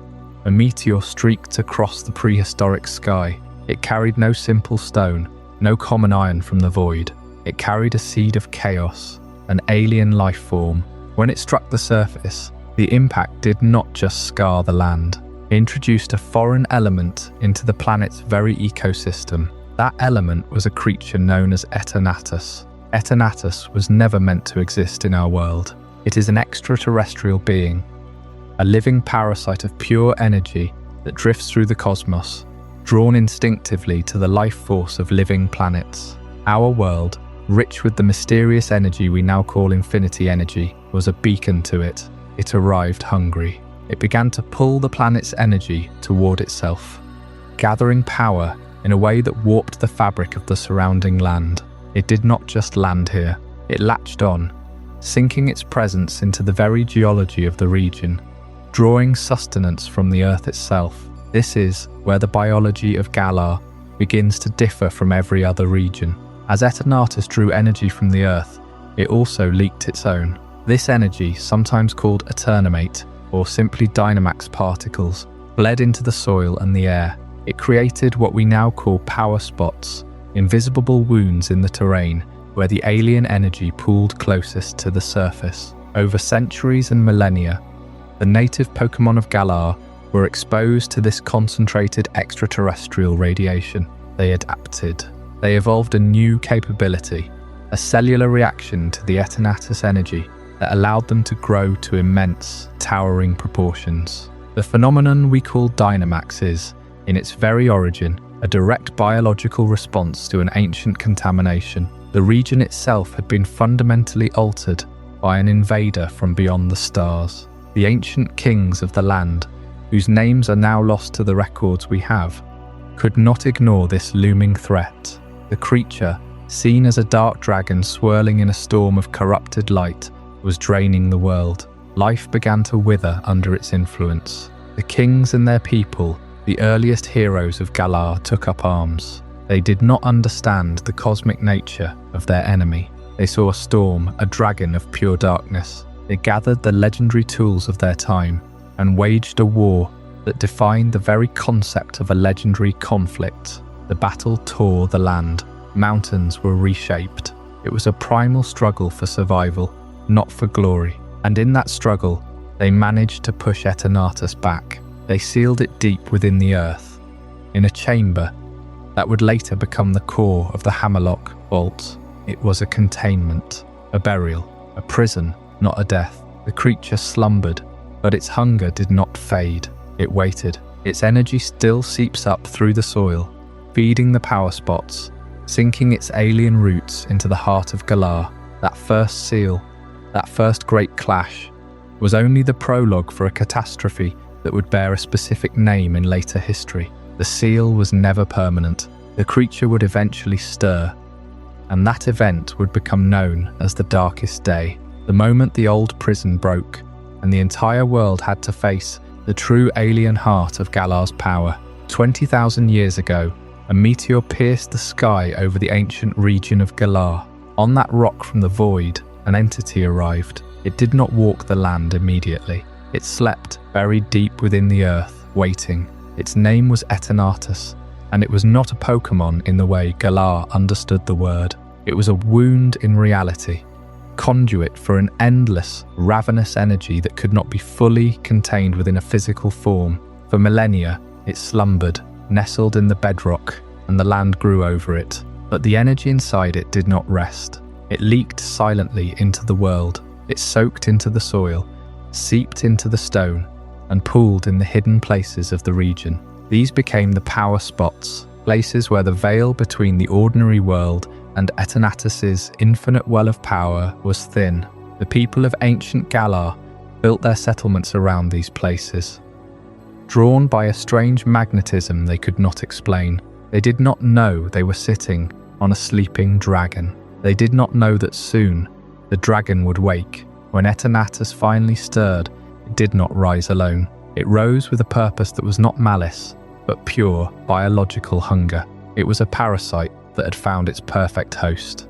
a meteor streaked across the prehistoric sky. It carried no simple stone, no common iron from the void. It carried a seed of chaos, an alien life form. When it struck the surface, the impact did not just scar the land. It introduced a foreign element into the planet's very ecosystem. That element was a creature known as Eternatus. Eternatus was never meant to exist in our world. It is an extraterrestrial being, a living parasite of pure energy that drifts through the cosmos, drawn instinctively to the life force of living planets. Our world, rich with the mysterious energy we now call infinity energy, was a beacon to it. It arrived hungry. It began to pull the planet's energy toward itself, gathering power in a way that warped the fabric of the surrounding land. It did not just land here, it latched on, sinking its presence into the very geology of the region, drawing sustenance from the earth itself. This is where the biology of Galar begins to differ from every other region. As Eternatus drew energy from the earth, it also leaked its own. This energy, sometimes called Eternamate, or simply Dynamax particles, bled into the soil and the air. It created what we now call power spots, invisible wounds in the terrain where the alien energy pooled closest to the surface. Over centuries and millennia, the native Pokémon of Galar were exposed to this concentrated extraterrestrial radiation. They adapted. They evolved a new capability, a cellular reaction to the Eternatus energy that allowed them to grow to immense, towering proportions. The phenomenon we call Dynamax is, in its very origin, a direct biological response to an ancient contamination. The region itself had been fundamentally altered by an invader from beyond the stars. The ancient kings of the land, whose names are now lost to the records we have, could not ignore this looming threat. The creature, seen as a dark dragon swirling in a storm of corrupted light, was draining the world. Life began to wither under its influence. The kings and their people, the earliest heroes of Galar, took up arms. They did not understand the cosmic nature of their enemy. They saw a storm, a dragon of pure darkness. They gathered the legendary tools of their time and waged a war that defined the very concept of a legendary conflict. The battle tore the land. Mountains were reshaped. It was a primal struggle for survival, not for glory. And in that struggle, they managed to push Eternatus back. They sealed it deep within the earth, in a chamber that would later become the core of the Hammerlock Vault. It was a containment, a burial, a prison, not a death. The creature slumbered, but its hunger did not fade. It waited. Its energy still seeps up through the soil, feeding the power spots, sinking its alien roots into the heart of Galar. That first seal, that first great clash, was only the prologue for a catastrophe that would bear a specific name in later history. The seal was never permanent. The creature would eventually stir, and that event would become known as the Darkest Day, the moment the old prison broke, and the entire world had to face the true alien heart of Galar's power. 20,000 years ago, a meteor pierced the sky over the ancient region of Galar. On that rock from the void, an entity arrived. It did not walk the land immediately. It slept buried deep within the earth, waiting. Its name was Eternatus, and it was not a Pokémon in the way Galar understood the word. It was a wound in reality, conduit for an endless, ravenous energy that could not be fully contained within a physical form. For millennia, it slumbered, nestled in the bedrock, and the land grew over it. But the energy inside it did not rest. It leaked silently into the world. It soaked into the soil, seeped into the stone, and pooled in the hidden places of the region. These became the power spots, places where the veil between the ordinary world and Eternatus's infinite well of power was thin. The people of ancient Galar built their settlements around these places, drawn by a strange magnetism they could not explain. They did not know they were sitting on a sleeping dragon. They did not know that soon the dragon would wake. When Eternatus finally stirred, it did not rise alone. It rose with a purpose that was not malice, but pure biological hunger. It was a parasite that had found its perfect host.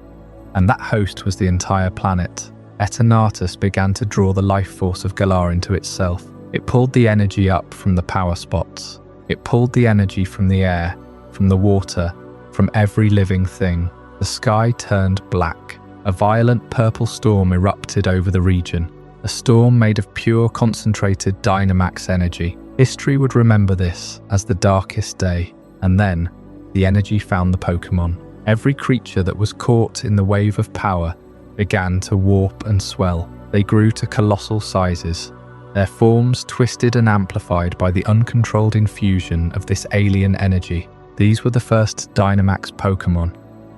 And that host was the entire planet. Eternatus began to draw the life force of Galar into itself. It pulled the energy up from the power spots. It pulled the energy from the air, from the water, from every living thing. The sky turned black. A violent purple storm erupted over the region. A storm made of pure concentrated Dynamax energy. History would remember this as the Darkest Day. And then, the energy found the Pokémon. Every creature that was caught in the wave of power began to warp and swell. They grew to colossal sizes, their forms twisted and amplified by the uncontrolled infusion of this alien energy. These were the first Dynamax Pokémon,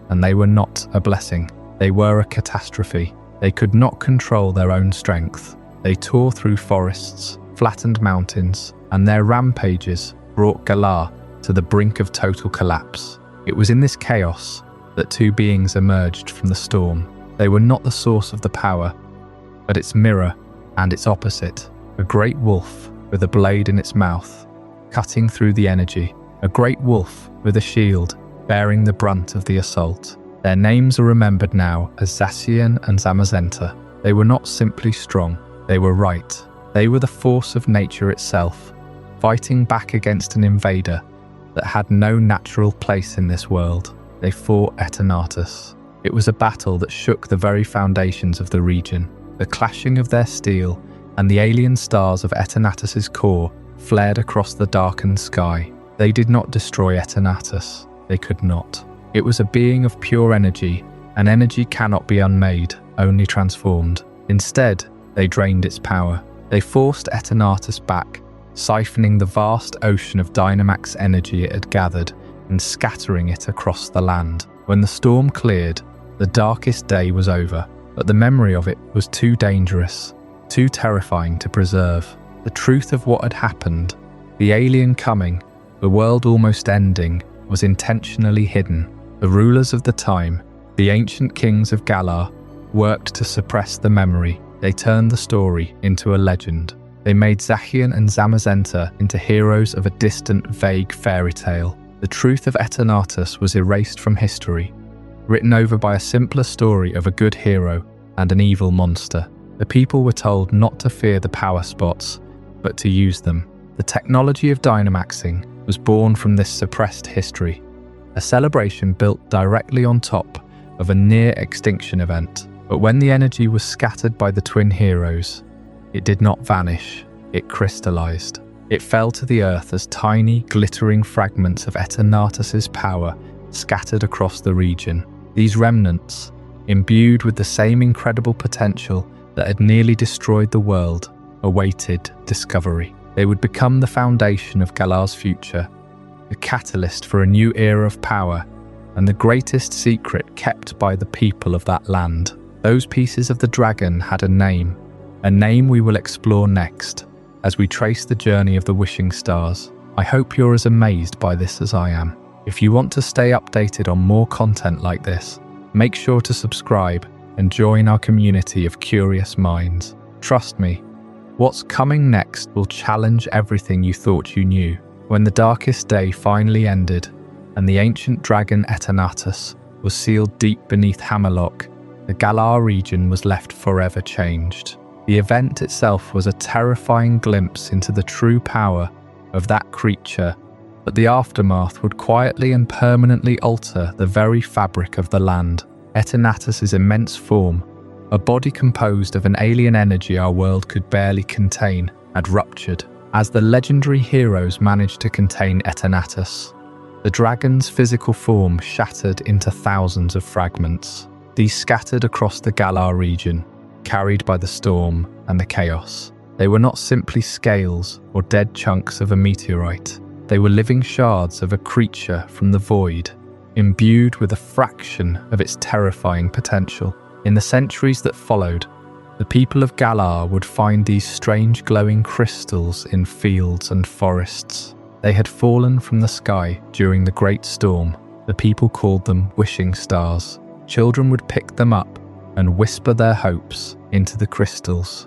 and they were not a blessing. They were a catastrophe. They could not control their own strength. They tore through forests, flattened mountains, and their rampages brought Galar to the brink of total collapse. It was in this chaos that two beings emerged from the storm. They were not the source of the power, but its mirror and its opposite. A great wolf with a blade in its mouth, cutting through the energy. A great wolf with a shield, bearing the brunt of the assault. Their names are remembered now as Zacian and Zamazenta. They were not simply strong, they were right. They were the force of nature itself, fighting back against an invader that had no natural place in this world. They fought Eternatus. It was a battle that shook the very foundations of the region. The clashing of their steel and the alien stars of Eternatus's core flared across the darkened sky. They did not destroy Eternatus. They could not. It was a being of pure energy, and energy cannot be unmade, only transformed. Instead, they drained its power. They forced Eternatus back, siphoning the vast ocean of Dynamax energy it had gathered and scattering it across the land. When the storm cleared, the Darkest Day was over, but the memory of it was too dangerous, too terrifying to preserve. The truth of what had happened, the alien coming, the world almost ending, was intentionally hidden. The rulers of the time, the ancient kings of Galar, worked to suppress the memory. They turned the story into a legend. They made Zacian and Zamazenta into heroes of a distant, vague fairy tale. The truth of Eternatus was erased from history, written over by a simpler story of a good hero and an evil monster. The people were told not to fear the power spots, but to use them. The technology of Dynamaxing was born from this suppressed history, a celebration built directly on top of a near-extinction event. But when the energy was scattered by the twin heroes, it did not vanish, it crystallized. It fell to the earth as tiny, glittering fragments of Eternatus's power scattered across the region. These remnants, imbued with the same incredible potential that had nearly destroyed the world, awaited discovery. They would become the foundation of Galar's future, the catalyst for a new era of power, and the greatest secret kept by the people of that land. Those pieces of the dragon had a name we will explore next as we trace the journey of the Wishing Stars. I hope you're as amazed by this as I am. If you want to stay updated on more content like this, make sure to subscribe and join our community of curious minds. Trust me, what's coming next will challenge everything you thought you knew. When the darkest day finally ended and the ancient dragon Eternatus was sealed deep beneath Hammerlock, the Galar region was left forever changed. The event itself was a terrifying glimpse into the true power of that creature, but the aftermath would quietly and permanently alter the very fabric of the land. Eternatus's immense form, a body composed of an alien energy our world could barely contain, had ruptured. As the legendary heroes managed to contain Eternatus, the dragon's physical form shattered into thousands of fragments. These scattered across the Galar region, carried by the storm and the chaos. They were not simply scales or dead chunks of a meteorite. They were living shards of a creature from the void, imbued with a fraction of its terrifying potential. In the centuries that followed, the people of Galar would find these strange glowing crystals in fields and forests. They had fallen from the sky during the Great Storm. The people called them Wishing Stars. Children would pick them up and whisper their hopes into the crystals,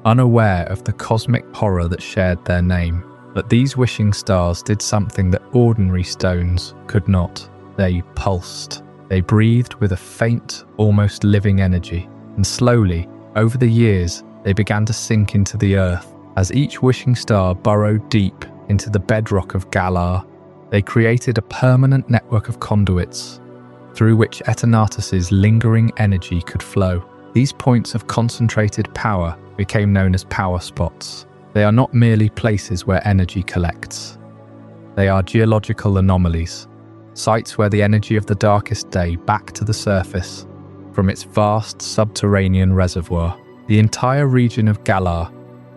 unaware of the cosmic horror that shared their name. But these Wishing Stars did something that ordinary stones could not. They pulsed. They breathed with a faint, almost living energy, and slowly, over the years, they began to sink into the earth. As each Wishing Star burrowed deep into the bedrock of Galar, they created a permanent network of conduits through which Eternatus's lingering energy could flow. These points of concentrated power became known as power spots. They are not merely places where energy collects. They are geological anomalies, sites where the energy of the darkest day back to the surface from its vast subterranean reservoir. The entire region of Galar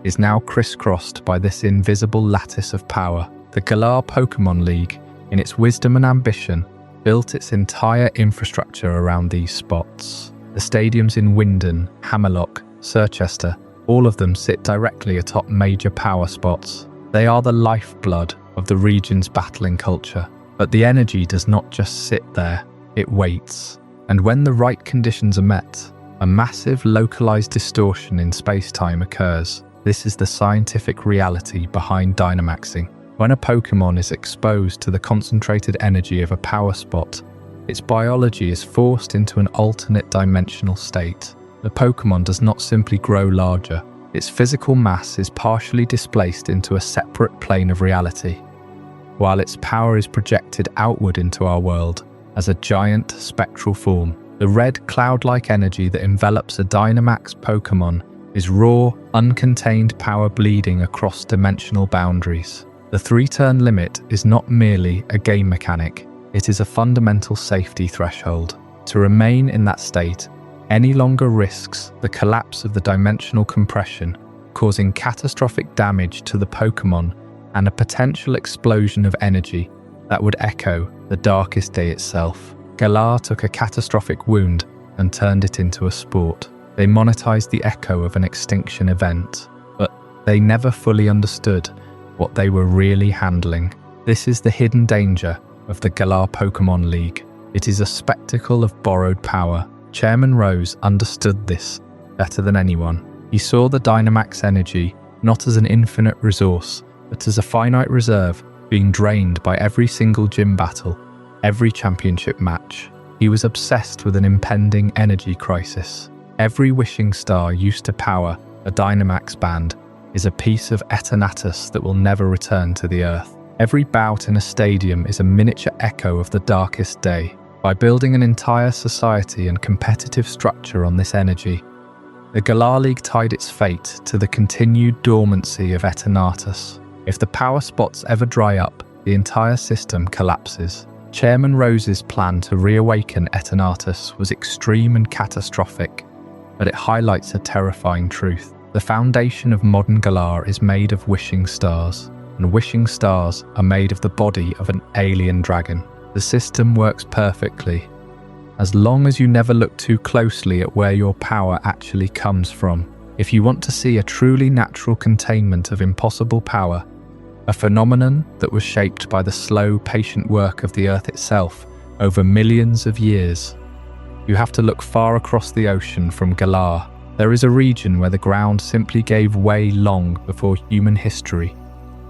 is now crisscrossed by this invisible lattice of power. The Galar Pokémon League, in its wisdom and ambition, built its entire infrastructure around these spots. The stadiums in Wyndon, Hammerlock, Circhester, all of them sit directly atop major power spots. They are the lifeblood of the region's battling culture. But the energy does not just sit there, it waits. And when the right conditions are met, a massive localized distortion in space-time occurs. This is the scientific reality behind Dynamaxing. When a Pokémon is exposed to the concentrated energy of a power spot, its biology is forced into an alternate dimensional state. The Pokémon does not simply grow larger, its physical mass is partially displaced into a separate plane of reality, while its power is projected outward into our world as a giant spectral form. The red cloud-like energy that envelops a Dynamax Pokémon is raw, uncontained power bleeding across dimensional boundaries. The 3-turn limit is not merely a game mechanic, it is a fundamental safety threshold. To remain in that state any longer risks the collapse of the dimensional compression, causing catastrophic damage to the Pokémon and a potential explosion of energy that would echo the darkest day itself. Galar took a catastrophic wound and turned it into a sport. They monetized the echo of an extinction event, but they never fully understood what they were really handling. This is the hidden danger of the Galar Pokémon League. It is a spectacle of borrowed power. Chairman Rose understood this better than anyone. He saw the Dynamax energy not as an infinite resource, but as a finite reserve being drained by every single gym battle, every championship match. He was obsessed with an impending energy crisis. Every wishing star used to power a Dynamax band is a piece of Eternatus that will never return to the earth. Every bout in a stadium is a miniature echo of the darkest day. By building an entire society and competitive structure on this energy, the Galar League tied its fate to the continued dormancy of Eternatus. If the power spots ever dry up, the entire system collapses. Chairman Rose's plan to reawaken Eternatus was extreme and catastrophic, but it highlights a terrifying truth. The foundation of modern Galar is made of wishing stars, and wishing stars are made of the body of an alien dragon. The system works perfectly, as long as you never look too closely at where your power actually comes from. If you want to see a truly natural containment of impossible power, a phenomenon that was shaped by the slow, patient work of the Earth itself over millions of years, you have to look far across the ocean from Galar. There is a region where the ground simply gave way long before human history,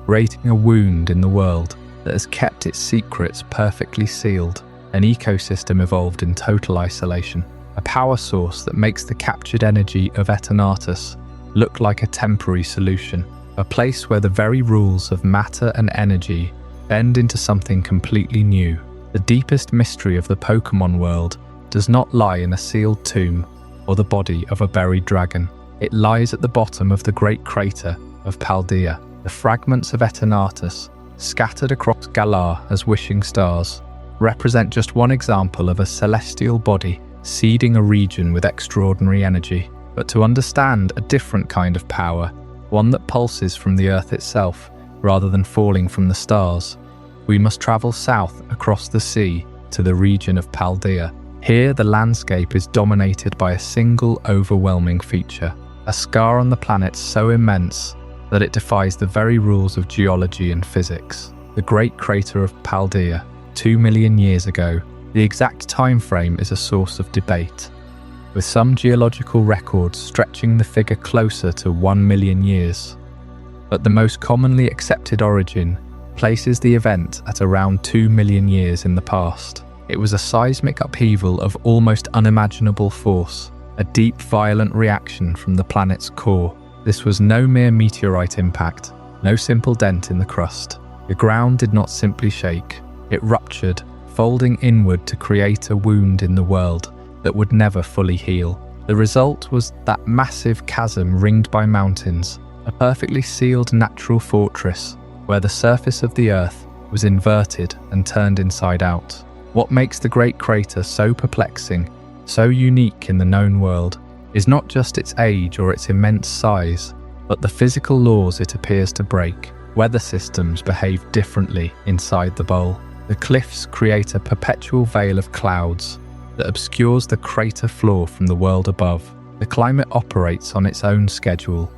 creating a wound in the world that has kept its secrets perfectly sealed. An ecosystem evolved in total isolation, a power source that makes the captured energy of Eternatus look like a temporary solution, a place where the very rules of matter and energy bend into something completely new. The deepest mystery of the Pokémon world does not lie in a sealed tomb or the body of a buried dragon. It lies at the bottom of the great crater of Paldea. The fragments of Eternatus, scattered across Galar as wishing stars, represent just one example of a celestial body seeding a region with extraordinary energy. But to understand a different kind of power, one that pulses from the Earth itself rather than falling from the stars, we must travel south across the sea to the region of Paldea. Here, the landscape is dominated by a single overwhelming feature, a scar on the planet so immense that it defies the very rules of geology and physics. The great crater of Paldea, 2 million years ago. The exact time frame is a source of debate, with some geological records stretching the figure closer to 1 million years. But the most commonly accepted origin places the event at around 2 million years in the past. It was a seismic upheaval of almost unimaginable force, a deep, violent reaction from the planet's core. This was no mere meteorite impact, no simple dent in the crust. The ground did not simply shake. It ruptured, folding inward to create a wound in the world that would never fully heal. The result was that massive chasm ringed by mountains, a perfectly sealed natural fortress where the surface of the Earth was inverted and turned inside out. What makes the great crater so perplexing, so unique in the known world, is not just its age or its immense size, but the physical laws it appears to break. Weather systems behave differently inside the bowl. The cliffs create a perpetual veil of clouds that obscures the crater floor from the world above. The climate operates on its own schedule,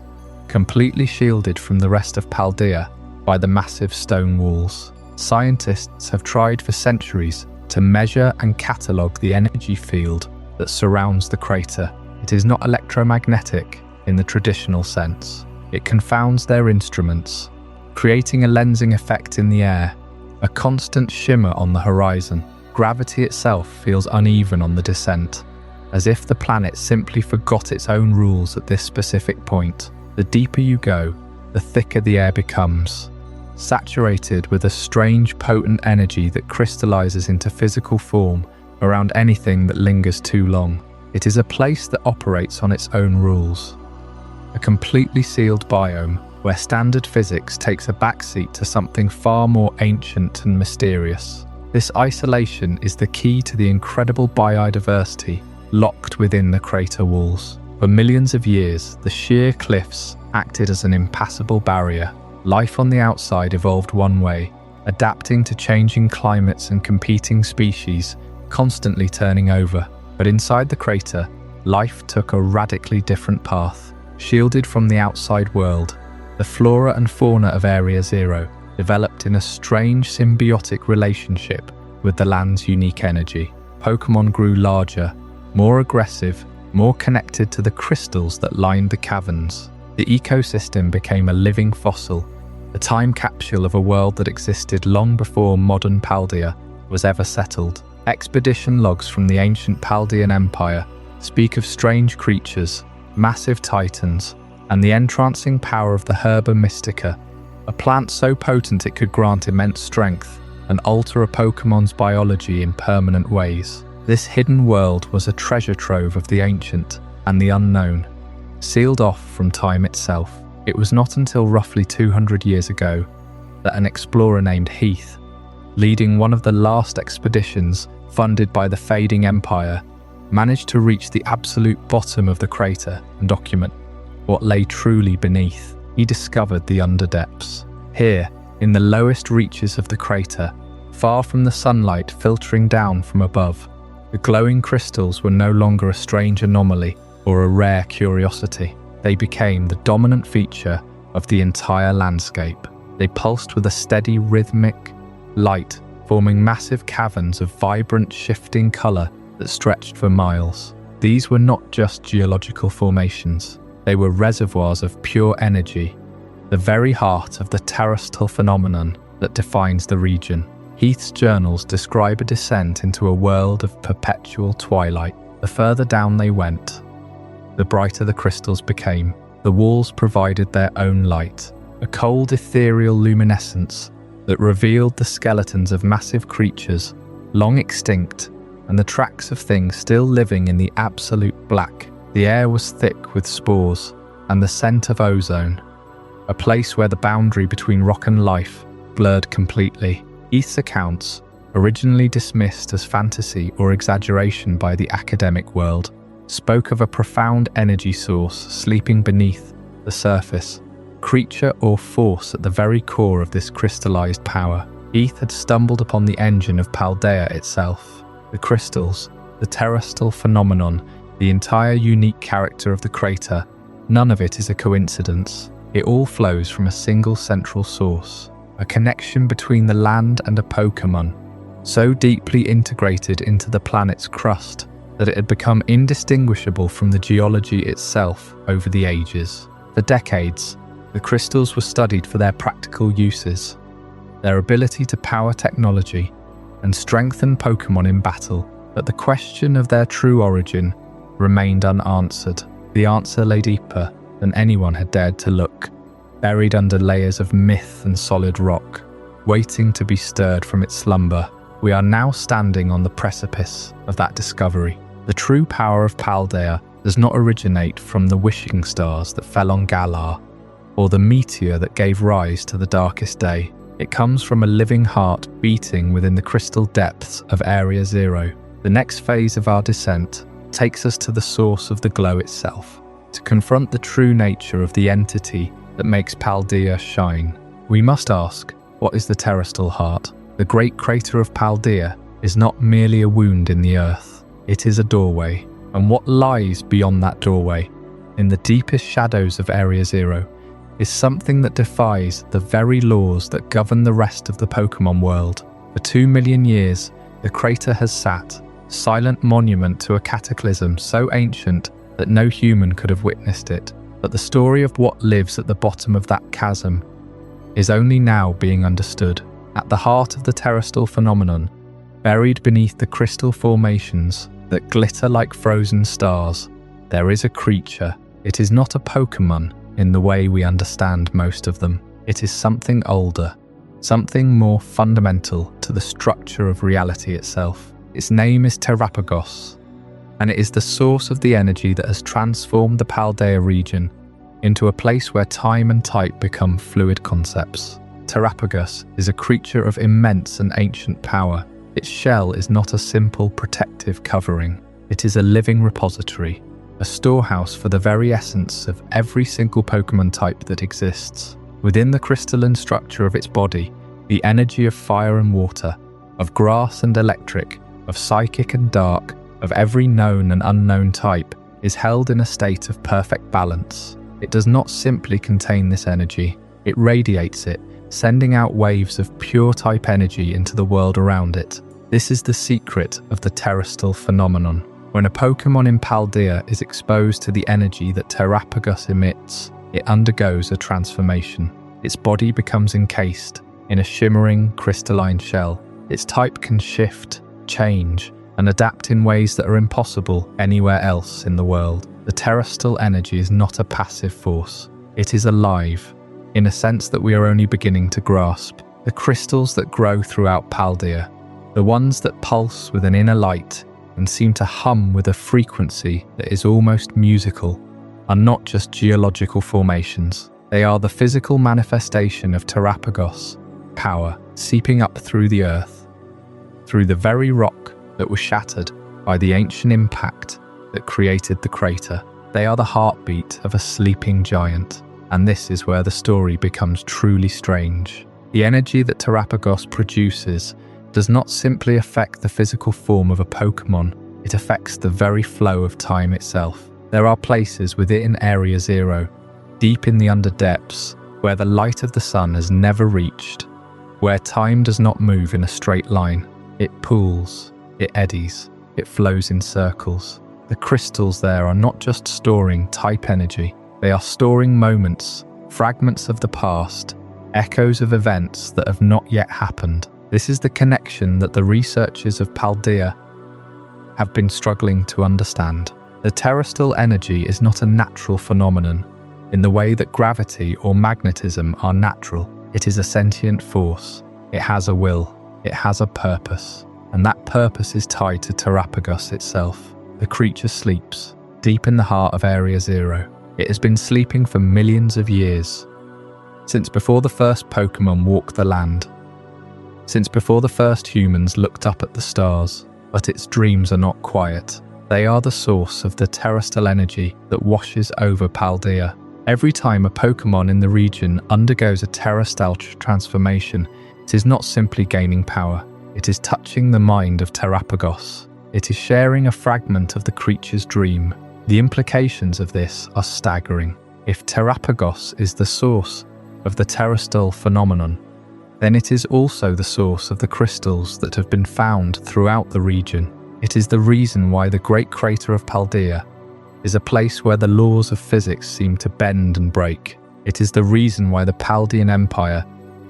completely shielded from the rest of Paldea by the massive stone walls. Scientists have tried for centuries to measure and catalogue the energy field that surrounds the crater. It is not electromagnetic in the traditional sense. It confounds their instruments, creating a lensing effect in the air, a constant shimmer on the horizon. Gravity itself feels uneven on the descent, as if the planet simply forgot its own rules at this specific point. The deeper you go, the thicker the air becomes, saturated with a strange, potent energy that crystallizes into physical form around anything that lingers too long. It is a place that operates on its own rules, a completely sealed biome where standard physics takes a backseat to something far more ancient and mysterious. This isolation is the key to the incredible biodiversity locked within the crater walls. For millions of years, the sheer cliffs acted as an impassable barrier. Life on the outside evolved one way, adapting to changing climates and competing species, constantly turning over. But inside the crater, life took a radically different path. Shielded from the outside world, the flora and fauna of Area Zero developed in a strange symbiotic relationship with the land's unique energy. Pokémon grew larger, more aggressive, more connected to the crystals that lined the caverns. The ecosystem became a living fossil, a time capsule of a world that existed long before modern Paldea was ever settled. Expedition logs from the ancient Paldean Empire speak of strange creatures, massive titans, and the entrancing power of the Herba Mystica, a plant so potent it could grant immense strength and alter a Pokémon's biology in permanent ways. This hidden world was a treasure trove of the ancient and the unknown, sealed off from time itself. It was not until roughly 200 years ago that an explorer named Heath, leading one of the last expeditions funded by the fading empire, managed to reach the absolute bottom of the crater and document what lay truly beneath. He discovered the underdepths. Here, in the lowest reaches of the crater, far from the sunlight filtering down from above, the glowing crystals were no longer a strange anomaly or a rare curiosity. They became the dominant feature of the entire landscape. They pulsed with a steady rhythmic light, forming massive caverns of vibrant, shifting color that stretched for miles. These were not just geological formations. They were reservoirs of pure energy, the very heart of the terastal phenomenon that defines the region. Heath's journals describe a descent into a world of perpetual twilight. The further down they went, the brighter the crystals became. The walls provided their own light, a cold ethereal luminescence that revealed the skeletons of massive creatures, long extinct, and the tracks of things still living in the absolute black. The air was thick with spores and the scent of ozone, a place where the boundary between rock and life blurred completely. Heath's accounts, originally dismissed as fantasy or exaggeration by the academic world, spoke of a profound energy source sleeping beneath the surface, creature or force at the very core of this crystallized power. Heath had stumbled upon the engine of Paldea itself. The crystals, the terastal phenomenon, the entire unique character of the crater. None of it is a coincidence. It all flows from a single central source, a connection between the land and a Pokémon, so deeply integrated into the planet's crust that it had become indistinguishable from the geology itself over the ages. For decades, the crystals were studied for their practical uses, their ability to power technology and strengthen Pokémon in battle, but the question of their true origin remained unanswered. The answer lay deeper than anyone had dared to look, buried under layers of myth and solid rock, waiting to be stirred from its slumber. We are now standing on the precipice of that discovery. The true power of Paldea does not originate from the wishing stars that fell on Galar, or the meteor that gave rise to the darkest day. It comes from a living heart beating within the crystal depths of Area Zero. The next phase of our descent takes us to the source of the glow itself, to confront the true nature of the entity that makes Paldea shine. We must ask, what is the Terastal Heart? The great crater of Paldea is not merely a wound in the earth, it is a doorway. And what lies beyond that doorway, in the deepest shadows of Area Zero, is something that defies the very laws that govern the rest of the Pokémon world. For 2 million years, the crater has sat, silent monument to a cataclysm so ancient that no human could have witnessed it. But the story of what lives at the bottom of that chasm is only now being understood. At the heart of the terastal phenomenon, buried beneath the crystal formations that glitter like frozen stars, there is a creature. It is not a Pokémon in the way we understand most of them. It is something older, something more fundamental to the structure of reality itself. Its name is Terapagos, and it is the source of the energy that has transformed the Paldea region into a place where time and type become fluid concepts. Terapagos is a creature of immense and ancient power. Its shell is not a simple protective covering. It is a living repository, a storehouse for the very essence of every single Pokémon type that exists. Within the crystalline structure of its body, the energy of fire and water, of grass and electric, of psychic and dark, of every known and unknown type, is held in a state of perfect balance. It does not simply contain this energy, it radiates it, sending out waves of pure type energy into the world around it. This is the secret of the Terastal phenomenon. When a Pokémon in Paldea is exposed to the energy that Terapagos emits, it undergoes a transformation. Its body becomes encased in a shimmering, crystalline shell. Its type can shift, change, and adapt in ways that are impossible anywhere else in the world. The Terastal energy is not a passive force. It is alive, in a sense that we are only beginning to grasp. The crystals that grow throughout Paldea, the ones that pulse with an inner light and seem to hum with a frequency that is almost musical, are not just geological formations. They are the physical manifestation of Terapagos power seeping up through the earth, through the very rock that was shattered by the ancient impact that created the crater. They are the heartbeat of a sleeping giant, and this is where the story becomes truly strange. The energy that Terapagos produces does not simply affect the physical form of a Pokémon, it affects the very flow of time itself. There are places within Area Zero, deep in the underdepths, where the light of the sun has never reached, where time does not move in a straight line. It pools, it eddies, it flows in circles. The crystals there are not just storing type energy, they are storing moments, fragments of the past, echoes of events that have not yet happened. This is the connection that the researchers of Paldea have been struggling to understand. The Terastal energy is not a natural phenomenon in the way that gravity or magnetism are natural. It is a sentient force. It has a will. It has a purpose. And that purpose is tied to Terapagos itself. The creature sleeps, deep in the heart of Area Zero. It has been sleeping for millions of years. Since before the first Pokémon walked the land. Since before the first humans looked up at the stars. But its dreams are not quiet. They are the source of the Terastal energy that washes over Paldea. Every time a Pokémon in the region undergoes a Terastal transformation, it is not simply gaining power. It is touching the mind of Terapagos. It is sharing a fragment of the creature's dream. The implications of this are staggering. If Terapagos is the source of the Terastal phenomenon, then it is also the source of the crystals that have been found throughout the region. It is the reason why the Great Crater of Paldea is a place where the laws of physics seem to bend and break. It is the reason why the Paldean Empire,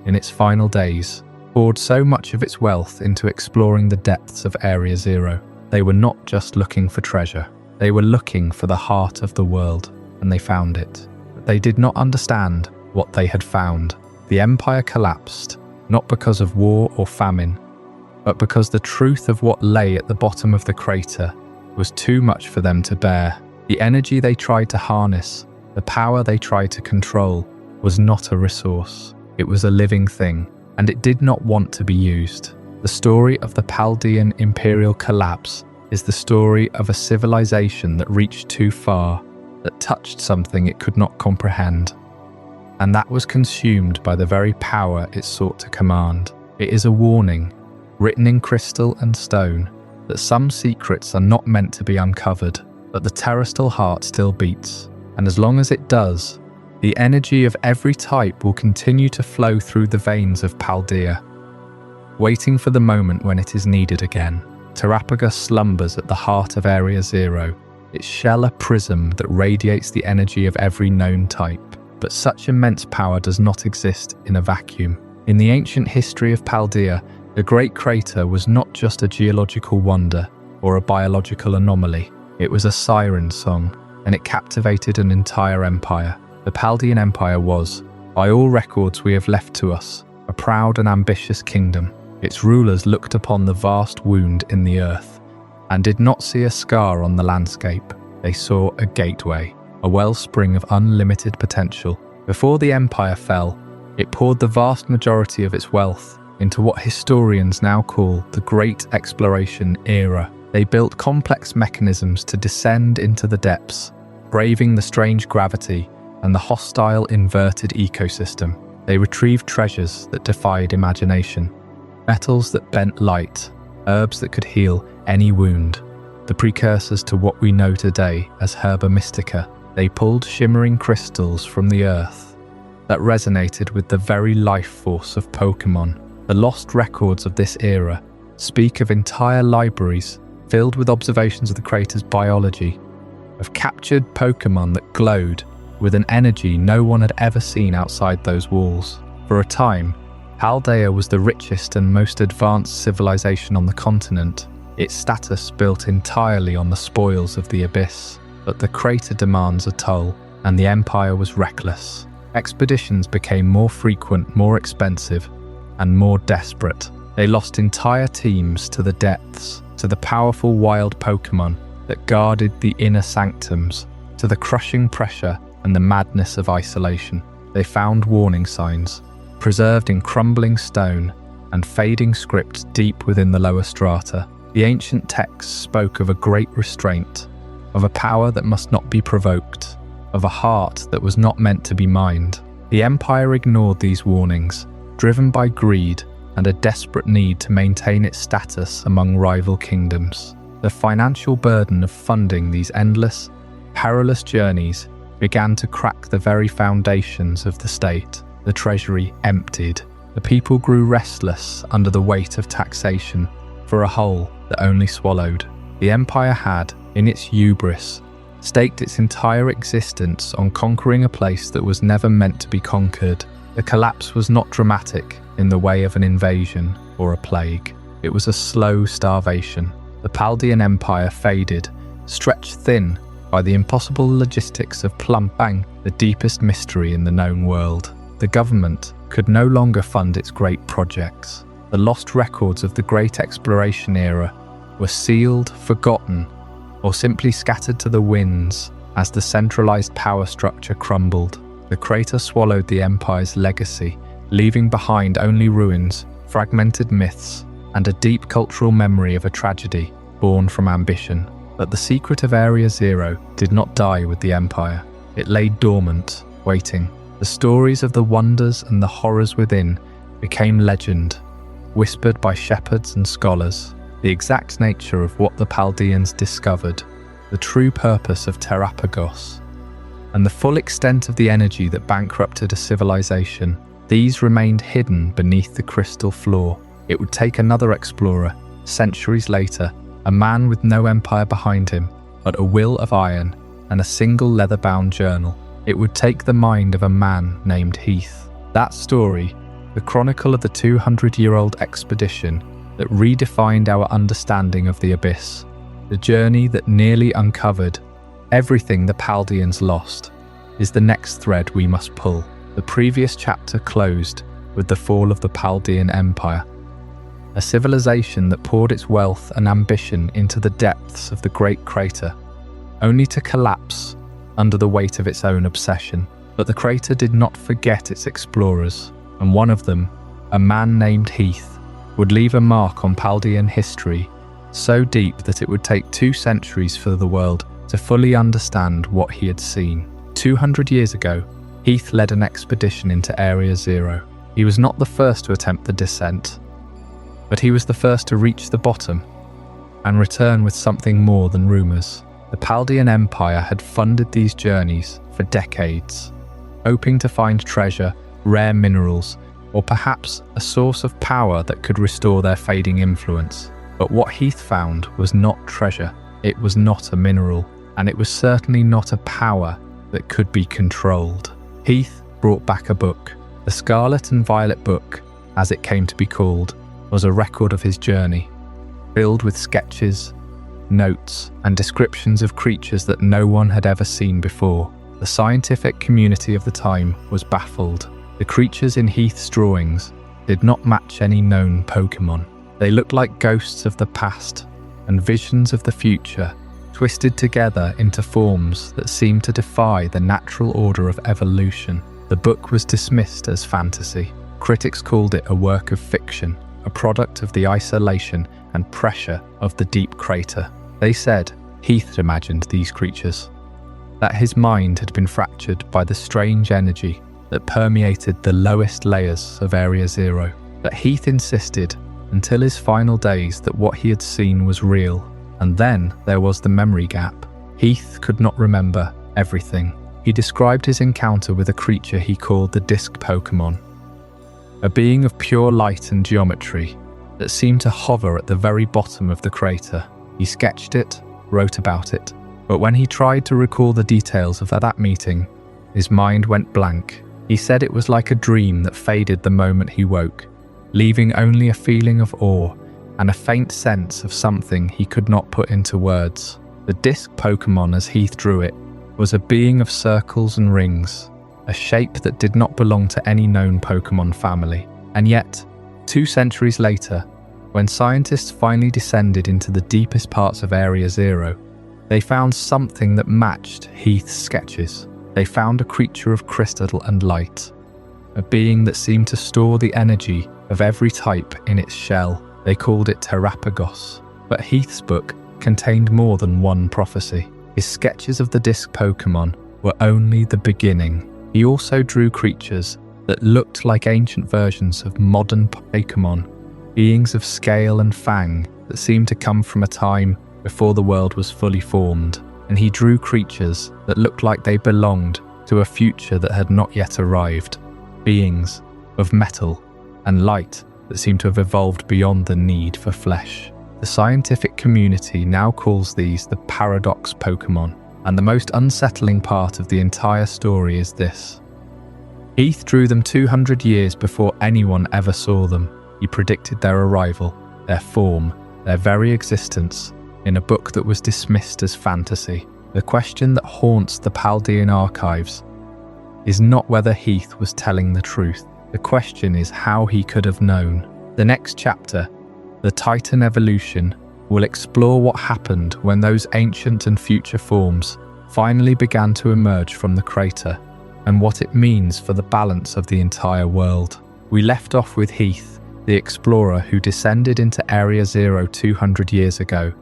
in its final days, poured so much of its wealth into exploring the depths of Area Zero. They were not just looking for treasure. They were looking for the heart of the world, and they found it. But they did not understand what they had found. The Empire collapsed, not because of war or famine, but because the truth of what lay at the bottom of the crater was too much for them to bear. The energy they tried to harness, the power they tried to control, was not a resource. It was a living thing, and it did not want to be used. The story of the Paldean Imperial collapse is the story of a civilization that reached too far, that touched something it could not comprehend, and that was consumed by the very power it sought to command. It is a warning, written in crystal and stone, that some secrets are not meant to be uncovered, but the Terastal Heart still beats, and as long as it does, the energy of every type will continue to flow through the veins of Paldea, waiting for the moment when it is needed again. Terapagos slumbers at the heart of Area Zero, its shell a prism that radiates the energy of every known type. But such immense power does not exist in a vacuum. In the ancient history of Paldea, the Great Crater was not just a geological wonder or a biological anomaly. It was a siren song, and it captivated an entire empire. The Paldean Empire was, by all records we have left to us, a proud and ambitious kingdom. Its rulers looked upon the vast wound in the earth and did not see a scar on the landscape. They saw a gateway, a wellspring of unlimited potential. Before the empire fell, it poured the vast majority of its wealth into what historians now call the Great Exploration Era. They built complex mechanisms to descend into the depths, braving the strange gravity and the hostile inverted ecosystem. They retrieved treasures that defied imagination, metals that bent light, herbs that could heal any wound, the precursors to what we know today as Herba Mystica. They pulled shimmering crystals from the earth that resonated with the very life force of Pokémon. The lost records of this era speak of entire libraries filled with observations of the creator's biology, of captured Pokémon that glowed with an energy no one had ever seen outside those walls. For a time, Paldea was the richest and most advanced civilization on the continent, its status built entirely on the spoils of the Abyss. But the crater demands a toll, and the Empire was reckless. Expeditions became more frequent, more expensive, and more desperate. They lost entire teams to the depths, to the powerful wild Pokémon that guarded the inner sanctums, to the crushing pressure and the madness of isolation. They found warning signs, preserved in crumbling stone and fading script deep within the lower strata. The ancient texts spoke of a great restraint, of a power that must not be provoked, of a heart that was not meant to be mined. The Empire ignored these warnings, driven by greed and a desperate need to maintain its status among rival kingdoms. The financial burden of funding these endless, perilous journeys began to crack the very foundations of the state. The treasury emptied. The people grew restless under the weight of taxation for a whole that only swallowed. The Empire had, in its hubris, staked its entire existence on conquering a place that was never meant to be conquered. The collapse was not dramatic in the way of an invasion or a plague. It was a slow starvation. The Paldean Empire faded, stretched thin by the impossible logistics of plumbing the deepest mystery in the known world. The government could no longer fund its great projects. The lost records of the great exploration era were sealed, forgotten, or simply scattered to the winds as the centralized power structure crumbled. The crater swallowed the Empire's legacy, leaving behind only ruins, fragmented myths, and a deep cultural memory of a tragedy born from ambition. But the secret of Area Zero did not die with the Empire. It lay dormant, waiting. The stories of the wonders and the horrors within became legend, whispered by shepherds and scholars. The exact nature of what the Paldeans discovered, the true purpose of Terapagos, and the full extent of the energy that bankrupted a civilization, these remained hidden beneath the crystal floor. It would take another explorer, centuries later, a man with no empire behind him, but a will of iron and a single leather-bound journal. It would take the mind of a man named Heath. That story, the chronicle of the 200-year-old expedition that redefined our understanding of the Abyss, the journey that nearly uncovered everything the Paldeans lost, is the next thread we must pull. The previous chapter closed with the fall of the Paldean Empire, a civilization that poured its wealth and ambition into the depths of the great crater, only to collapse under the weight of its own obsession. But the crater did not forget its explorers, and one of them, a man named Heath, would leave a mark on Paldean history so deep that it would take 2 centuries for the world to fully understand what he had seen. 200 years ago, Heath led an expedition into Area Zero. He was not the first to attempt the descent, but he was the first to reach the bottom and return with something more than rumours. The Paldean Empire had funded these journeys for decades, hoping to find treasure, rare minerals, or perhaps a source of power that could restore their fading influence. But what Heath found was not treasure, it was not a mineral, and it was certainly not a power that could be controlled. Heath brought back a book. The Scarlet and Violet Book, as it came to be called, was a record of his journey, filled with sketches, notes, and descriptions of creatures that no one had ever seen before. The scientific community of the time was baffled. The creatures in Heath's drawings did not match any known Pokémon. They looked like ghosts of the past and visions of the future, twisted together into forms that seemed to defy the natural order of evolution. The book was dismissed as fantasy. Critics called it a work of fiction, a product of the isolation and pressure of the deep crater. They said Heath imagined these creatures, that his mind had been fractured by the strange energy that permeated the lowest layers of Area Zero. But Heath insisted until his final days that what he had seen was real. And then there was the memory gap. Heath could not remember everything. He described his encounter with a creature he called the Disc Pokémon, a being of pure light and geometry that seemed to hover at the very bottom of the crater. He sketched it, wrote about it, but when he tried to recall the details of that meeting, his mind went blank. He said it was like a dream that faded the moment he woke, leaving only a feeling of awe and a faint sense of something he could not put into words. The Disc Pokémon, as Heath drew it, was a being of circles and rings, a shape that did not belong to any known Pokémon family. And yet, 2 centuries later, when scientists finally descended into the deepest parts of Area Zero, they found something that matched Heath's sketches. They found a creature of crystal and light, a being that seemed to store the energy of every type in its shell. They called it Terapagos. But Heath's book contained more than one prophecy. His sketches of the Disc Pokémon were only the beginning. He also drew creatures that looked like ancient versions of modern Pokémon, beings of scale and fang that seemed to come from a time before the world was fully formed. And he drew creatures that looked like they belonged to a future that had not yet arrived, beings of metal and light that seemed to have evolved beyond the need for flesh. The scientific community now calls these the Paradox Pokémon, and the most unsettling part of the entire story is this. Heath drew them 200 years before anyone ever saw them. He predicted their arrival, their form, their very existence, in a book that was dismissed as fantasy. The question that haunts the Paldean archives is not whether Heath was telling the truth. The question is how he could have known. The next chapter, The Titan Evolution, will explore what happened when those ancient and future forms finally began to emerge from the crater, and what it means for the balance of the entire world. We left off with Heath, the explorer who descended into Area Zero 200 years ago,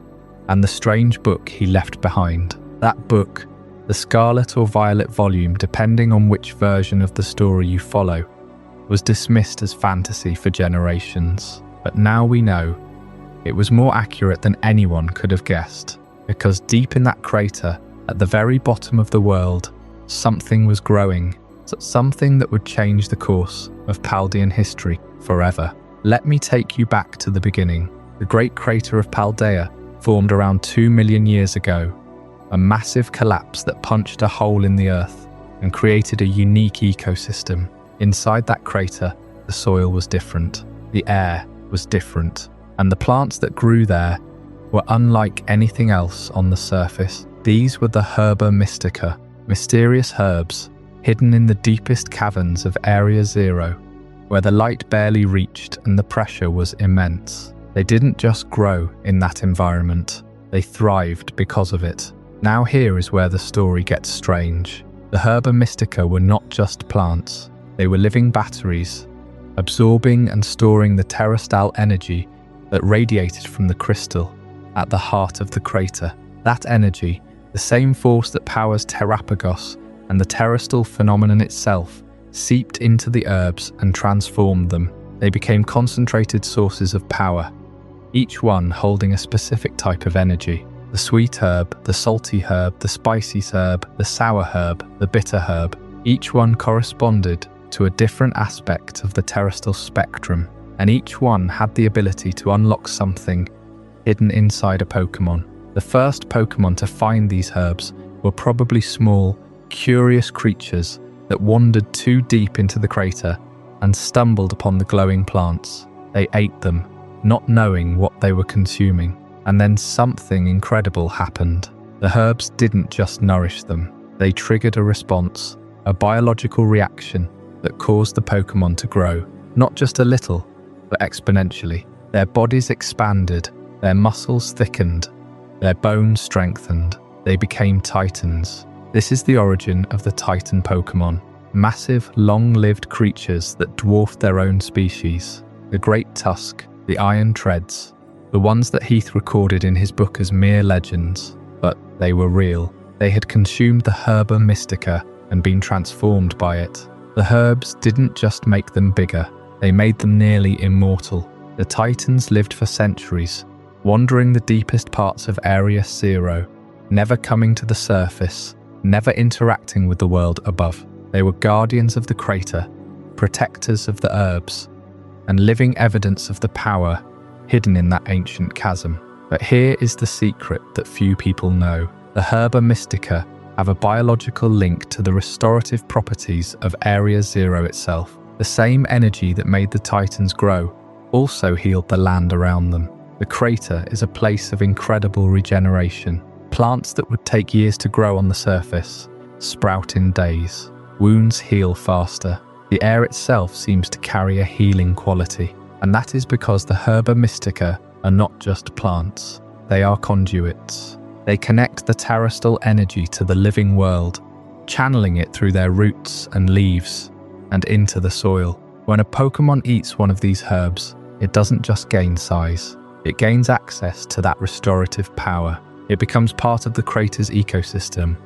and the strange book he left behind. That book, the Scarlet or Violet volume, depending on which version of the story you follow, was dismissed as fantasy for generations. But now we know it was more accurate than anyone could have guessed, because deep in that crater, at the very bottom of the world, something was growing, something that would change the course of Paldean history forever. Let me take you back to the beginning. The great crater of Paldea formed around 2 million years ago, a massive collapse that punched a hole in the earth and created a unique ecosystem. Inside that crater, the soil was different, the air was different, and the plants that grew there were unlike anything else on the surface. These were the Herba Mystica, mysterious herbs hidden in the deepest caverns of Area Zero, where the light barely reached and the pressure was immense. They didn't just grow in that environment, they thrived because of it. Now here is where the story gets strange. The Herba Mystica were not just plants, they were living batteries, absorbing and storing the Terastal energy that radiated from the crystal at the heart of the crater. That energy, the same force that powers Terapagos and the Terastal phenomenon itself, seeped into the herbs and transformed them. They became concentrated sources of power, each one holding a specific type of energy. The sweet herb, the salty herb, the spicy herb, the sour herb, the bitter herb. Each one corresponded to a different aspect of the Terastal spectrum, and each one had the ability to unlock something hidden inside a Pokémon. The first Pokémon to find these herbs were probably small, curious creatures that wandered too deep into the crater and stumbled upon the glowing plants. They ate them, not knowing what they were consuming. And then something incredible happened. The herbs didn't just nourish them, they triggered a response, a biological reaction that caused the Pokémon to grow, not just a little, but exponentially. Their bodies expanded, their muscles thickened, their bones strengthened. They became titans. This is the origin of the Titan Pokémon, massive, long-lived creatures that dwarfed their own species. The Great Tusk, the Iron Treads, the ones that Heath recorded in his book as mere legends, but they were real. They had consumed the Herba Mystica and been transformed by it. The herbs didn't just make them bigger, they made them nearly immortal. The Titans lived for centuries, wandering the deepest parts of Area Zero, never coming to the surface, never interacting with the world above. They were guardians of the crater, protectors of the herbs, and living evidence of the power hidden in that ancient chasm. But here is the secret that few people know. The Herba Mystica have a biological link to the restorative properties of Area Zero itself. The same energy that made the Titans grow also healed the land around them. The crater is a place of incredible regeneration. Plants that would take years to grow on the surface sprout in days. Wounds heal faster. The air itself seems to carry a healing quality. And that is because the Herba Mystica are not just plants. They are conduits. They connect the terrestrial energy to the living world, channeling it through their roots and leaves and into the soil. When a Pokémon eats one of these herbs, it doesn't just gain size. It gains access to that restorative power. It becomes part of the crater's ecosystem,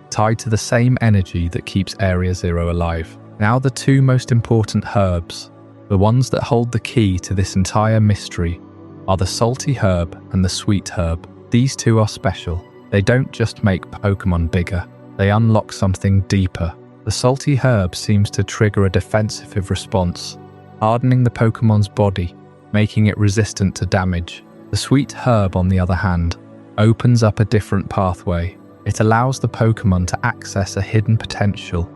tied to the same energy that keeps Area Zero alive. Now the two most important herbs, the ones that hold the key to this entire mystery, are the salty herb and the sweet herb. These two are special. They don't just make Pokémon bigger, they unlock something deeper. The salty herb seems to trigger a defensive response, hardening the Pokémon's body, making it resistant to damage. The sweet herb, on the other hand, opens up a different pathway. It allows the Pokémon to access a hidden potential,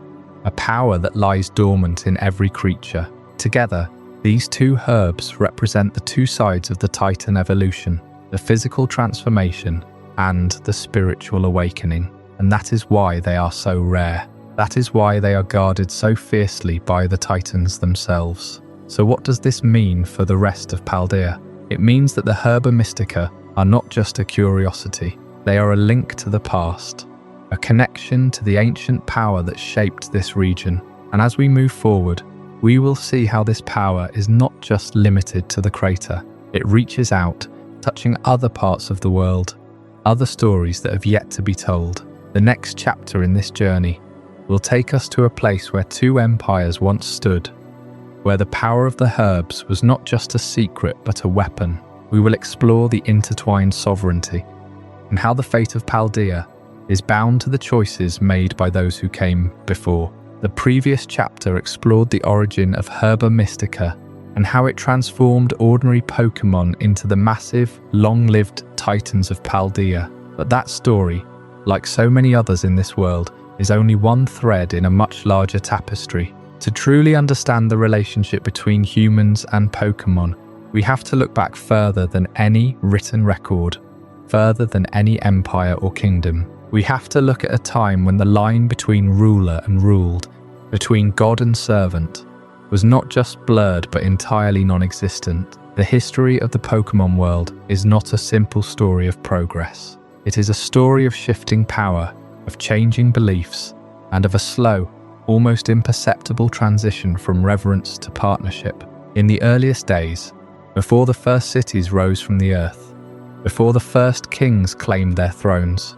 a power that lies dormant in every creature. Together, these two herbs represent the two sides of the Titan evolution, the physical transformation and the spiritual awakening. And that is why they are so rare. That is why they are guarded so fiercely by the Titans themselves. So what does this mean for the rest of Paldea? It means that the Herba Mystica are not just a curiosity. They are a link to the past, a connection to the ancient power that shaped this region. And as we move forward, we will see how this power is not just limited to the crater. It reaches out, touching other parts of the world, other stories that have yet to be told. The next chapter in this journey will take us to a place where two empires once stood, where the power of the herbs was not just a secret but a weapon. We will explore the Intertwined Sovereignty and how the fate of Paldea is bound to the choices made by those who came before. The previous chapter explored the origin of Herba Mystica and how it transformed ordinary Pokémon into the massive, long-lived Titans of Paldea. But that story, like so many others in this world, is only one thread in a much larger tapestry. To truly understand the relationship between humans and Pokémon, we have to look back further than any written record, further than any empire or kingdom. We have to look at a time when the line between ruler and ruled, between god and servant, was not just blurred but entirely non-existent. The history of the Pokémon world is not a simple story of progress. It is a story of shifting power, of changing beliefs, and of a slow, almost imperceptible transition from reverence to partnership. In the earliest days, before the first cities rose from the earth, before the first kings claimed their thrones,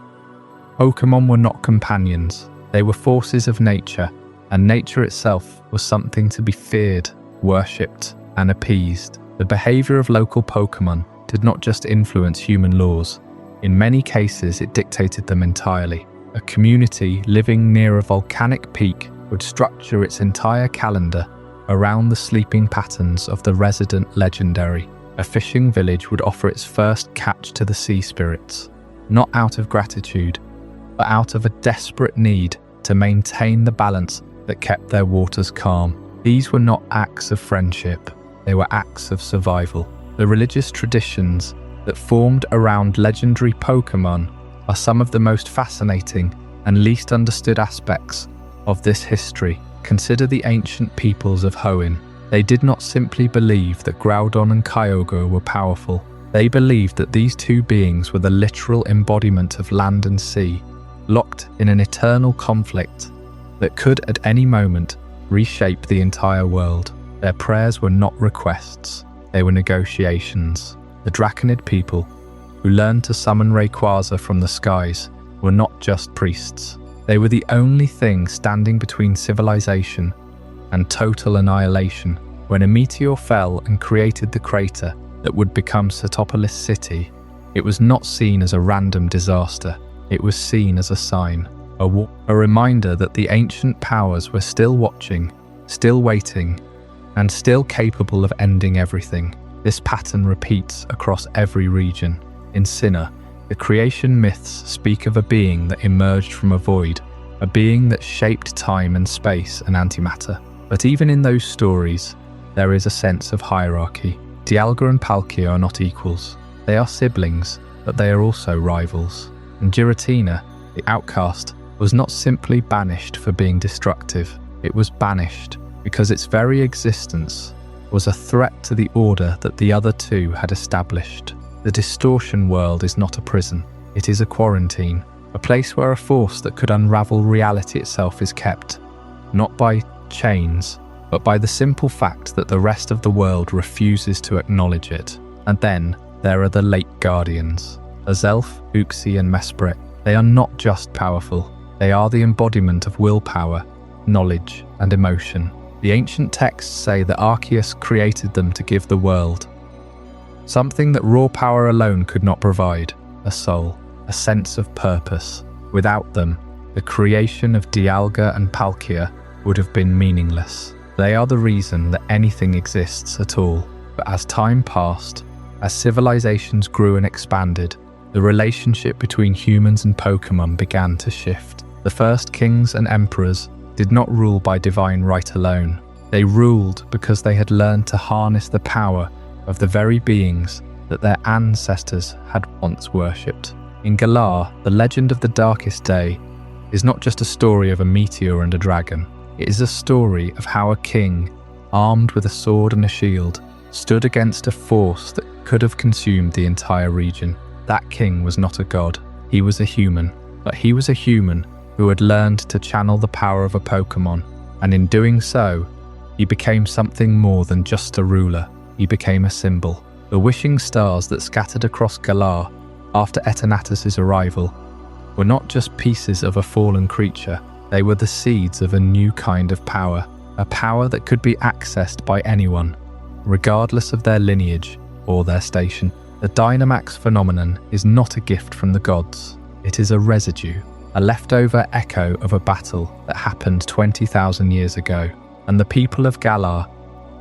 Pokémon were not companions. They were forces of nature, and nature itself was something to be feared, worshipped, and appeased. The behavior of local Pokémon did not just influence human laws. In many cases, it dictated them entirely. A community living near a volcanic peak would structure its entire calendar around the sleeping patterns of the resident legendary. A fishing village would offer its first catch to the sea spirits, not out of gratitude, but out of a desperate need to maintain the balance that kept their waters calm. These were not acts of friendship, they were acts of survival. The religious traditions that formed around legendary Pokémon are some of the most fascinating and least understood aspects of this history. Consider the ancient peoples of Hoenn. They did not simply believe that Groudon and Kyogre were powerful. They believed that these two beings were the literal embodiment of land and sea, locked in an eternal conflict that could at any moment reshape the entire world. Their prayers were not requests, they were negotiations. The Draconid people, who learned to summon Rayquaza from the skies, were not just priests. They were the only thing standing between civilization and total annihilation. When a meteor fell and created the crater that would become Sootopolis City, it was not seen as a random disaster. It was seen as a sign, A reminder that the ancient powers were still watching, still waiting, and still capable of ending everything. This pattern repeats across every region. In Sinnoh, the creation myths speak of a being that emerged from a void, a being that shaped time and space and antimatter. But even in those stories, there is a sense of hierarchy. Dialga and Palkia are not equals. They are siblings, but they are also rivals. And Giratina, the outcast, was not simply banished for being destructive. It was banished because its very existence was a threat to the order that the other two had established. The distortion world is not a prison. It is a quarantine, a place where a force that could unravel reality itself is kept, not by chains, but by the simple fact that the rest of the world refuses to acknowledge it. And then there are the Lake Guardians. Azelf, Uxie and Mesprit. They are not just powerful. They are the embodiment of willpower, knowledge and emotion. The ancient texts say that Arceus created them to give the world something that raw power alone could not provide: a soul, a sense of purpose. Without them, the creation of Dialga and Palkia would have been meaningless. They are the reason that anything exists at all. But as time passed, as civilizations grew and expanded, the relationship between humans and Pokémon began to shift. The first kings and emperors did not rule by divine right alone. They ruled because they had learned to harness the power of the very beings that their ancestors had once worshipped. In Galar, the legend of the Darkest Day is not just a story of a meteor and a dragon. It is a story of how a king, armed with a sword and a shield, stood against a force that could have consumed the entire region. That king was not a god. He was a human. But he was a human who had learned to channel the power of a Pokémon, and in doing so, he became something more than just a ruler. He became a symbol. The wishing stars that scattered across Galar after Eternatus' arrival were not just pieces of a fallen creature. They were the seeds of a new kind of power, a power that could be accessed by anyone, regardless of their lineage or their station. The Dynamax phenomenon is not a gift from the gods. It is a residue, a leftover echo of a battle that happened 20,000 years ago. And the people of Galar,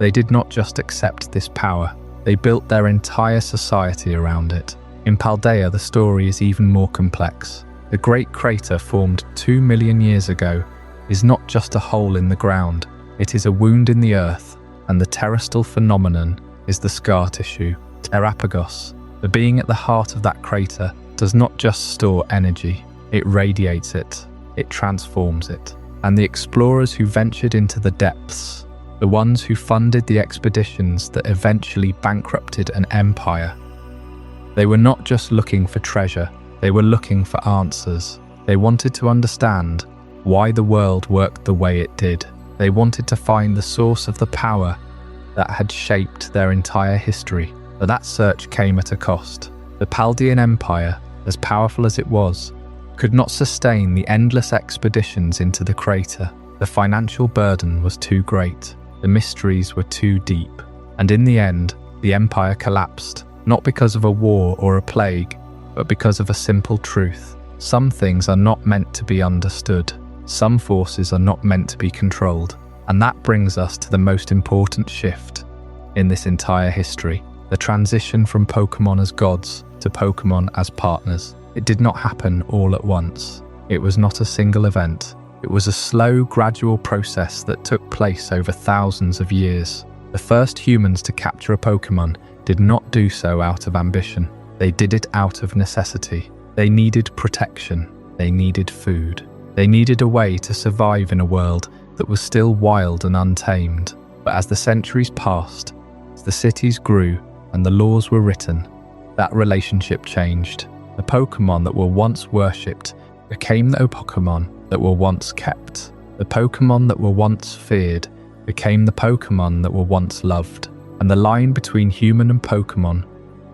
they did not just accept this power, they built their entire society around it. In Paldea, the story is even more complex. The Great Crater formed 2 million years ago is not just a hole in the ground, it is a wound in the earth, and the terastal phenomenon is the scar tissue. Terapagos, the being at the heart of that crater, does not just store energy, it radiates it, it transforms it. And the explorers who ventured into the depths, the ones who funded the expeditions that eventually bankrupted an empire, they were not just looking for treasure, they were looking for answers. They wanted to understand why the world worked the way it did. They wanted to find the source of the power that had shaped their entire history. But that search came at a cost. The Paldean Empire, as powerful as it was, could not sustain the endless expeditions into the crater. The financial burden was too great. The mysteries were too deep. And in the end, the empire collapsed, not because of a war or a plague, but because of a simple truth. Some things are not meant to be understood. Some forces are not meant to be controlled. And that brings us to the most important shift in this entire history. The transition from Pokémon as gods to Pokémon as partners. It did not happen all at once. It was not a single event. It was a slow, gradual process that took place over thousands of years. The first humans to capture a Pokémon did not do so out of ambition. They did it out of necessity. They needed protection. They needed food. They needed a way to survive in a world that was still wild and untamed. But as the centuries passed, as the cities grew and the laws were written, that relationship changed. The Pokémon that were once worshipped became the Pokémon that were once kept. The Pokémon that were once feared became the Pokémon that were once loved. And the line between human and Pokémon,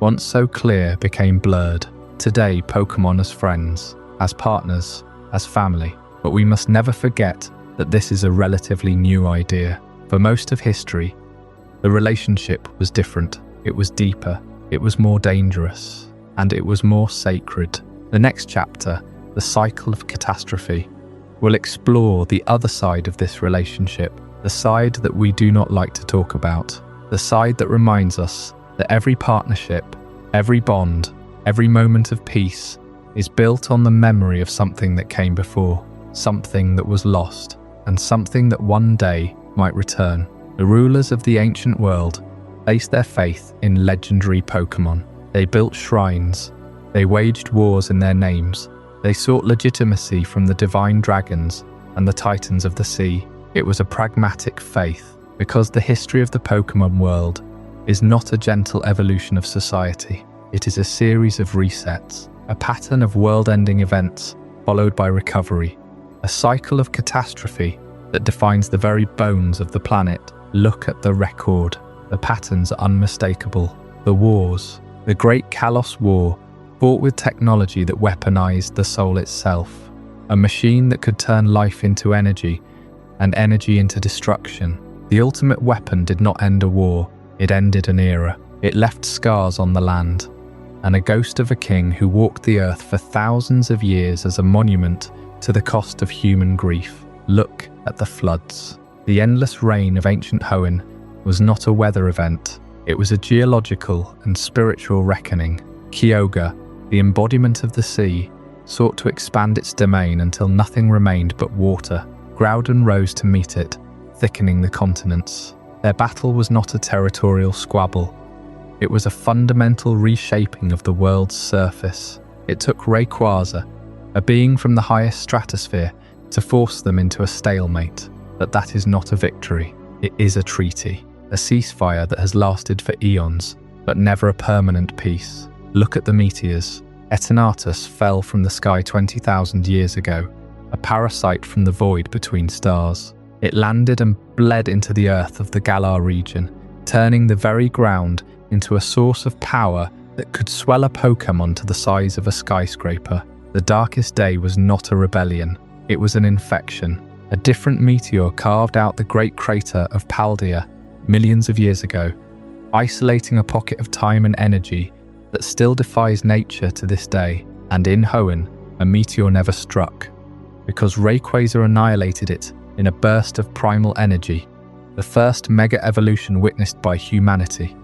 once so clear, became blurred. Today, Pokémon as friends, as partners, as family. But we must never forget that this is a relatively new idea. For most of history, the relationship was different. It was deeper, it was more dangerous, and it was more sacred. The next chapter, the Cycle of Catastrophe, we'll explore the other side of this relationship, the side that we do not like to talk about, the side that reminds us that every partnership, every bond, every moment of peace is built on the memory of something that came before, something that was lost, and something that one day might return. The rulers of the ancient world placed their faith in legendary Pokémon. They built shrines, they waged wars in their names, they sought legitimacy from the divine dragons and the titans of the sea. It was a pragmatic faith, because the history of the Pokémon world is not a gentle evolution of society. It is a series of resets, a pattern of world-ending events followed by recovery, a cycle of catastrophe that defines the very bones of the planet. Look at the record. The patterns are unmistakable. The wars, the great Kalos War, fought with technology that weaponized the soul itself, a machine that could turn life into energy and energy into destruction. The ultimate weapon did not end a war, it ended an era. It left scars on the land, and a ghost of a king who walked the earth for thousands of years as a monument to the cost of human grief. Look at the floods. The endless reign of ancient Hoenn was not a weather event. It was a geological and spiritual reckoning. Kyogre, the embodiment of the sea, sought to expand its domain until nothing remained but water. Groudon rose to meet it, thickening the continents. Their battle was not a territorial squabble. It was a fundamental reshaping of the world's surface. It took Rayquaza, a being from the highest stratosphere, to force them into a stalemate. But that is not a victory. It is a treaty, a ceasefire that has lasted for eons, but never a permanent peace. Look at the meteors. Eternatus fell from the sky 20,000 years ago, a parasite from the void between stars. It landed and bled into the earth of the Galar region, turning the very ground into a source of power that could swell a Pokémon to the size of a skyscraper. The darkest day was not a rebellion, it was an infection. A different meteor carved out the great crater of Paldea millions of years ago, isolating a pocket of time and energy that still defies nature to this day. And in Hoenn, a meteor never struck, because Rayquaza annihilated it in a burst of primal energy, the first mega evolution witnessed by humanity.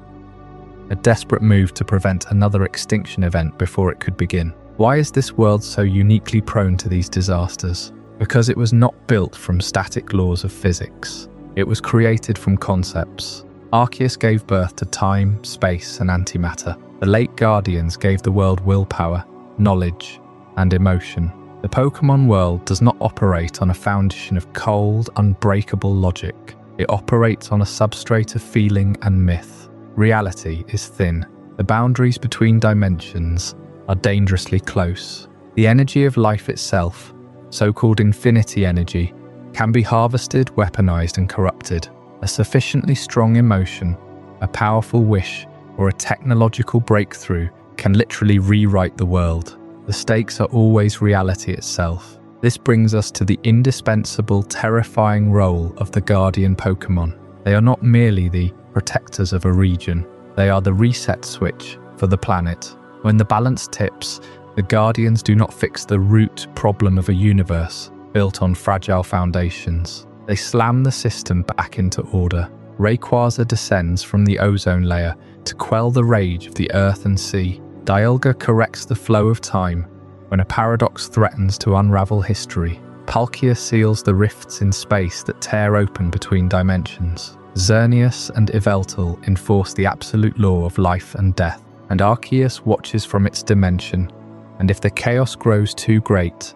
A desperate move to prevent another extinction event before it could begin. Why is this world so uniquely prone to these disasters? Because it was not built from static laws of physics. It was created from concepts. Arceus gave birth to time, space, and antimatter. The late Guardians gave the world willpower, knowledge, and emotion. The Pokémon world does not operate on a foundation of cold, unbreakable logic. It operates on a substrate of feeling and myth. Reality is thin. The boundaries between dimensions are dangerously close. The energy of life itself, so-called infinity energy, can be harvested, weaponized, and corrupted. A sufficiently strong emotion, a powerful wish, or a technological breakthrough can literally rewrite the world. The stakes are always reality itself. This brings us to the indispensable, terrifying role of the Guardian Pokémon. They are not merely the protectors of a region, they are the reset switch for the planet. When the balance tips, the Guardians do not fix the root problem of a universe built on fragile foundations. They slam the system back into order. Rayquaza descends from the ozone layer to quell the rage of the earth and sea. Dialga corrects the flow of time when a paradox threatens to unravel history. Palkia seals the rifts in space that tear open between dimensions. Xerneas and Yveltal enforce the absolute law of life and death, and Arceus watches from its dimension, and if the chaos grows too great,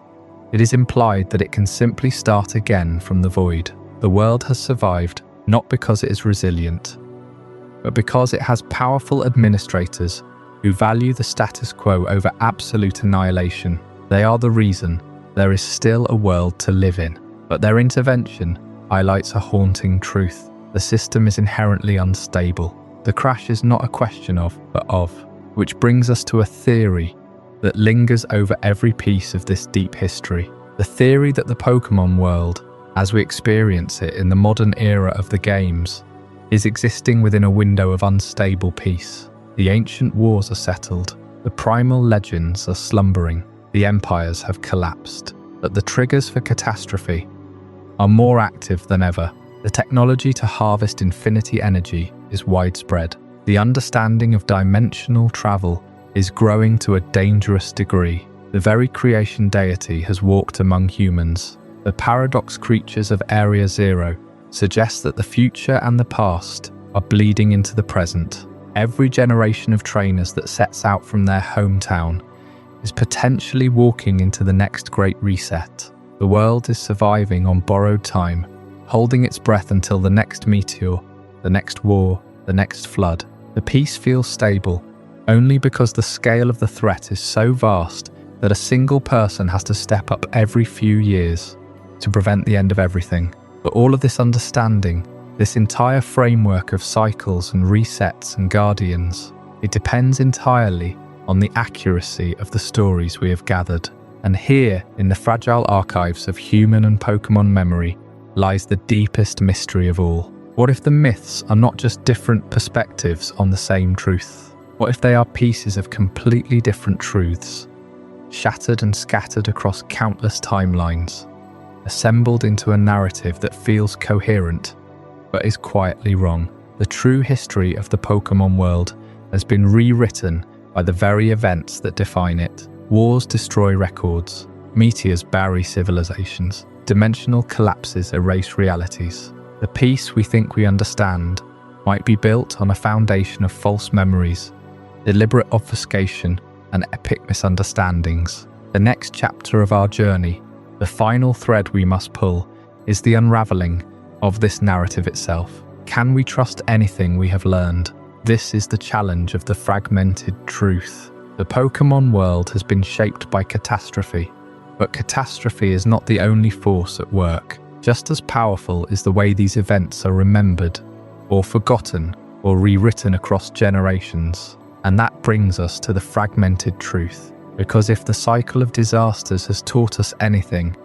it is implied that it can simply start again from the void. The world has survived, not because it is resilient, but because it has powerful administrators who value the status quo over absolute annihilation. They are the reason there is still a world to live in, but their intervention highlights a haunting truth. The system is inherently unstable. The crash is not a question of, but of, which brings us to a theory that lingers over every piece of this deep history. The theory that the Pokémon world, as we experience it in the modern era of the games, is existing within a window of unstable peace. The ancient wars are settled, the primal legends are slumbering, the empires have collapsed, that the triggers for catastrophe are more active than ever. The technology to harvest infinity energy is widespread. The understanding of dimensional travel is growing to a dangerous degree. The very creation deity has walked among humans. The paradox creatures of Area Zero suggest that the future and the past are bleeding into the present. Every generation of trainers that sets out from their hometown is potentially walking into the next great reset. The world is surviving on borrowed time, holding its breath until the next meteor, the next war, the next flood. The peace feels stable only because the scale of the threat is so vast that a single person has to step up every few years to prevent the end of everything. But all of this understanding, this entire framework of cycles and resets and guardians, it depends entirely on the accuracy of the stories we have gathered. And here, in the fragile archives of human and Pokémon memory, lies the deepest mystery of all. What if the myths are not just different perspectives on the same truth? What if they are pieces of completely different truths, shattered and scattered across countless timelines, assembled into a narrative that feels coherent, but is quietly wrong? The true history of the Pokémon world has been rewritten by the very events that define it. Wars destroy records, meteors bury civilizations, dimensional collapses erase realities. The peace we think we understand might be built on a foundation of false memories, deliberate obfuscation, and epic misunderstandings. The next chapter of our journey, the final thread we must pull, is the unraveling of this narrative itself. Can we trust anything we have learned? This is the challenge of the fragmented truth. The Pokémon world has been shaped by catastrophe, but catastrophe is not the only force at work. Just as powerful is the way these events are remembered, or forgotten, or rewritten across generations. And that brings us to the fragmented truth. Because if the cycle of disasters has taught us anything,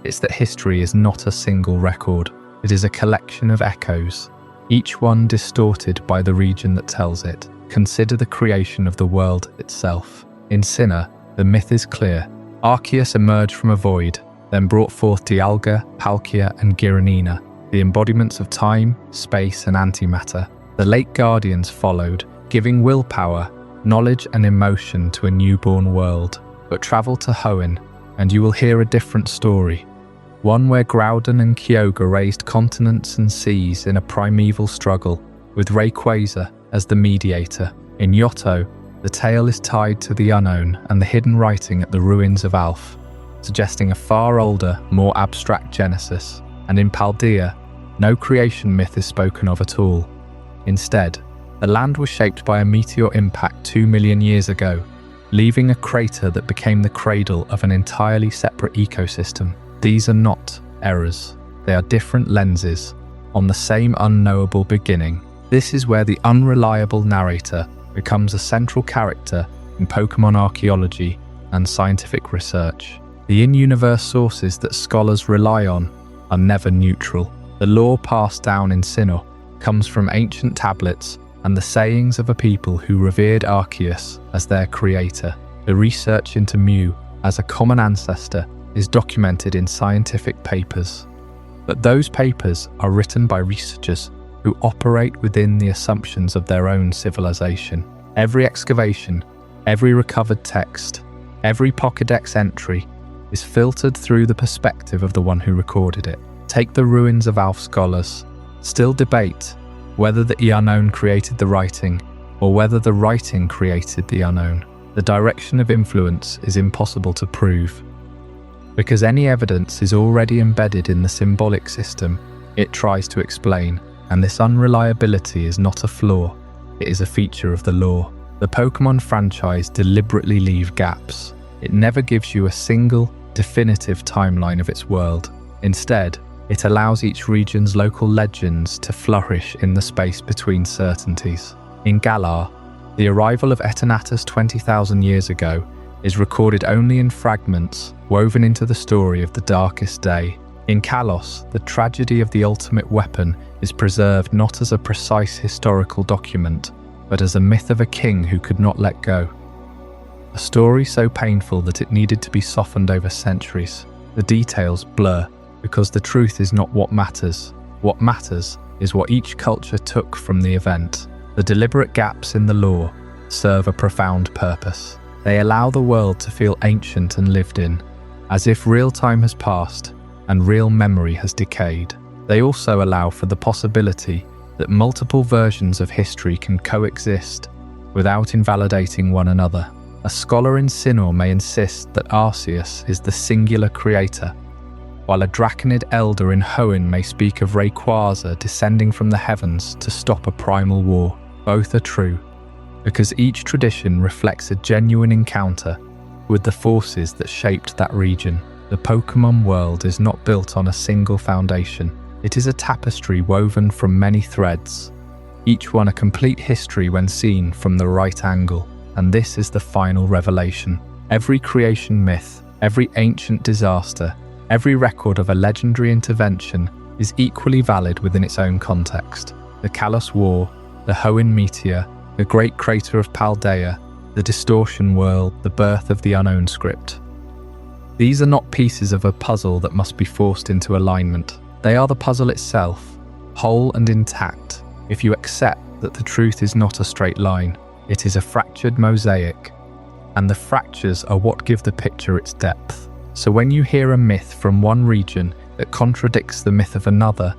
it's that history is not a single record. It is a collection of echoes, each one distorted by the region that tells it. Consider the creation of the world itself. In Sinnoh, the myth is clear. Arceus emerged from a void, then brought forth Dialga, Palkia, and Gironina, the embodiments of time, space, and antimatter. The late Guardians followed, giving willpower, knowledge, and emotion to a newborn world. But travel to Hoenn, and you will hear a different story. One where Groudon and Kyogre raised continents and seas in a primeval struggle, with Rayquaza as the mediator. In Yoto, the tale is tied to the unknown and the hidden writing at the ruins of Alph, suggesting a far older, more abstract genesis. And in Paldea, no creation myth is spoken of at all. Instead, the land was shaped by a meteor impact 2 million years ago, leaving a crater that became the cradle of an entirely separate ecosystem. These are not errors. They are different lenses on the same unknowable beginning. This is where the unreliable narrator becomes a central character in Pokémon archaeology and scientific research. The in-universe sources that scholars rely on are never neutral. The lore passed down in Sinnoh comes from ancient tablets and the sayings of a people who revered Arceus as their creator. The research into Mew as a common ancestor is documented in scientific papers. But those papers are written by researchers who operate within the assumptions of their own civilization. Every excavation, every recovered text, every Pokédex entry is filtered through the perspective of the one who recorded it. Take the ruins of Alph scholars, still debate whether the unknown created the writing or whether the writing created the unknown. The direction of influence is impossible to prove, because any evidence is already embedded in the symbolic system it tries to explain, and this unreliability is not a flaw, it is a feature of the lore. The Pokémon franchise deliberately leave gaps. It never gives you a single, definitive timeline of its world. Instead, it allows each region's local legends to flourish in the space between certainties. In Galar, the arrival of Eternatus 20,000 years ago is recorded only in fragments woven into the story of the darkest day. In Kalos, the tragedy of the ultimate weapon is preserved not as a precise historical document, but as a myth of a king who could not let go. A story so painful that it needed to be softened over centuries. The details blur because the truth is not what matters. What matters is what each culture took from the event. The deliberate gaps in the lore serve a profound purpose. They allow the world to feel ancient and lived in, as if real time has passed and real memory has decayed. They also allow for the possibility that multiple versions of history can coexist without invalidating one another. A scholar in Sinnoh may insist that Arceus is the singular creator, while a Draconid elder in Hoenn may speak of Rayquaza descending from the heavens to stop a primal war. Both are true, because each tradition reflects a genuine encounter with the forces that shaped that region. The Pokémon world is not built on a single foundation. It is a tapestry woven from many threads, each one a complete history when seen from the right angle. And this is the final revelation. Every creation myth, every ancient disaster, every record of a legendary intervention is equally valid within its own context. The Kalos War, the Hoenn Meteor, the Great Crater of Paldea, the Distortion World, the birth of the Unowned Script. These are not pieces of a puzzle that must be forced into alignment. They are the puzzle itself, whole and intact, if you accept that the truth is not a straight line. It is a fractured mosaic, and the fractures are what give the picture its depth. So when you hear a myth from one region that contradicts the myth of another,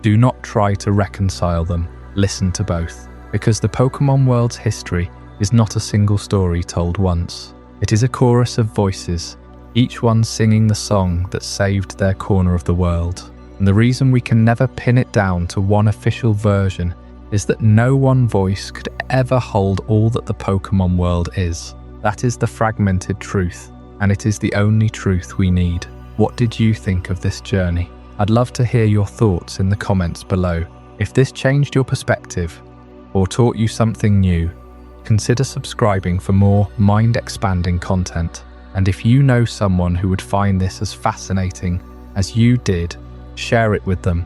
do not try to reconcile them. Listen to both, because the Pokémon world's history is not a single story told once. It is a chorus of voices, each one singing the song that saved their corner of the world. And the reason we can never pin it down to one official version is that no one voice could ever hold all that the Pokémon world is. That is the fragmented truth, and it is the only truth we need. What did you think of this journey? I'd love to hear your thoughts in the comments below. If this changed your perspective or taught you something new, consider subscribing for more mind-expanding content. And if you know someone who would find this as fascinating as you did, share it with them.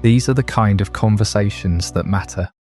These are the kind of conversations that matter.